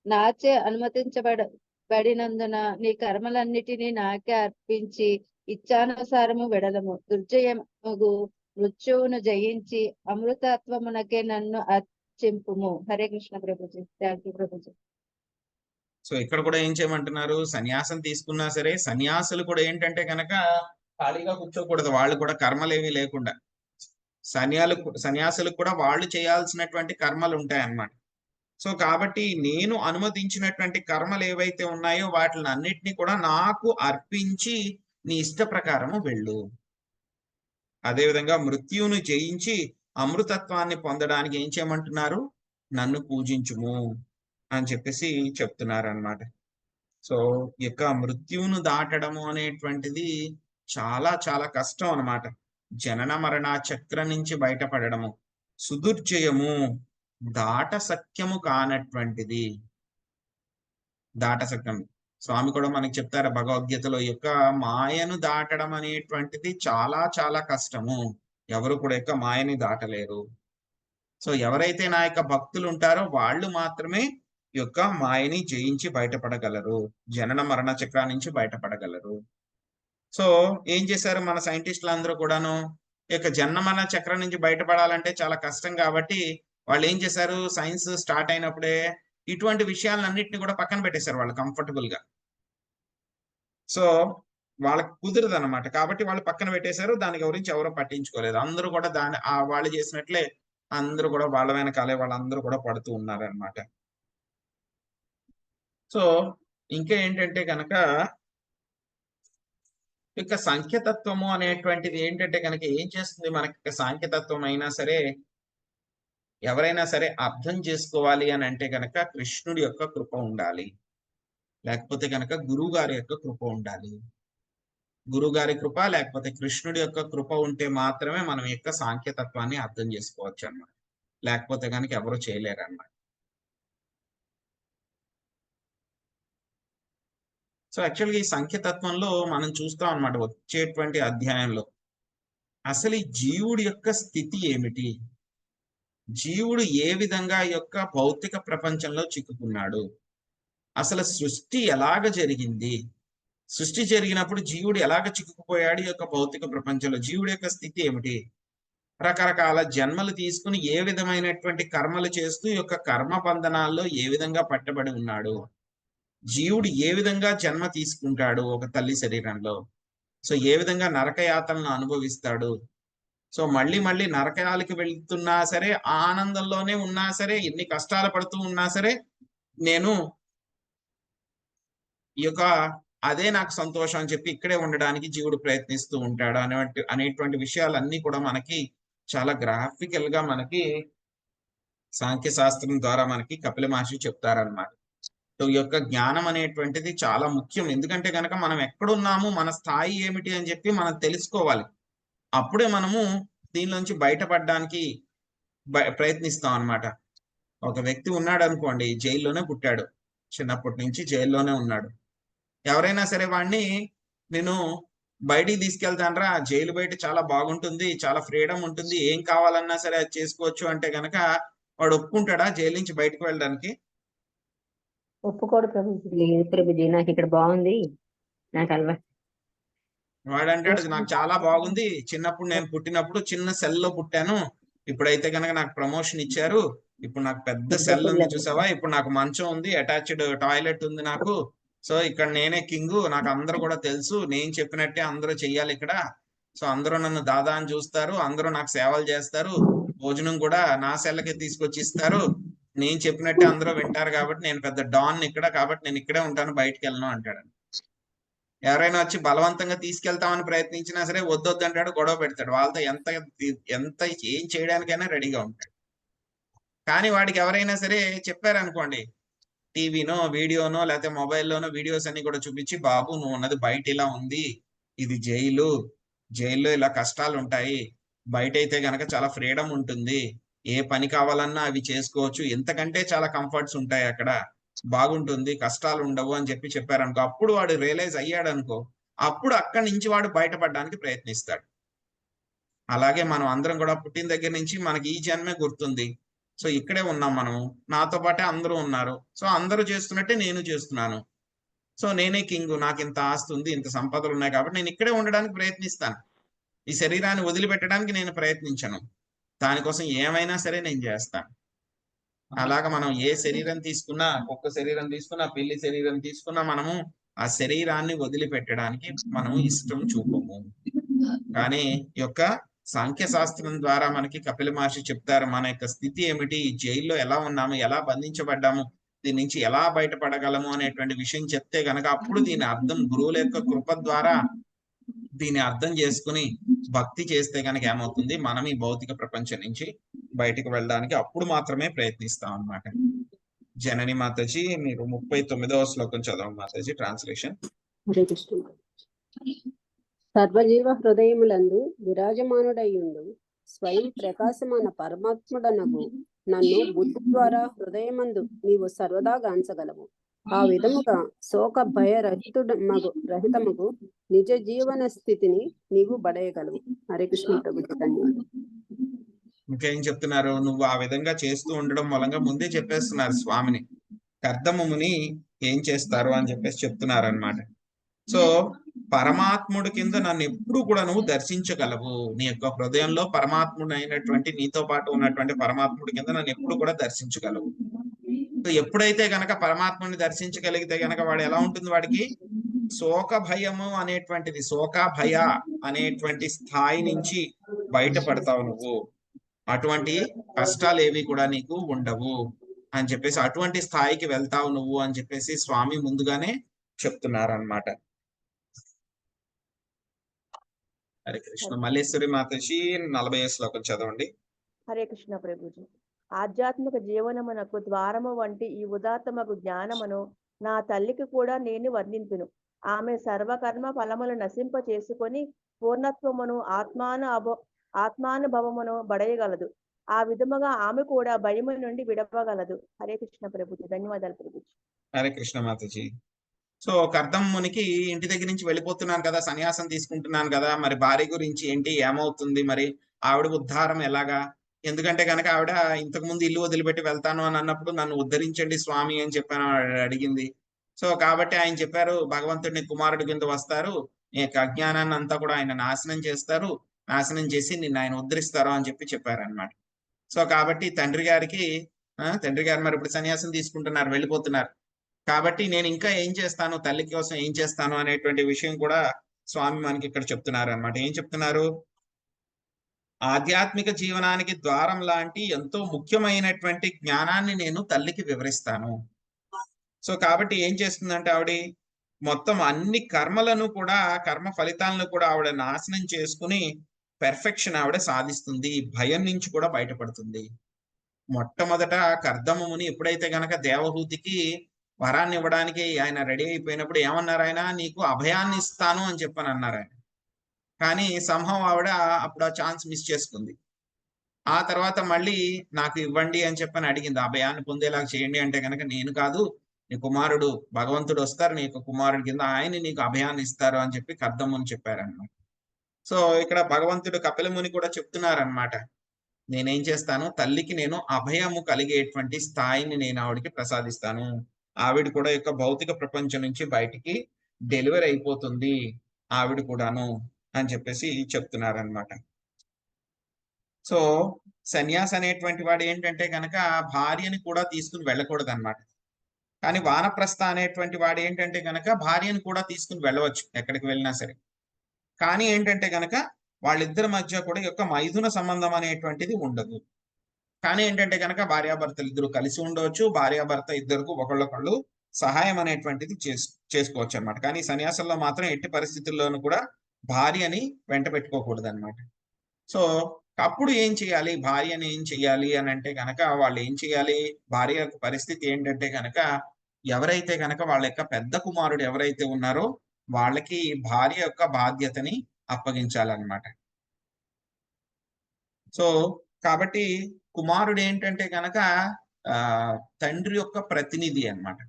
నాచే అనుమతించబడినందున నీ కర్మలన్నిటినీ నాకే అర్పించి ఇచ్చానుసారము వెడలము. దుర్జయముగు మృత్యువును జయించి అమృతత్వమునకే నన్ను అర్చింపుము. Hare Krishna Prabhuji. Thank you Prabhuji. So ఇక్కడ కూడా ఏం చేయమంటున్నారు, సన్యాసం తీసుకున్నా సరే సన్యాసులు కూడా ఏంటంటే కనుక ఖాళీగా కూర్చోకూడదు. వాళ్ళు కూడా కర్మలేవి లేకుండా, సన్యాసులకు కూడా వాళ్ళు చేయాల్సినటువంటి కర్మలు ఉంటాయి అన్నమాట. సో కాబట్టి నేను అనుమతించినటువంటి కర్మలు ఏవైతే ఉన్నాయో వాటిని అన్నిటినీ కూడా నాకు అర్పించి నీ ఇష్ట ప్రకారము వెళ్ళు. అదేవిధంగా మృత్యువును జయించి అమృతత్వాన్ని పొందడానికి ఏం చేయమంటున్నారు, నన్ను పూజించుము అని చెప్పేసి చెప్తున్నారు అన్నమాట. సో యొక్క మృత్యువును దాటడము అనేటువంటిది చాలా చాలా కష్టం అన్నమాట. జనన మరణ చక్ర నుంచి బయటపడడము సుదుర్జయము, దాట సఖ్యము కానటువంటిది. దాటసక్యం స్వామి కూడా మనకి చెప్తారు భగవద్గీతలో, యొక్క మాయను దాటడం అనేటువంటిది చాలా చాలా కష్టము. ఎవరు కూడా యొక్క మాయని దాటలేరు. సో ఎవరైతే నా యొక్క భక్తులు ఉంటారో వాళ్ళు మాత్రమే యొక్క మాయని జయించి బయటపడగలరు, జనన మరణ చక్ర నుంచి బయటపడగలరు. సో ఏం చేశారు మన సైంటిస్టులు అందరూ కూడాను, యొక్క జనన మరణ చక్రం నుంచి బయటపడాలంటే చాలా కష్టం. కాబట్టి వాళ్ళు ఏం చేశారు, సైన్స్ స్టార్ట్ అయినప్పుడే ఇటువంటి విషయాలన్నింటినీ కూడా పక్కన పెట్టేశారు వాళ్ళు కంఫర్టబుల్ గా. సో వాళ్ళకి కుదరదు అనమాట. కాబట్టి వాళ్ళు పక్కన పెట్టేశారు, దాని గురించి ఎవరో పట్టించుకోలేదు. అందరూ కూడా వాళ్ళు చేసినట్లే అందరూ కూడా వాళ్ళ వెనకాలే వాళ్ళందరూ కూడా పడుతూ ఉన్నారనమాట. సో ఇంకా ఏంటంటే కనుక ఇక సాంఖ్యతత్వము అనేటువంటిది ఏంటంటే కనుక ఏం చేస్తుంది, మనకి సాంఖ్యతత్వం అయినా సరే ఎవరైనా సరే అర్థం చేసుకోవాలి అని అంటే కనుక కృష్ణుడి యొక్క కృప ఉండాలి, లేకపోతే కనుక గురువు గారి యొక్క కృప ఉండాలి. గురువు గారి కృప లేకపోతే కృష్ణుడి యొక్క కృప ఉంటే మాత్రమే మనం యొక్క సాంఖ్యతత్వాన్ని అర్థం చేసుకోవచ్చు అన్నమాట. లేకపోతే కనుక ఎవరు చేయలేరు అన్నమాట. సో యాక్చువల్గా ఈ సంఖ్యతత్వంలో మనం చూస్తాం అన్నమాట వచ్చేటువంటి అధ్యాయంలో అసలు ఈ జీవుడి యొక్క స్థితి ఏమిటి, జీవుడు ఏ విధంగా ఈ యొక్క భౌతిక ప్రపంచంలో చిక్కుకున్నాడు, అసలు సృష్టి ఎలాగ జరిగింది, సృష్టి జరిగినప్పుడు జీవుడు ఎలాగ చిక్కుకుపోయాడు ఈ యొక్క భౌతిక ప్రపంచంలో, జీవుడి యొక్క స్థితి ఏమిటి, రకరకాల జన్మలు తీసుకుని ఏ విధమైనటువంటి కర్మలు చేస్తూ ఈ యొక్క కర్మ బంధనాల్లో ఏ విధంగా పట్టబడి ఉన్నాడు, జీవుడు ఏ విధంగా జన్మ తీసుకుంటాడు ఒక తల్లి శరీరంలో, సో ఏ విధంగా నరకయాతనను అనుభవిస్తాడు, సో మళ్ళీ మళ్ళీ నరకాలకి వెళ్తున్నా సరే ఆనందంలోనే ఉన్నా సరే ఎన్ని కష్టాలు పడుతూ ఉన్నా సరే నేను ఈ యొక్క అదే నాకు సంతోషం అని చెప్పి ఇక్కడే ఉండడానికి జీవుడు ప్రయత్నిస్తూ ఉంటాడు అనేటువంటి విషయాలన్నీ కూడా మనకి చాలా గ్రాఫికల్ గా మనకి సాంఖ్య శాస్త్రం ద్వారా మనకి కపిల మహర్షి చెప్తారనమాట. సో ఈ యొక్క జ్ఞానం అనేటువంటిది చాలా ముఖ్యం. ఎందుకంటే కనుక మనం ఎక్కడున్నాము, మన స్థాయి ఏమిటి అని చెప్పి మనం తెలుసుకోవాలి. అప్పుడే మనము దీనిలోంచి బయటపడడానికి ప్రయత్నిస్తాం అన్నమాట. ఒక వ్యక్తి ఉన్నాడు అనుకోండి, జైల్లోనే పుట్టాడు, చిన్నప్పటి నుంచి జైల్లోనే ఉన్నాడు. ఎవరైనా సరే వాడిని నేను బయటికి తీసుకెళ్తానరా, జైలు బయట చాలా బాగుంటుంది, చాలా ఫ్రీడమ్ ఉంటుంది, ఏం కావాలన్నా సరే అది చేసుకోవచ్చు అంటే గనక వాడు ఒప్పుకుంటాడా జైలు నుంచి బయటకు వెళ్ళడానికి? ఒప్పుకోడు ప్రభుజీ. లేదు ప్రభుజీ, నాకు ఇక్కడ బాగుంది, నాకు అలవాటు. వాడంటాడు నాకు చాలా బాగుంది, చిన్నప్పుడు నేను పుట్టినప్పుడు చిన్న సెల్లో పుట్టాను, ఇప్పుడైతే కనుక నాకు ప్రమోషన్ ఇచ్చారు, ఇప్పుడు నాకు పెద్ద సెల్ ఉంది చూసావా, ఇప్పుడు నాకు మంచం ఉంది, అటాచ్డ్ టాయిలెట్ ఉంది నాకు, సో ఇక్కడ నేనే కింగ్, నాకు అందరూ కూడా తెలుసు, నేను చెప్పినట్టే అందరూ చెయ్యాలి ఇక్కడ, సో అందరూ నన్ను దాదా అని చూస్తారు, అందరూ నాకు సేవలు చేస్తారు, భోజనం కూడా నా సెల్లకే తీసుకొచ్చి ఇస్తారు, నేను చెప్పినట్టే అందరూ వింటారు కాబట్టి నేను పెద్ద డాన్ ఇక్కడ, కాబట్టి నేను ఇక్కడే ఉంటాను, బయటకు వెళ్ళను అంటాడు. ఎవరైనా వచ్చి బలవంతంగా తీసుకెళ్తామని ప్రయత్నించినా సరే వద్దొద్దు అంటాడు, గొడవ పెడతాడు, వాళ్ళతో ఎంత ఎంత ఏం చేయడానికైనా రెడీగా ఉంటాడు. కానీ వాడికి ఎవరైనా సరే చెప్పారనుకోండి, టీవీనో వీడియోనో లేకపోతే మొబైల్లోనో వీడియోస్ అన్ని కూడా చూపించి, బాబు నువ్వు ఉన్నది బయట ఇలా ఉంది, ఇది జైలు, జైల్లో ఇలా కష్టాలు ఉంటాయి, బయట అయితే గనక చాలా ఫ్రీడమ్ ఉంటుంది, ఏ పని కావాలన్నా అవి చేసుకోవచ్చు, ఎంతకంటే చాలా కంఫర్ట్స్ ఉంటాయి అక్కడ, బాగుంటుంది, కష్టాలు ఉండవు అని చెప్పి చెప్పారనుకో, అప్పుడు వాడు రియలైజ్ అయ్యాడు అనుకో, అప్పుడు అక్కడి నుంచి వాడు బయటపడడానికి ప్రయత్నిస్తాడు. అలాగే మనం అందరం కూడా పుట్టిన దగ్గర నుంచి మనకి ఈ జన్మే గుర్తుంది, సో ఇక్కడే ఉన్నాం మనం, నాతో పాటే అందరూ ఉన్నారు, సో అందరూ చేస్తున్నట్టే నేను చేస్తున్నాను, సో నేనే కింగ్, నాకు ఇంత ఆస్తి ఉంది, ఇంత సంపదలు ఉన్నాయి కాబట్టి నేను ఇక్కడే ఉండడానికి ప్రయత్నిస్తాను, ఈ శరీరాన్ని వదిలిపెట్టడానికి నేను ప్రయత్నించను, దానికోసం ఏమైనా సరే నేను చేస్తాను. అలాగా మనం ఏ శరీరం తీసుకున్నా, ఒక్క శరీరం తీసుకున్నా, పిల్లి శరీరం తీసుకున్నా, మనము ఆ శరీరాన్ని వదిలిపెట్టడానికి మనము ఇష్టం చూపము. కానీ ఈ యొక్క సాంఖ్య శాస్త్రం ద్వారా మనకి కపిల మహర్షి చెప్తారు మన యొక్క స్థితి ఏమిటి, జైల్లో ఎలా ఉన్నాము, ఎలా బంధించబడ్డాము, దీని నుంచి ఎలా బయటపడగలము అనేటువంటి విషయం చెప్తే గనక అప్పుడు దీని అర్థం గురువుల యొక్క కృప ద్వారా దీన్ని అర్థం చేసుకుని భక్తి చేస్తే కనుక ఏమవుతుంది, మనం ఈ భౌతిక ప్రపంచం నుంచి బయటకు వెళ్ళడానికి అప్పుడు మాత్రమే ప్రయత్నిస్తాం అన్నమాట. జనని మాతాజీ మీరు 39వ శ్లోకం చదవండి మాతాజీ, ట్రాన్స్లేషన్. హరే కృష్ణ. సర్వజీవ హృదయములందు విరాజమానుడయ్యుండు స్వయం ప్రకాశమాన పరమాత్ముడనగు నన్ను బుద్ధి ద్వారా హృదయమందు నీవు సర్వదా గాంచగలవు. ఆ విధముగా శోక భయ రహితముగు నిజ జీవన స్థితిని నీవు బడయగలవు. హరే కృష్ణ ప్రభుజీ, ధన్యవాదాలు. ఇంకేం చెప్తున్నారు, నువ్వు ఆ విధంగా చేస్తూ ఉండడం మూలంగా ముందే చెప్పేస్తున్నారు స్వామిని, కర్దముని ఏం చేస్తారు అని చెప్పేసి చెప్తున్నారు అనమాట. సో పరమాత్ముడి కింద నన్ను ఎప్పుడు కూడా నువ్వు దర్శించగలవు, నీ యొక్క హృదయంలో పరమాత్ముడు అయినటువంటి నీతో పాటు ఉన్నటువంటి పరమాత్ముడి కింద నన్ను ఎప్పుడు కూడా దర్శించగలవు. సో ఎప్పుడైతే గనక పరమాత్ముడిని దర్శించగలిగితే గనక వాడు ఎలా ఉంటుంది, వాడికి శోక భయము అనేటువంటిది, శోక భయ అనేటువంటి స్థాయి నుంచి బయటపడతావు నువ్వు, అటువంటి కష్టాలు ఏవి కూడా నీకు ఉండవు అని చెప్పేసి, అటువంటి స్థాయికి వెళ్తావు నువ్వు అని చెప్పేసి స్వామి ముందుగానే చెప్తున్నారు అన్నమాట. హరే కృష్ణ. మల్లేశ్వరి మాతాజీ 40వ శ్లోకం చదవండి. హరే కృష్ణ ప్రభుజీ. ఆధ్యాత్మిక జీవనమునకు ద్వారము వంటి ఈ ఉదాత్తమకు జ్ఞానమును నా తల్లికి కూడా నేను వర్ణింతును. ఆమె సర్వకర్మ ఫలములు నశింప చేసుకొని పూర్ణత్వమును ఆత్మానుభవమును బడయగలదు. ఆ విధముగా ఆమె కూడా భయము నుండి విడవగలదు. హరే కృష్ణ ప్రభుజీ, ధన్యవాదాలు ప్రభుజీ. హరే కృష్ణ మాతాజీ. సో కర్దమ్మునికి ఇంటి దగ్గర నుంచి వెళ్ళిపోతున్నాను కదా, సన్యాసం తీసుకుంటున్నాను కదా, మరి భార్య గురించి ఏంటి, ఏమవుతుంది, మరి ఆవిడ ఉద్ధారం ఎలాగా? ఎందుకంటే కనుక ఆవిడ ఇంతకు ముందు ఇల్లు వదిలిపెట్టి వెళ్తాను అని అన్నప్పుడు నన్ను ఉద్ధరించండి స్వామి అని చెప్పాను అడిగింది. సో కాబట్టి ఆయన చెప్పారు, భగవంతుడిని కుమారుడి కింద వస్తారు, నీకు అజ్ఞానాన్ని అంతా కూడా ఆయన నాశనం చేస్తారు, నాశనం చేసి నిన్ను ఆయన ఉద్ధరిస్తారు అని చెప్పారనమాట. సో కాబట్టి తండ్రి గారు మరి ఇప్పుడు సన్యాసం తీసుకుంటున్నారు, వెళ్ళిపోతున్నారు. కాబట్టి నేను ఇంకా ఏం చేస్తాను, తల్లి కోసం ఏం చేస్తాను అనేటువంటి విషయం కూడా స్వామి మనకి ఇక్కడ చెప్తున్నారు అనమాట. ఏం చెప్తున్నారు? ఆధ్యాత్మిక జీవనానికి ద్వారం లాంటి ఎంతో ముఖ్యమైనటువంటి జ్ఞానాన్ని నేను తల్లికి వివరిస్తాను. సో కాబట్టి ఏం చేస్తుందంటే ఆవిడ మొత్తం అన్ని కర్మలను కూడా, కర్మ ఫలితాలను కూడా ఆవిడ నాశనం చేసుకుని పెర్ఫెక్షన్ ఆవిడ సాధిస్తుంది, భయం నుంచి కూడా బయటపడుతుంది. మొట్టమొదట కర్దమముని ఎప్పుడైతే గనక దేవహూతికి వరాన్ని ఇవ్వడానికి ఆయన రెడీ అయిపోయినప్పుడు ఏమన్నారు ఆయన, నీకు అభయాన్ని ఇస్తాను అని చెప్పని అన్నారు ఆయన. కానీ సంభవం ఆవిడ అప్పుడు ఆ ఛాన్స్ మిస్ చేసుకుంది. ఆ తర్వాత మళ్ళీ నాకు ఇవ్వండి అని చెప్పని అడిగింది, అభయాన్ని పొందేలాగా చేయండి అంటే కనుక నేను కాదు, నీ కుమారుడు భగవంతుడు వస్తారు, నీకు కుమారుడి కింద ఆయన నీకు అభయాన్ని ఇస్తారు అని చెప్పి కర్దముని చెప్పారనమాట. సో ఇక్కడ భగవంతుడు కపిలముని కూడా చెప్తున్నారనమాట, నేనేం చేస్తాను, తల్లికి నేను అభయము కలిగేటువంటి స్థాయిని నేను ఆవిడికి ప్రసాదిస్తాను, ఆవిడ కూడా యొక్క భౌతిక ప్రపంచం నుంచి బయటికి డెలివరీ అయిపోతుంది ఆవిడ కూడాను అని చెప్పేసి చెప్తున్నారనమాట. సో సన్యాసి అనేటువంటి వాడు ఏంటంటే కనుక భార్యని కూడా తీసుకుని వెళ్ళకూడదు అనమాట. కానీ వానప్రస్థ అనేటువంటి వాడు ఏంటంటే కనుక భార్యను కూడా తీసుకుని వెళ్ళవచ్చు ఎక్కడికి వెళ్ళినా సరే. కానీ ఏంటంటే కనుక వాళ్ళిద్దరి మధ్య కూడా యొక్క మైథున సంబంధం అనేటువంటిది ఉండదు. కానీ ఏంటంటే కనుక భార్యాభర్తలు ఇద్దరు కలిసి ఉండవచ్చు, భార్యాభర్త ఇద్దరికి ఒకళ్ళొకళ్ళు సహాయం అనేటువంటిది చేసుకోవచ్చు అనమాట. కానీ సన్యాసంలో మాత్రం ఎట్టి పరిస్థితుల్లోనూ కూడా భార్యని వెంట పెట్టుకోకూడదు అనమాట. సో అప్పుడు ఏం చేయాలి, భార్యని ఏం చేయాలి అని అంటే కనుక వాళ్ళు ఏం చేయాలి, భార్య యొక్క పరిస్థితి ఏంటంటే కనుక ఎవరైతే కనుక వాళ్ళ యొక్క పెద్ద కుమారుడు ఎవరైతే ఉన్నారో వాళ్ళకి భార్య యొక్క బాధ్యతని అప్పగించాలన్నమాట. సో కాబట్టి కుమారుడు ఏంటంటే కనుక తండ్రి యొక్క ప్రతినిధి అన్నమాట.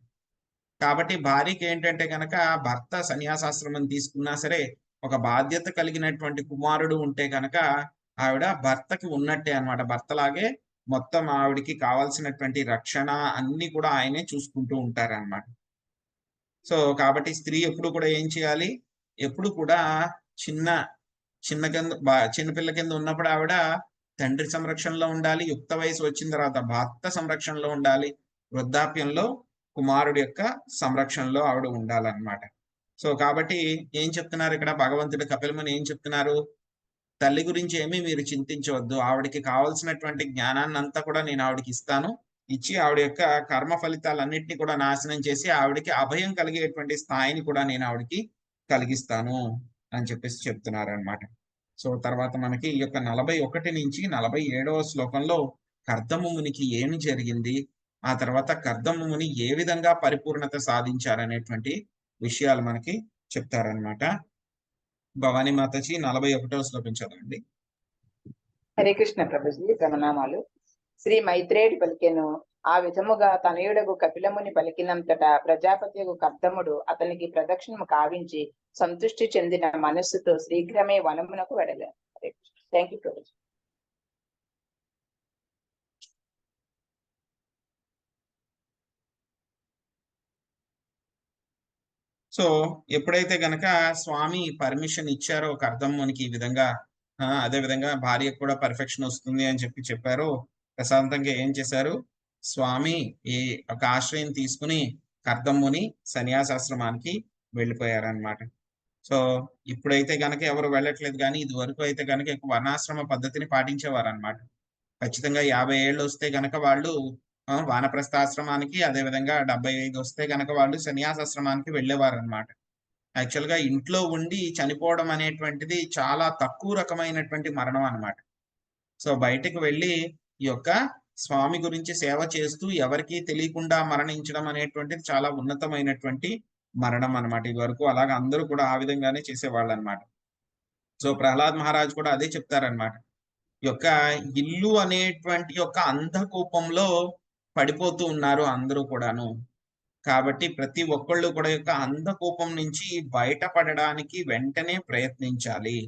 కాబట్టి భార్యకి ఏంటంటే కనుక భర్త సన్యాసాశ్రమం తీసుకున్నా సరే ఒక బాధ్యత కలిగినటువంటి కుమారుడు ఉంటే కనుక ఆవిడ భర్తకి ఉన్నట్టే అన్నమాట. భర్తలాగే మొత్తం ఆవిడికి కావాల్సినటువంటి రక్షణ అన్ని కూడా ఆయనే చూసుకుంటూ ఉంటారన్నమాట. సో కాబట్టి స్త్రీ ఎప్పుడు కూడా ఏం చేయాలి, ఎప్పుడు కూడా చిన్నపిల్ల కింద ఉన్నప్పుడు ఆవిడ తండ్రి సంరక్షణలో ఉండాలి, యుక్త వయసు వచ్చిన తర్వాత భర్త సంరక్షణలో ఉండాలి, వృద్ధాప్యంలో కుమారుడి యొక్క సంరక్షణలో ఆవిడ ఉండాలన్నమాట. సో కాబట్టి ఏం చెప్తున్నారు ఇక్కడ భగవంతుడు కపిలముని ఏం చెప్తున్నారు, తల్లి గురించి ఏమీ మీరు చింతించవద్దు, ఆవిడకి కావాల్సినటువంటి జ్ఞానాన్ని అంతా కూడా నేను ఆవిడకి ఇస్తాను, ఇచ్చి ఆవిడ యొక్క కర్మ ఫలితాలన్నింటినీ కూడా నాశనం చేసి ఆవిడకి అభయం కలిగేటువంటి స్థాయిని కూడా నేను ఆవిడకి కలిగిస్తాను అని చెప్పేసి చెప్తున్నారు అనమాట. సో తర్వాత మనకి ఈ యొక్క 41 నుంచి 47వ శ్లోకంలో కర్దమమునికి ఏమి జరిగింది, ఆ తర్వాత కర్దమముని ఏ విధంగా పరిపూర్ణత సాధించారనేటువంటి విషయాలు మనకి చెప్తారనమాట. భవానీ మాతాజీ 41వ శ్లోకం చదవండి. హరే కృష్ణ ప్రభుజీ, ప్రణామాలు. శ్రీ మైత్రేయుడు పలికెను, ఆ విధముగా తనయుడగు కపిలముని పలికినంతటా ప్రజాపతియగు కర్దముడు అతనికి ప్రదక్షిణము కావించి సంతృష్టి చెందిన మనస్సుతో శీఘ్రమే వనమునకు వెడలేను. Hare Krishna. Thank you Prabhuji. So ఎప్పుడైతే గనక స్వామి పర్మిషన్ ఇచ్చారో కర్దమ్మునికి ఈ విధంగా అదే విధంగా భార్యకు కూడా పర్ఫెక్షన్ వస్తుంది అని చెప్పారు, ప్రశాంతంగా ఏం చేశారు, స్వామి ఈ ఒక ఆశ్రయం తీసుకుని కర్దమ్ముని సన్యాసాశ్రమానికి వెళ్ళిపోయారనమాట. సో ఇప్పుడైతే గనక ఎవరు వెళ్ళట్లేదు, కానీ ఇది వరకు అయితే గనక ఎక్కువ వర్ణాశ్రమ పద్ధతిని పాటించేవారు అనమాట. ఖచ్చితంగా 50 ఏళ్ళు వస్తే గనక వాళ్ళు వానప్రస్థాశ్రమానికి, అదే విధంగా 75 వస్తే గనక వాళ్ళు సన్యాసాశ్రమానికి వెళ్ళేవారు అనమాట. యాక్చువల్ గా ఇంట్లో ఉండి చనిపోవడం అనేటువంటిది చాలా తక్కువ రకమైనటువంటి మరణం అనమాట. సో బయటకు వెళ్ళి ఈ యొక్క స్వామి గురించి సేవ చేస్తూ ఎవరికీ తెలియకుండా మరణించడం అనేటువంటిది చాలా ఉన్నతమైనటువంటి మరణం అనమాట. ఇది వరకు అలాగ అందరూ కూడా ఆ విధంగానే చేసేవాళ్ళు అనమాట. సో ప్రహ్లాద్ మహారాజ్ కూడా అదే చెప్తారనమాట, ఈ యొక్క ఇల్లు అనేటువంటి యొక్క అంధకూపంలో పడిపోతూ ఉన్నారు అందరూ కూడాను. కాబట్టి ప్రతి ఒక్కళ్ళు కూడా యొక్క అంధకూపం నుంచి బయటపడడానికి వెంటనే ప్రయత్నించాలి.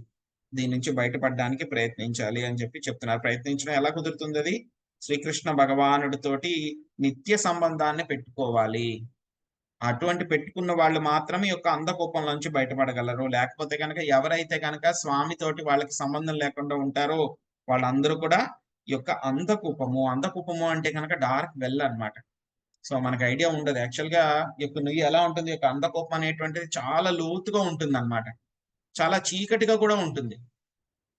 దీని నుంచి బయటపడడానికి ప్రయత్నించాలి అని చెప్పి చెప్తున్నారు. ప్రయత్నించడం ఎలా కుదురుతుంది? అది శ్రీకృష్ణ భగవానుడితోటి నిత్య సంబంధాన్ని పెట్టుకోవాలి. అటువంటి పెట్టుకున్న వాళ్ళు మాత్రమే యొక్క అంధకూపం నుంచి బయటపడగలరు. లేకపోతే కనుక ఎవరైతే కనుక స్వామితోటి వాళ్ళకి సంబంధం లేకుండా ఉంటారో వాళ్ళందరూ కూడా ఈ యొక్క అంధకూపము అంటే కనుక డార్క్ వెల్ అన్నమాట. సో మనకు ఐడియా ఉండదు. యాక్చువల్ గా ఈ యొక్క నుయ్యి ఎలా ఉంటుంది, యొక్క అంధకూపం అనేటువంటిది చాలా లోతుగా ఉంటుంది అన్నమాట. చాలా చీకటిగా కూడా ఉంటుంది.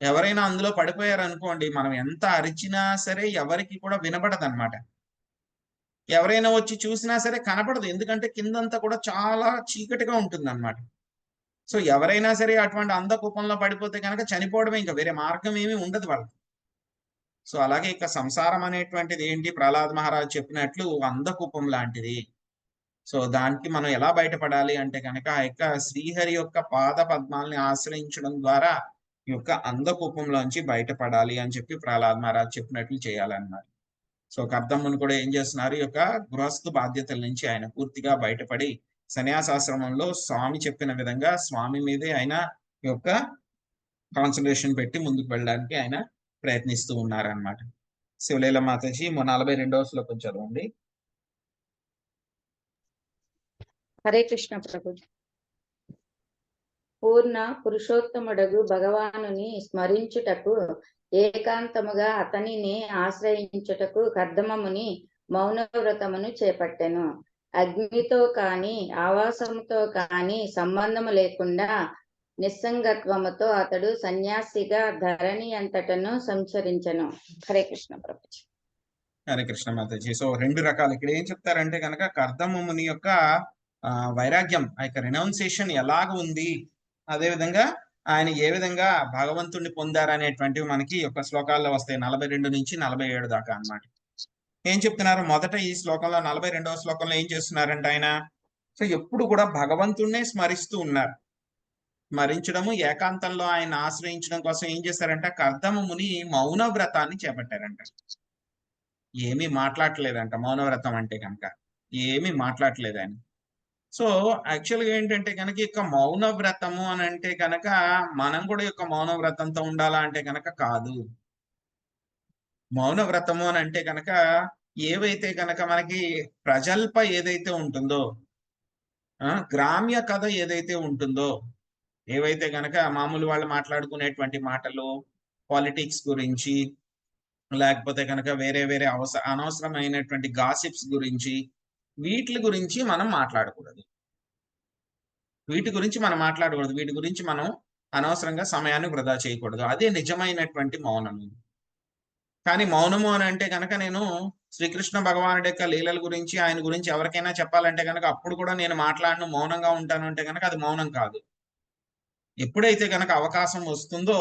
ఎవరైనా అందులో పడిపోయారు అనుకోండి, మనం ఎంత అరిచినా సరే ఎవరికి కూడా వినపడదు అనమాట. ఎవరైనా వచ్చి చూసినా సరే కనపడదు. ఎందుకంటే కిందంతా కూడా చాలా చీకటిగా ఉంటుంది అన్నమాట. సో ఎవరైనా సరే అటువంటి అంధకూపంలో పడిపోతే కనుక చనిపోవడమే, ఇంకా వేరే మార్గం ఏమీ ఉండదు వాళ్ళకి. సో అలాగే ఇక సంసారం అనేటువంటిది ఏంటి, ప్రహ్లాద్ మహారాజ్ చెప్పినట్లు అంధకూపం లాంటిది. సో దానికి మనం ఎలా బయటపడాలి అంటే కనుక ఆ యొక్క శ్రీహరి యొక్క పాద పద్మాల్ని ఆశ్రయించడం ద్వారా ఈ యొక్క అంధకూపంలోంచి బయటపడాలి అని చెప్పి ప్రహ్లాద్ మహారాజ్ చెప్పినట్లు చేయాలన్నమాట. సో కర్దమ్ముని కూడా ఏం చేస్తున్నారు, ఈ యొక్క గృహస్థు బాధ్యతల నుంచి ఆయన పూర్తిగా బయటపడి సన్యాసాశ్రమంలో స్వామి చెప్పిన విధంగా స్వామి మీదే ఆయన ఈ యొక్క కాన్సన్ట్రేషన్ పెట్టి ముందుకు వెళ్ళడానికి ఆయన ప్రయత్నిస్తూ ఉన్నారన్నమాట. శివలీల మాతాజీ 42వ శ్లోకం చదవండి. హరే కృష్ణ ప్రభుజీ. పూర్ణ పురుషోత్తముడగు భగవానుని స్మరించుటకు ఏకాంతముగా అతనిని ఆశ్రయించుటకు కర్దమముని మౌనవ్రతమును చేపట్టెను. అగ్నితో కాని ఆవాసముతో కాని సంబంధము లేకుండా నిస్సంగత్వముతో అతడు సన్యాసిగా ధరణి అంతటను సంచరించెను. హరే కృష్ణ ప్రభుజీ. హరే కృష్ణ మాతాజీ. సో 2 రకాలు ఇక్కడ ఏం చెప్తారంటే కనుక కర్దమముని యొక్క వైరాగ్యం, ఆ యొక్క రినౌన్సియేషన్ ఎలాగ ఉంది, అదే విధంగా ఆయన ఏ విధంగా భగవంతుణ్ణి పొందారనేటువంటివి మనకి యొక్క శ్లోకాల్లో వస్తాయి. 42 నుంచి 47 దాకా అన్నమాట. ఏం చెప్తున్నారు, మొదట ఈ శ్లోకంలో 42వ శ్లోకంలో ఏం చేస్తున్నారంటే ఆయన సో ఎప్పుడు కూడా భగవంతుణ్ణే స్మరిస్తూ ఉన్నారు. స్మరించడము, ఏకాంతంలో ఆయన ఆశ్రయించడం కోసం ఏం చేశారంటే కర్దమముని మౌన వ్రతాన్ని చేపట్టారంట. ఏమీ మాట్లాడలేదంట. మౌనవ్రతం అంటే కనుక ఏమీ మాట్లాడలేదు ఆయన. సో యాక్చువల్గా ఏంటంటే కనుక ఇక మౌన వ్రతము అని అంటే కనుక మనం కూడా యొక్క మౌన వ్రతంతో ఉండాలా అంటే కనుక కాదు. మౌన వ్రతము అని అంటే కనుక ఏవైతే కనుక మనకి ప్రజల్ప ఏదైతే ఉంటుందో, గ్రామ్య కథ ఏదైతే ఉంటుందో, ఏవైతే కనుక మామూలు వాళ్ళు మాట్లాడుకునేటువంటి మాటలు, పాలిటిక్స్ గురించి, లేకపోతే కనుక వేరే వేరే అనవసరమైనటువంటి గాసిప్స్ గురించి, వీటి గురించి మనం మాట్లాడకూడదు. వీటి గురించి మనం అనవసరంగా సమయాన్ని వృధా చేయకూడదు. అదే నిజమైనటువంటి మౌనము. కానీ మౌనము అని అంటే కనుక నేను శ్రీకృష్ణ భగవానుడి యొక్క లీలల గురించి, ఆయన గురించి ఎవరికైనా చెప్పాలంటే కనుక అప్పుడు కూడా నేను మాట్లాడను, మౌనంగా ఉంటాను అంటే కనుక అది మౌనం కాదు. ఎప్పుడైతే కనుక అవకాశం వస్తుందో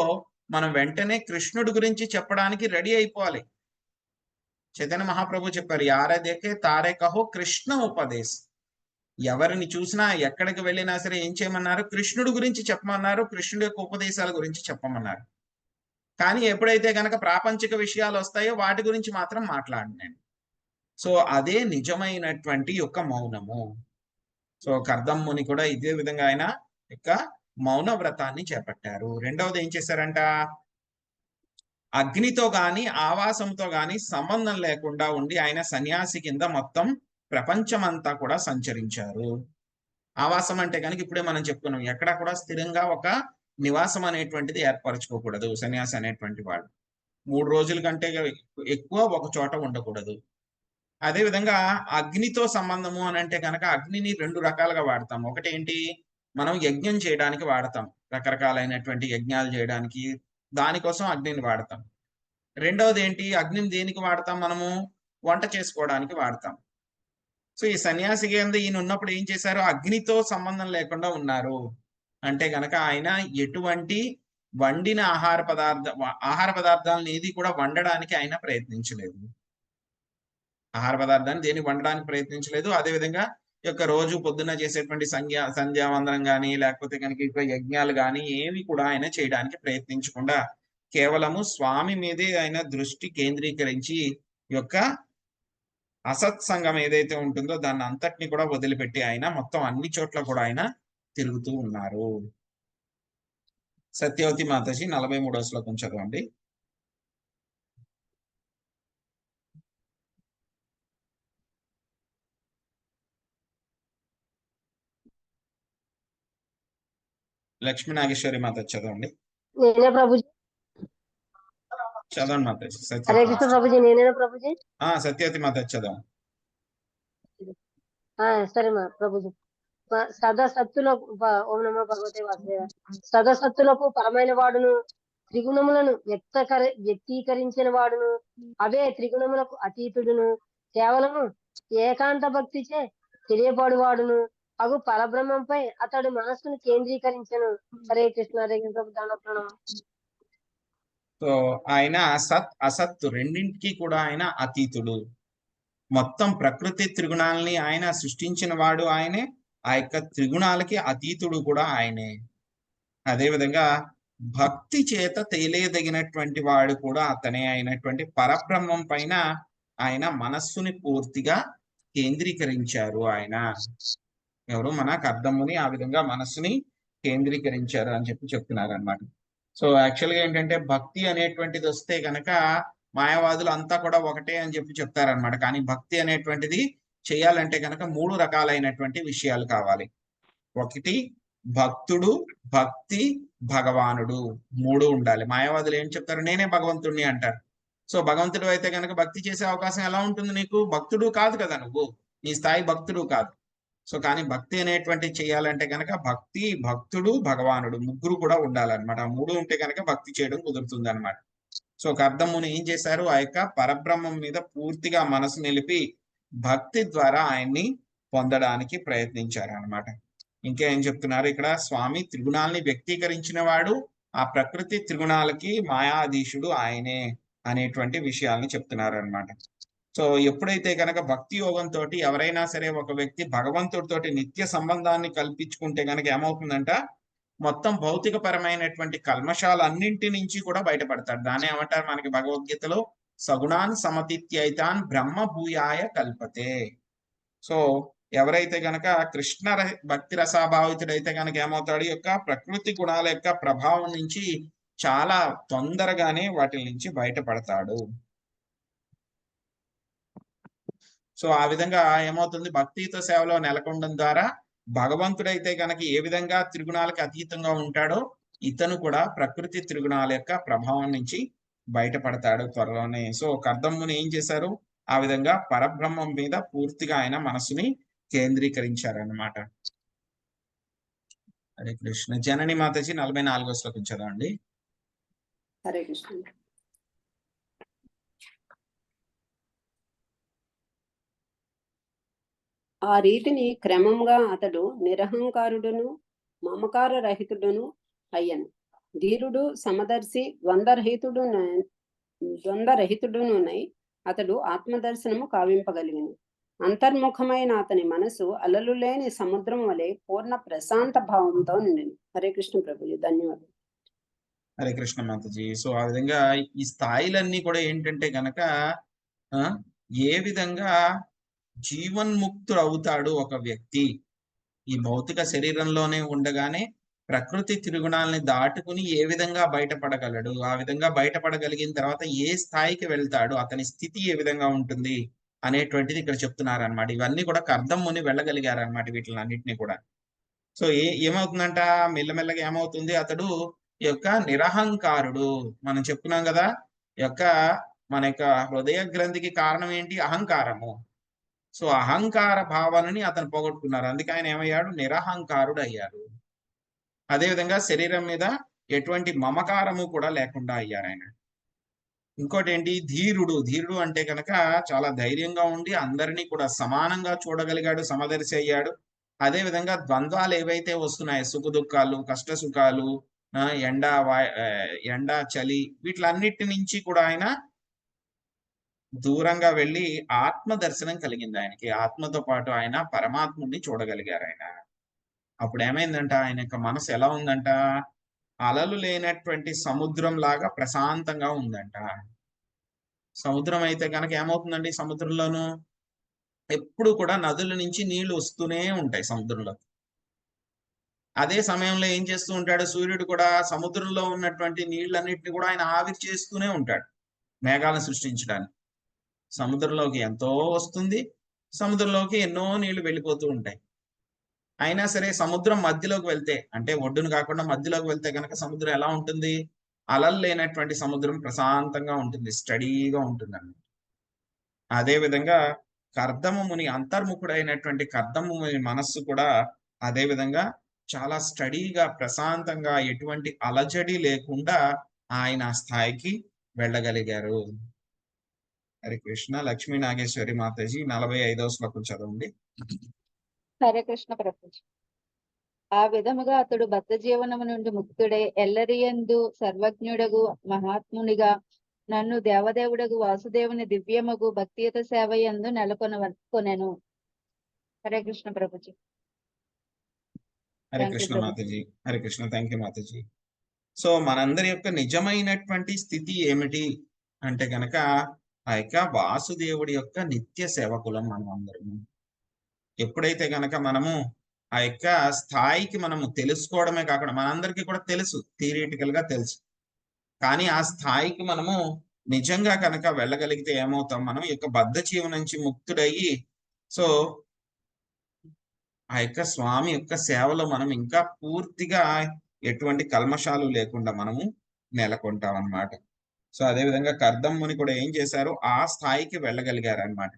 మనం వెంటనే కృష్ణుడి గురించి చెప్పడానికి రెడీ అయిపోవాలి. చైతన్య మహాప్రభు చెప్పారు, యారే దేకే తారే కహో కృష్ణ ఉపదేశ్. ఎవరిని చూసినా ఎక్కడికి వెళ్ళినా సరే ఏం చేయమన్నారు, కృష్ణుడి గురించి చెప్పమన్నారు, కృష్ణుడి యొక్క ఉపదేశాల గురించి చెప్పమన్నారు. కానీ ఎప్పుడైతే కనుక ప్రాపంచిక విషయాలు వస్తాయో వాటి గురించి మాత్రం మాట్లాడినాను. సో అదే నిజమైనటువంటి యొక్క మౌనము. సో కర్దమ్ముని కూడా ఇదే విధంగా ఆయన యొక్క మౌన వ్రతాన్ని చేపట్టారు. రెండవది ఏం చేశారంట, అగ్నితో గాని ఆవాసంతో గాని సంబంధం లేకుండా ఉండి ఆయన సన్యాసి కింద మొత్తం ప్రపంచమంతా కూడా సంచరించారు. ఆవాసం అంటే కనుక ఇప్పుడే మనం చెప్పుకున్నాం, ఎక్కడ కూడా స్థిరంగా ఒక నివాసం అనేటువంటిది ఏర్పరచుకోకూడదు. సన్యాసి అనేటువంటి వాడు 3 రోజుల కంటే ఎక్కువ ఒక చోట ఉండకూడదు. అదే విధంగా అగ్నితో సంబంధము అని అంటే కనుక అగ్నిని 2 రకాలుగా వాడతాం. ఒకటి ఏంటి, మనం యజ్ఞం చేయడానికి వాడతాం, రకరకాలైనటువంటి యజ్ఞాలు చేయడానికి, దానికోసం అగ్నిని వాడతాం. రెండవది ఏంటి, అగ్నిని దేనికి వాడతాం, మనము వంట చేసుకోవడానికి వాడతాం. సో ఈ సన్యాసి కింద ఈయన ఉన్నప్పుడు ఏం చేశారు, అగ్నితో సంబంధం లేకుండా ఉన్నారు. అంటే కనుక ఆయన ఎటువంటి వండిన ఆహార పదార్థాలను ఏది కూడా వండడానికి ఆయన ప్రయత్నించలేదు. ఆహార పదార్థాన్ని దేని వండడానికి ప్రయత్నించలేదు. అదేవిధంగా ఈ యొక్క రోజు పొద్దున్న చేసేటువంటి సంధ్యావందనం కానీ, లేకపోతే కనుక ఇక యజ్ఞాలు కానీ ఏవి కూడా ఆయన చేయడానికి ప్రయత్నించకుండా కేవలము స్వామి మీదే ఆయన దృష్టి కేంద్రీకరించి యొక్క అసత్సంగం ఏదైతే ఉంటుందో దాన్ని అంతటిని కూడా వదిలిపెట్టి ఆయన మొత్తం అన్ని చోట్ల కూడా ఆయన తిరుగుతూ ఉన్నారు. సత్యవతి మాతాజీ 43వ శ్లోకం చదవండి. లక్ష్మీ నాగేశ్వరి మాత చదవండి. నేనే ప్రభుజీ. చదవండి మాతాజీ. హరే సత్యవతి కృష్ణ ప్రభుజీ. నేనేనా ప్రభుజీ? సత్యవతి మాత చదవండి. సరే మా ప్రభుజీ. సదసత్తులకు ఓం నమో భగవతే వాసుదేవ. సదసత్తులకు పరమైన వాడును, త్రిగుణములను వ్యక్తీకరించిన వాడును, అవే త్రిగుణములకు అతీతుడును, కేవలము ఏకాంత భక్తిచే తెలియబడువాడును అగు పరబ్రహ్మంపై అతడు మనస్సును కేంద్రీకరించను. హరే కృష్ణ. హరే కృష్ణ. ప్రణామం. సో ఆయన సత్ అసత్ రెండింటికి కూడా ఆయన అతీతుడు. మొత్తం ప్రకృతి త్రిగుణాలని ఆయన సృష్టించిన వాడు ఆయనే, ఆ యొక్క త్రిగుణాలకి అతీతుడు కూడా ఆయనే. అదేవిధంగా భక్తి చేత తెలియదగినటువంటి వాడు కూడా అతనే అయినటువంటి పరబ్రహ్మం పైన ఆయన మనస్సుని పూర్తిగా కేంద్రీకరించారు. ఆయన ఎవరు? మన కర్దమ్ముని ఆ విధంగా మనస్సుని కేంద్రీకరించారు అని చెప్తున్నారు అనమాట. సో యాక్చువల్గా ఏంటంటే భక్తి అనేటువంటిది వస్తే కనుక మాయావాదులు అంతా కూడా ఒకటే అని చెప్తారనమాట. కానీ భక్తి అనేటువంటిది చేయాలంటే కనుక 3 రకాలైనటువంటి విషయాలు కావాలి. ఒకటి భక్తుడు, భక్తి, భగవానుడు 3 ఉండాలి. మాయావాదులు ఏం చెప్తారు? నేనే భగవంతుడిని అంటారు. సో భగవంతుడు అయితే కనుక భక్తి చేసే అవకాశం ఎలా ఉంటుంది నీకు? భక్తుడు కాదు కదా నువ్వు, నీ స్థాయి భక్తుడు కాదు. సో కానీ భక్తి అనేటువంటి చేయాలంటే కనుక భక్తి, భక్తుడు, భగవానుడు 3 కూడా ఉండాలన్నమాట. ఆ 3 ఉంటే కనుక భక్తి చేయడం కుదురుతుంది అనమాట. సో కర్దమ్ముని ఏం చేశారు? ఆ యొక్క పరబ్రహ్మం మీద పూర్తిగా మనసు నిలిపి భక్తి ద్వారా ఆయన్ని పొందడానికి ప్రయత్నించారు అనమాట. ఇంకా ఏం చెప్తున్నారు ఇక్కడ? స్వామి త్రిగుణాలని వ్యక్తీకరించిన వాడు, ఆ ప్రకృతి త్రిగుణాలకి మాయాధీశుడు ఆయనే అనేటువంటి విషయాల్ని చెప్తున్నారు అనమాట. సో ఎప్పుడైతే కనుక భక్తి యోగంతో ఎవరైనా సరే ఒక వ్యక్తి భగవంతుడితోటి నిత్య సంబంధాన్ని కల్పించుకుంటే కనుక ఏమవుతుందంట? మొత్తం భౌతిక పరమైనటువంటి కల్మషాలన్నింటి నుంచి కూడా బయటపడతాడు. దాన్ని ఏమంటారు మనకి భగవద్గీతలో? సగుణాన్ సమతిత్యైతాన్ బ్రహ్మ భూయాయ కల్పతే. సో ఎవరైతే గనక కృష్ణ భక్తి రసాభావితుడైతే కనుక ఏమవుతాడు? ఈ యొక్క ప్రకృతి గుణాల యొక్క ప్రభావం నుంచి చాలా తొందరగానే వాటి నుంచి బయటపడతాడు. సో ఆ విధంగా ఏమవుతుంది? భక్తితో సేవలో నెలకొనడం ద్వారా భగవంతుడైతే కనుక ఏ విధంగా త్రిగుణాలకు అతీతంగా ఉంటాడో ఇతను కూడా ప్రకృతి త్రిగుణాల యొక్క ప్రభావం నుంచి బయటపడతాడు త్వరలోనే. సో కర్దమ్ముని ఏం చేశారు? ఆ విధంగా పరబ్రహ్మం మీద పూర్తిగా ఆయన మనసుని కేంద్రీకరించారన్నమాట. హరే కృష్ణ. జనని మాతాజీ 44వ శ్లోకం చదవండి. హరే కృష్ణ. ఆ రీతిని క్రమంగా అతడు నిరహంకారుడును మమకార రహితుడును అయ్యను. ధీరుడు సమదర్శి ద్వంద్వరహితుడునై అతడు ఆత్మదర్శనము కావింపగలిగిన. అంతర్ముఖమైన అతని మనసు అలలు లేని సముద్రం వలె పూర్ణ ప్రశాంత భావంతో నిండింది. హరే కృష్ణ ప్రభుజీ. ధన్యవాదాలు. హరే కృష్ణ మాతాజీ. సో ఆ విధంగా ఈ స్థాయిలన్నీ కూడా ఏంటంటే గనక ఏ విధంగా జీవన్ముక్తుడు అవుతాడు ఒక వ్యక్తి ఈ భౌతిక శరీరంలోనే ఉండగానే ప్రకృతి త్రిగుణాలని దాటుకుని ఏ విధంగా బయటపడగలడు, ఆ విధంగా బయటపడగలిగిన తర్వాత ఏ స్థాయికి వెళ్తాడు, అతని స్థితి ఏ విధంగా ఉంటుంది అనేటువంటిది ఇక్కడ చెప్తున్నారు అనమాట. ఇవన్నీ కూడా కర్దమ్ముని వెళ్ళగలిగారు అనమాట వీటిని అన్నింటినీ కూడా. సో ఏమవుతుందంట? మెల్లమెల్లగా ఏమవుతుంది? అతడు ఈ యొక్క నిరహంకారుడు. మనం చెప్పుకున్నాం కదా, ఈ యొక్క మన యొక్క హృదయ గ్రంథికి కారణం ఏంటి? అహంకారము. సో అహంకార భావనని అతను పోగొట్టుకున్నారు. అందుకే ఆయన ఏమయ్యాడు? నిరహంకారుడు అయ్యారు. అదేవిధంగా శరీరం మీద ఎటువంటి మమకారము కూడా లేకుండా అయ్యారు ఆయన. ఇంకోటి ఏంటి? ధీరుడు. ధీరుడు అంటే కనుక చాలా ధైర్యంగా ఉండి అందరినీ కూడా సమానంగా చూడగలిగాడు, సమదర్శి అయ్యాడు. అదే విధంగా ద్వంద్వాలు ఏవైతే వస్తున్నాయి, సుఖ దుఃఖాలు, కష్ట సుఖాలు, ఎండ చలి, వీటిలన్నిటి నుంచి కూడా ఆయన దూరంగా వెళ్ళి ఆత్మ దర్శనం కలిగింది ఆయనకి. ఆత్మతో పాటు ఆయన పరమాత్ముడిని చూడగలిగారు ఆయన. అప్పుడు ఏమైందంట? ఆయన యొక్క మనసు ఎలా ఉందంట? అలలు లేనటువంటి సముద్రం లాగా ప్రశాంతంగా ఉందంట. సముద్రం అయితే కనుక ఏమవుతుందండి? సముద్రంలోను ఎప్పుడు కూడా నదుల నుంచి నీళ్లు వస్తూనే ఉంటాయి సముద్రంలో. అదే సమయంలో ఏం చేస్తూ ఉంటాడు సూర్యుడు కూడా సముద్రంలో ఉన్నటువంటి నీళ్ళన్నిటిని కూడా ఆయన ఆవిరి చేస్తూనే ఉంటాడు మేఘాలను సృష్టించడానికి. సముద్రంలోకి ఎంతో వస్తుంది, సముద్రంలోకి ఎన్నో నీళ్లు వెళ్ళిపోతూ ఉంటాయి. అయినా సరే సముద్రం మధ్యలోకి వెళ్తే, అంటే ఒడ్డును కాకుండా మధ్యలోకి వెళ్తే కనుక సముద్రం ఎలా ఉంటుంది? అలలు లేనటువంటి సముద్రం ప్రశాంతంగా ఉంటుంది, స్టడీగా ఉంటుంది. అదే విధంగా కర్దమ ముని అంతర్ముఖుడైనటువంటి కర్దమ ముని మనస్సు కూడా అదే విధంగా చాలా స్టడీగా ప్రశాంతంగా ఎటువంటి అలజడి లేకుండా ఆయన ఆ స్థాయికి వెళ్ళగలిగారు. హరే కృష్ణ. లక్ష్మీ నాగేశ్వరి మాతాజీ 45వ శ్లోకం చదవండి. హరే కృష్ణ ప్రభుజీ. ఆ విధముగా అతడు బద్ధ జీవనము నుండి ముక్తుడై ఎల్లరియందు సర్వజ్ఞుడగు మహాత్మునిగా నన్ను దేవదేవుడగు వాసుదేవుని దివ్యమగు భక్తియుత సేవయందు నెలకొనెను. హరే కృష్ణ ప్రభుజీ. హరే కృష్ణ మాతాజీ. హరే కృష్ణ. థ్యాంక్ యూ మాతాజీ. సో మనందరి యొక్క నిజమైనటువంటి స్థితి ఏమిటి అంటే గనక ఆ యొక్క వాసుదేవుడి యొక్క నిత్య సేవకులం మనం అందరము. ఎప్పుడైతే గనక మనము ఆ యొక్క స్థాయికి మనము తెలుసుకోవడమే కాకుండా మనందరికీ కూడా తెలుసు, థియరిటికల్ గా తెలుసు, కానీ ఆ స్థాయికి మనము నిజంగా కనుక వెళ్ళగలిగితే ఏమవుతాం? మనం ఈ యొక్క బద్ధ జీవనం నుంచి ముక్తుడయ్యి సో ఆ యొక్క స్వామి యొక్క సేవలో మనం ఇంకా పూర్తిగా ఎటువంటి కల్మషాలు లేకుండా మనము నెలకొంటాం అన్నమాట. సో అదే విధంగా కర్దమ్ముని కూడా ఏం చేశారు? ఆ స్థాయికి వెళ్ళగలిగారు అన్నమాట.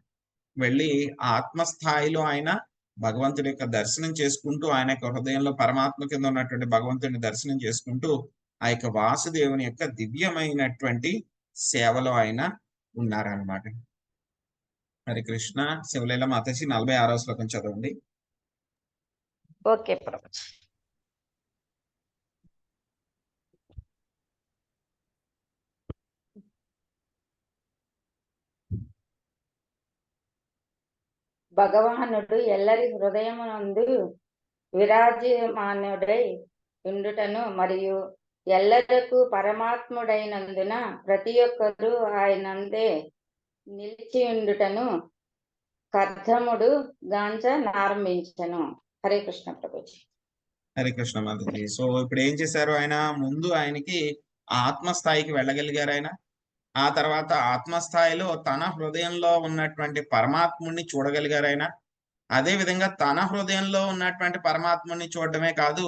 వెళ్ళి ఆత్మస్థాయిలో ఆయన భగవంతుడి యొక్క దర్శనం చేసుకుంటూ, ఆయన యొక్క హృదయంలో పరమాత్మ కింద ఉన్నటువంటి భగవంతుడిని దర్శనం చేసుకుంటూ ఆ యొక్క వాసుదేవుని యొక్క దివ్యమైనటువంటి సేవలో ఆయన ఉన్నారనమాట. హరే కృష్ణ. శివలీల మాతాజీ 46వ శ్లోకం చదవండి. ఓకే ప్రభుజీ. భగవానుడు ఎల్లరి హృదయమునందు విరాజమానుడై ఉండుటను మరియు ఎల్లరకు పరమాత్ముడైనందున ప్రతి ఒక్కరూ ఆయనందే నిలిచి ఉండుటను కర్దముడు గాంచనారంభించెను. హరే కృష్ణ ప్రభుజీ. హరే కృష్ణ మాతాజీ. సో ఇప్పుడు ఏం చేశారు? ఆయన ముందు ఆయనకి ఆత్మస్థాయికి వెళ్ళగలిగారు ఆయన. ఆ తర్వాత ఆత్మస్థాయిలో తన హృదయంలో ఉన్నటువంటి పరమాత్ముడిని చూడగలిగారు ఆయన. అదే విధంగా తన హృదయంలో ఉన్నటువంటి పరమాత్ముడిని చూడడమే కాదు,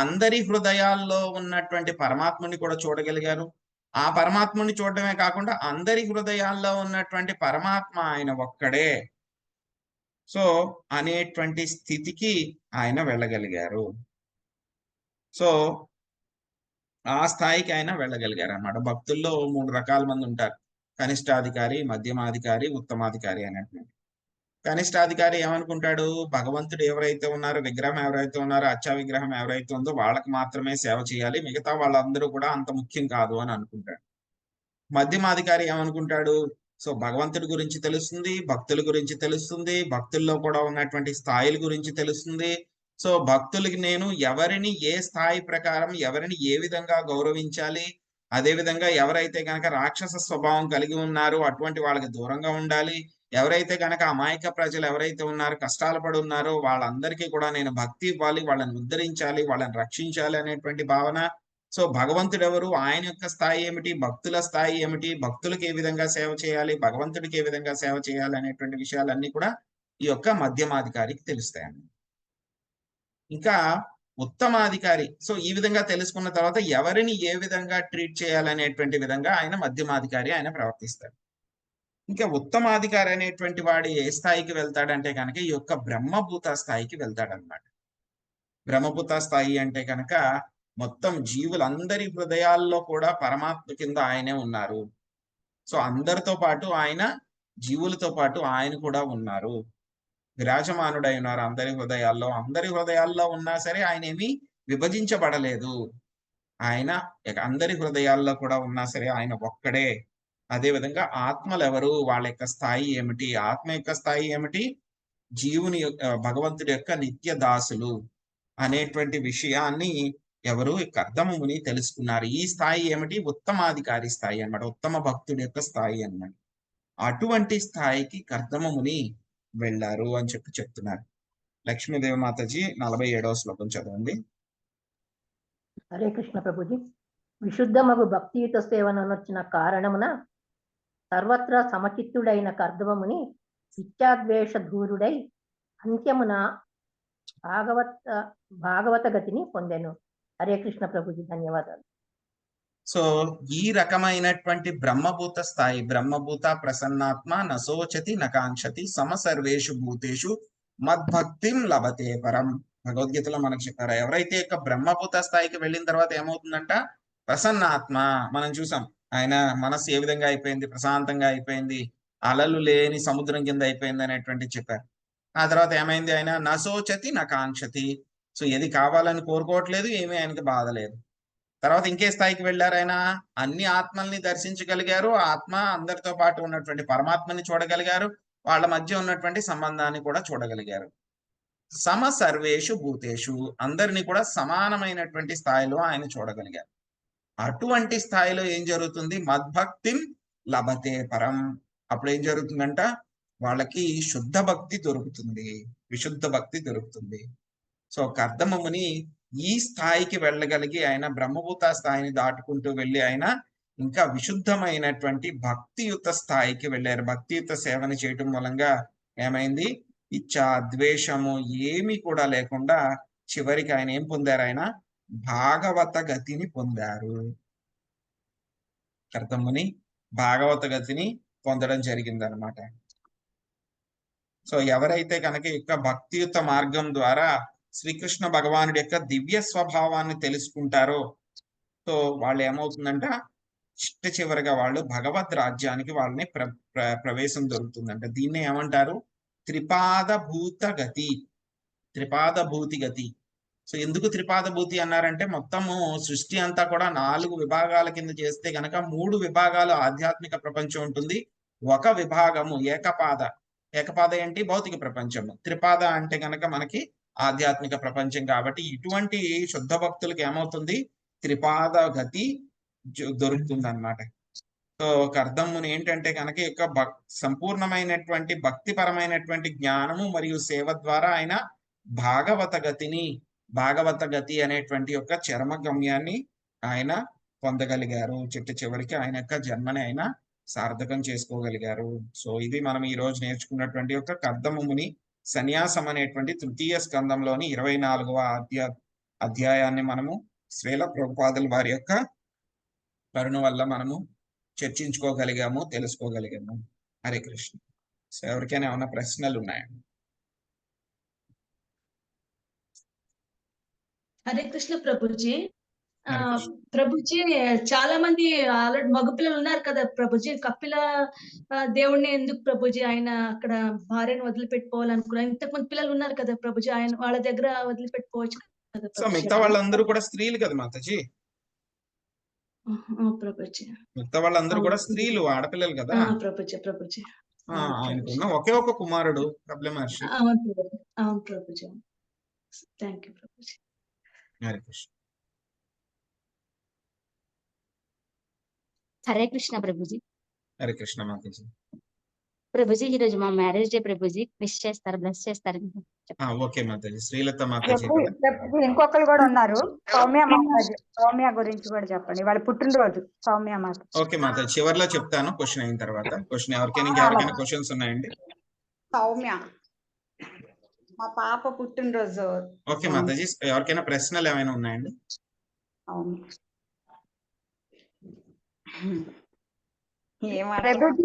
అందరి హృదయాల్లో ఉన్నటువంటి పరమాత్ముడిని కూడా చూడగలిగారు. ఆ పరమాత్ముడిని చూడడమే కాకుండా అందరి హృదయాల్లో ఉన్నటువంటి పరమాత్మ ఆయన ఒక్కడే సో అనేటువంటి స్థితికి ఆయన వెళ్ళగలిగారు. సో ఆ స్థాయికి ఆయన వెళ్ళగలిగారు అన్నమాట. భక్తుల్లో 3 రకాల మంది ఉంటారు: కనిష్టాధికారి, మధ్యమాధికారి, ఉత్తమాధికారి అనేటువంటి. కనిష్టాధికారి ఏమనుకుంటాడు? భగవంతుడు ఎవరైతే ఉన్నారో, విగ్రహం ఎవరైతే ఉన్నారో, అచ్చా విగ్రహం ఎవరైతే ఉందో వాళ్ళకి మాత్రమే సేవ చేయాలి, మిగతా వాళ్ళందరూ కూడా అంత ముఖ్యం కాదు అని అనుకుంటాడు. మధ్యమాధికారి ఏమనుకుంటాడు? సో భగవంతుడి గురించి తెలుస్తుంది, భక్తుల గురించి తెలుస్తుంది, భక్తుల్లో కూడా ఉన్నటువంటి స్థాయిల గురించి తెలుస్తుంది. సో భక్తులకి నేను ఎవరిని ఏ స్థాయి ప్రకారం ఎవరిని ఏ విధంగా గౌరవించాలి, అదే విధంగా ఎవరైతే గనక రాక్షస స్వభావం కలిగి ఉన్నారో అటువంటి వాళ్ళకి దూరంగా ఉండాలి, ఎవరైతే గనక అమాయక ప్రజలు ఎవరైతే ఉన్నారో, కష్టాలు పడి ఉన్నారో వాళ్ళందరికీ కూడా నేను భక్తి ఇవ్వాలి, వాళ్ళని ఉద్ధరించాలి, వాళ్ళని రక్షించాలి అనేటువంటి భావన. సో భగవంతుడు ఎవరు, ఆయన యొక్క స్థాయి ఏమిటి, భక్తుల స్థాయి ఏమిటి, భక్తులకు ఏ విధంగా సేవ చేయాలి, భగవంతుడికి ఏ విధంగా సేవ చేయాలి అనేటువంటి విషయాలన్నీ కూడా ఈ యొక్క మధ్యమాధికారికి తెలుస్తాయండి. ఇంకా ఉత్తమాధికారి, సో ఈ విధంగా తెలుసుకున్న తర్వాత ఎవరిని ఏ విధంగా ట్రీట్ చేయాలనేటువంటి విధంగా ఆయన మధ్యమాధికారి ఆయన ప్రవర్తిస్తాడు. ఇంకా ఉత్తమాధికారి అనేటువంటి వాడు ఏ స్థాయికి వెళ్తాడంటే కనుక ఈ యొక్క బ్రహ్మభూత స్థాయికి వెళ్తాడనమాట. బ్రహ్మభూత స్థాయి అంటే కనుక మొత్తం జీవులందరి హృదయాల్లో కూడా పరమాత్మ కింద ఆయనే ఉన్నారు. సో అందరితో పాటు ఆయన, జీవులతో పాటు ఆయన కూడా ఉన్నారు, విరాజమానుడై ఉన్నారు అందరి హృదయాల్లో. అందరి హృదయాల్లో ఉన్నా సరే ఆయన ఏమీ విభజించబడలేదు. ఆయన అందరి హృదయాల్లో కూడా ఉన్నా సరే ఆయన ఒక్కడే. అదే విధంగా ఆత్మలు ఎవరు, వాళ్ళ యొక్క స్థాయి ఏమిటి, ఆత్మ యొక్క స్థాయి ఏమిటి, జీవుని భగవంతుడి యొక్క నిత్య దాసులు అనేటువంటి విషయాన్ని ఎవరు కర్దముని తెలుసుకున్నారు. ఈ స్థాయి ఏమిటి, ఉత్తమాధికారి స్థాయి అన్నమాట, ఉత్తమ భక్తుడి యొక్క స్థాయి అన్నమాట. అటువంటి స్థాయికి కర్దముని వెళ్ళారు అని చెప్తున్నారు. లక్ష్మీదేవి మాతాజీ 47వ శ్లోకం చదవండి. హరే కృష్ణ ప్రభుజీ. విశుద్ధమగు భక్తియుత సేవనొచ్చిన కారణమున సర్వత్రా సమచిత్తుడైన కర్దముని ఇచ్చాద్వేష దూరుడై అంత్యమున భాగవత గతిని పొందెను. హరే కృష్ణ ప్రభుజీ, ధన్యవాదాలు. సో ఈ రకమైనటువంటి బ్రహ్మభూత స్థాయి, బ్రహ్మభూత ప్రసన్నాత్మ నశోచతి నకాంక్షతి సమసర్వేషు భూతేషు మద్భక్తిం లభతే పరం. భగవద్గీతలో మనకు చెప్పారు. ఎవరైతే యొక్క బ్రహ్మభూత స్థాయికి వెళ్ళిన తర్వాత ఏమవుతుందంట? ప్రసన్నాత్మ. మనం చూసాం, ఆయన మనస్సు ఏ విధంగా అయిపోయింది, ప్రశాంతంగా అయిపోయింది, అలలు లేని సముద్రం కింద అయిపోయింది అనేటువంటి చెప్పారు. ఆ తర్వాత ఏమైంది? ఆయన నశోచతి నకాంక్షతి. సో ఏది కావాలని కోరుకోవట్లేదు, ఏమీ ఆయనకి బాధ లేదు. తర్వాత ఇంకే స్థాయికి వెళ్ళారు? ఆయన అన్ని ఆత్మల్ని దర్శించగలిగారు, ఆత్మ అందరితో పాటు ఉన్నటువంటి పరమాత్మని చూడగలిగారు, వాళ్ళ మధ్య ఉన్నటువంటి సంబంధాన్ని కూడా చూడగలిగారు. సమ సర్వేషు భూతేషు, అందరినీ కూడా సమానమైనటువంటి స్థాయిలో ఆయన చూడగలిగారు. అటువంటి స్థాయిలో ఏం జరుగుతుంది? మద్భక్తిం లభతే పరం. అప్పుడు ఏం జరుగుతుందంట? వాళ్ళకి శుద్ధ భక్తి దొరుకుతుంది, విశుద్ధ భక్తి దొరుకుతుంది. సో కర్దమముని ఈ స్థాయికి వెళ్ళగలిగి ఆయన బ్రహ్మభూత స్థాయిని దాటుకుంటూ వెళ్ళి ఆయన ఇంకా విశుద్ధమైనటువంటి భక్తియుత స్థాయికి వెళ్ళారు. భక్తియుత సేవని చేయటం మూలంగా ఏమైంది? ఇచ్చా ద్వేషము ఏమీ కూడా లేకుండా చివరికి ఆయన ఏం పొందారు? ఆయన భాగవత గతిని పొందారు. కర్దముని భాగవత గతిని పొందడం జరిగిందనమాట. సో ఎవరైతే కనుక యొక్క భక్తియుత మార్గం ద్వారా శ్రీకృష్ణ భగవానుడి యొక్క దివ్య స్వభావాన్ని తెలుసుకుంటారో, సో వాళ్ళు ఏమవుతుందంట? చివరిగా వాళ్ళు భగవద్ రాజ్యానికి వాళ్ళని ప్రవేశం దొరుకుతుందంట. దీన్ని ఏమంటారు? త్రిపాద భూత గతి, త్రిపాద భూతి గతి. సో ఎందుకు త్రిపాద భూతి అన్నారంటే, మొత్తము సృష్టి అంతా కూడా 4 విభాగాల కింద చేస్తే గనక 3 విభాగాలు ఆధ్యాత్మిక ప్రపంచం ఉంటుంది, ఒక విభాగము ఏకపాద. ఏకపాద ఏంటి? భౌతిక ప్రపంచము. త్రిపాద అంటే గనక మనకి ఆధ్యాత్మిక ప్రపంచం. కాబట్టి ఇటువంటి శుద్ధ భక్తులకి ఏమవుతుంది? త్రిపాద గతి దొరుకుతుంది అన్నమాట. సో కర్దముని ఏంటంటే కనుక యొక్క సంపూర్ణమైనటువంటి భక్తిపరమైనటువంటి జ్ఞానము మరియు సేవ ద్వారా ఆయన భాగవత గతి అనేటువంటి యొక్క చరమ గమ్యాన్ని ఆయన పొందగలిగారు. చివరికి ఆయన యొక్క జన్మని ఆయన సార్థకం చేసుకోగలిగారు. సో ఇది మనం ఈ రోజు నేర్చుకున్నటువంటి యొక్క కర్దముని సన్యాసం అనేటువంటి 3వ స్కందంలోని 24వ అధ్యాయాన్ని మనము శ్రీల ప్రభుపాదుల వారి యొక్క కరుణ వల్ల మనము చర్చించుకోగలిగాము, తెలుసుకోగలిగాము. హరే కృష్ణ. సో ఎవరికైనా ఏమైనా ప్రశ్నలు ఉన్నాయండి? హరే కృష్ణ ప్రభుజీ. ప్రభుజీ, చాలా మంది ఆల్రెడీ మగపిల్లలు ఉన్నారు కదా ప్రభుజీ. కపిల దేవుణ్ణి ఎందుకు ప్రభుజీ ఆయన అక్కడ భార్యను వదిలిపెట్టుకోవాలనుకున్నారు? ఇంతకుముందు పిల్లలు ఉన్నారు కదా ప్రభుజీ, ఆయన వాళ్ళ దగ్గర వదిలిపెట్టుకోవచ్చు కదా? సో మిగతా వాళ్ళందరూ కూడా స్త్రీలు కదా మాతాజీ. ప్రభుజీ మిగతా వాళ్ళందరూ కూడా స్త్రీలు, ఆడపిల్లలు కదా ప్రభుజీ. ఆయనకున్న ఒకే ఒక కుమారుడు కపిల మహర్షి. అవును ప్రభుజీ. Thank you Prabhuji. హరే కృష్ణ. హరే కృష్ణ ప్రభుజీ. హరే కృష్ణ మాతాజీ. ప్రభుజీ ఈరోజు మా మ్యారేజ్ డే ప్రభుజీ, విష్ చేస్తారు, బ్లెస్ చేస్తారు. ఓకే మాతాజీ. శ్రీలత మాతాజీ. ఇంకొకరు కూడా ఉన్నారు, సౌమ్య మాతాజీ. సౌమ్య గురించి కూడా చెప్పండి, వాళ్ళ పుట్టినరోజు సౌమ్య మాత. ఓకే మాతాజీ, చివరిలో చెప్తాను క్వశ్చన్ అయిన తర్వాత. క్వశ్చన్ ఇంకెవరికైనా క్వశ్చన్స్ ఉన్నాయండి? సౌమ్య మా పాప పుట్టినరోజు. ఓకే మాతాజీ, ఎవరికైనా ప్రశ్నలు ఏమైనా ఉన్నాయండి? అవును. ఏమాట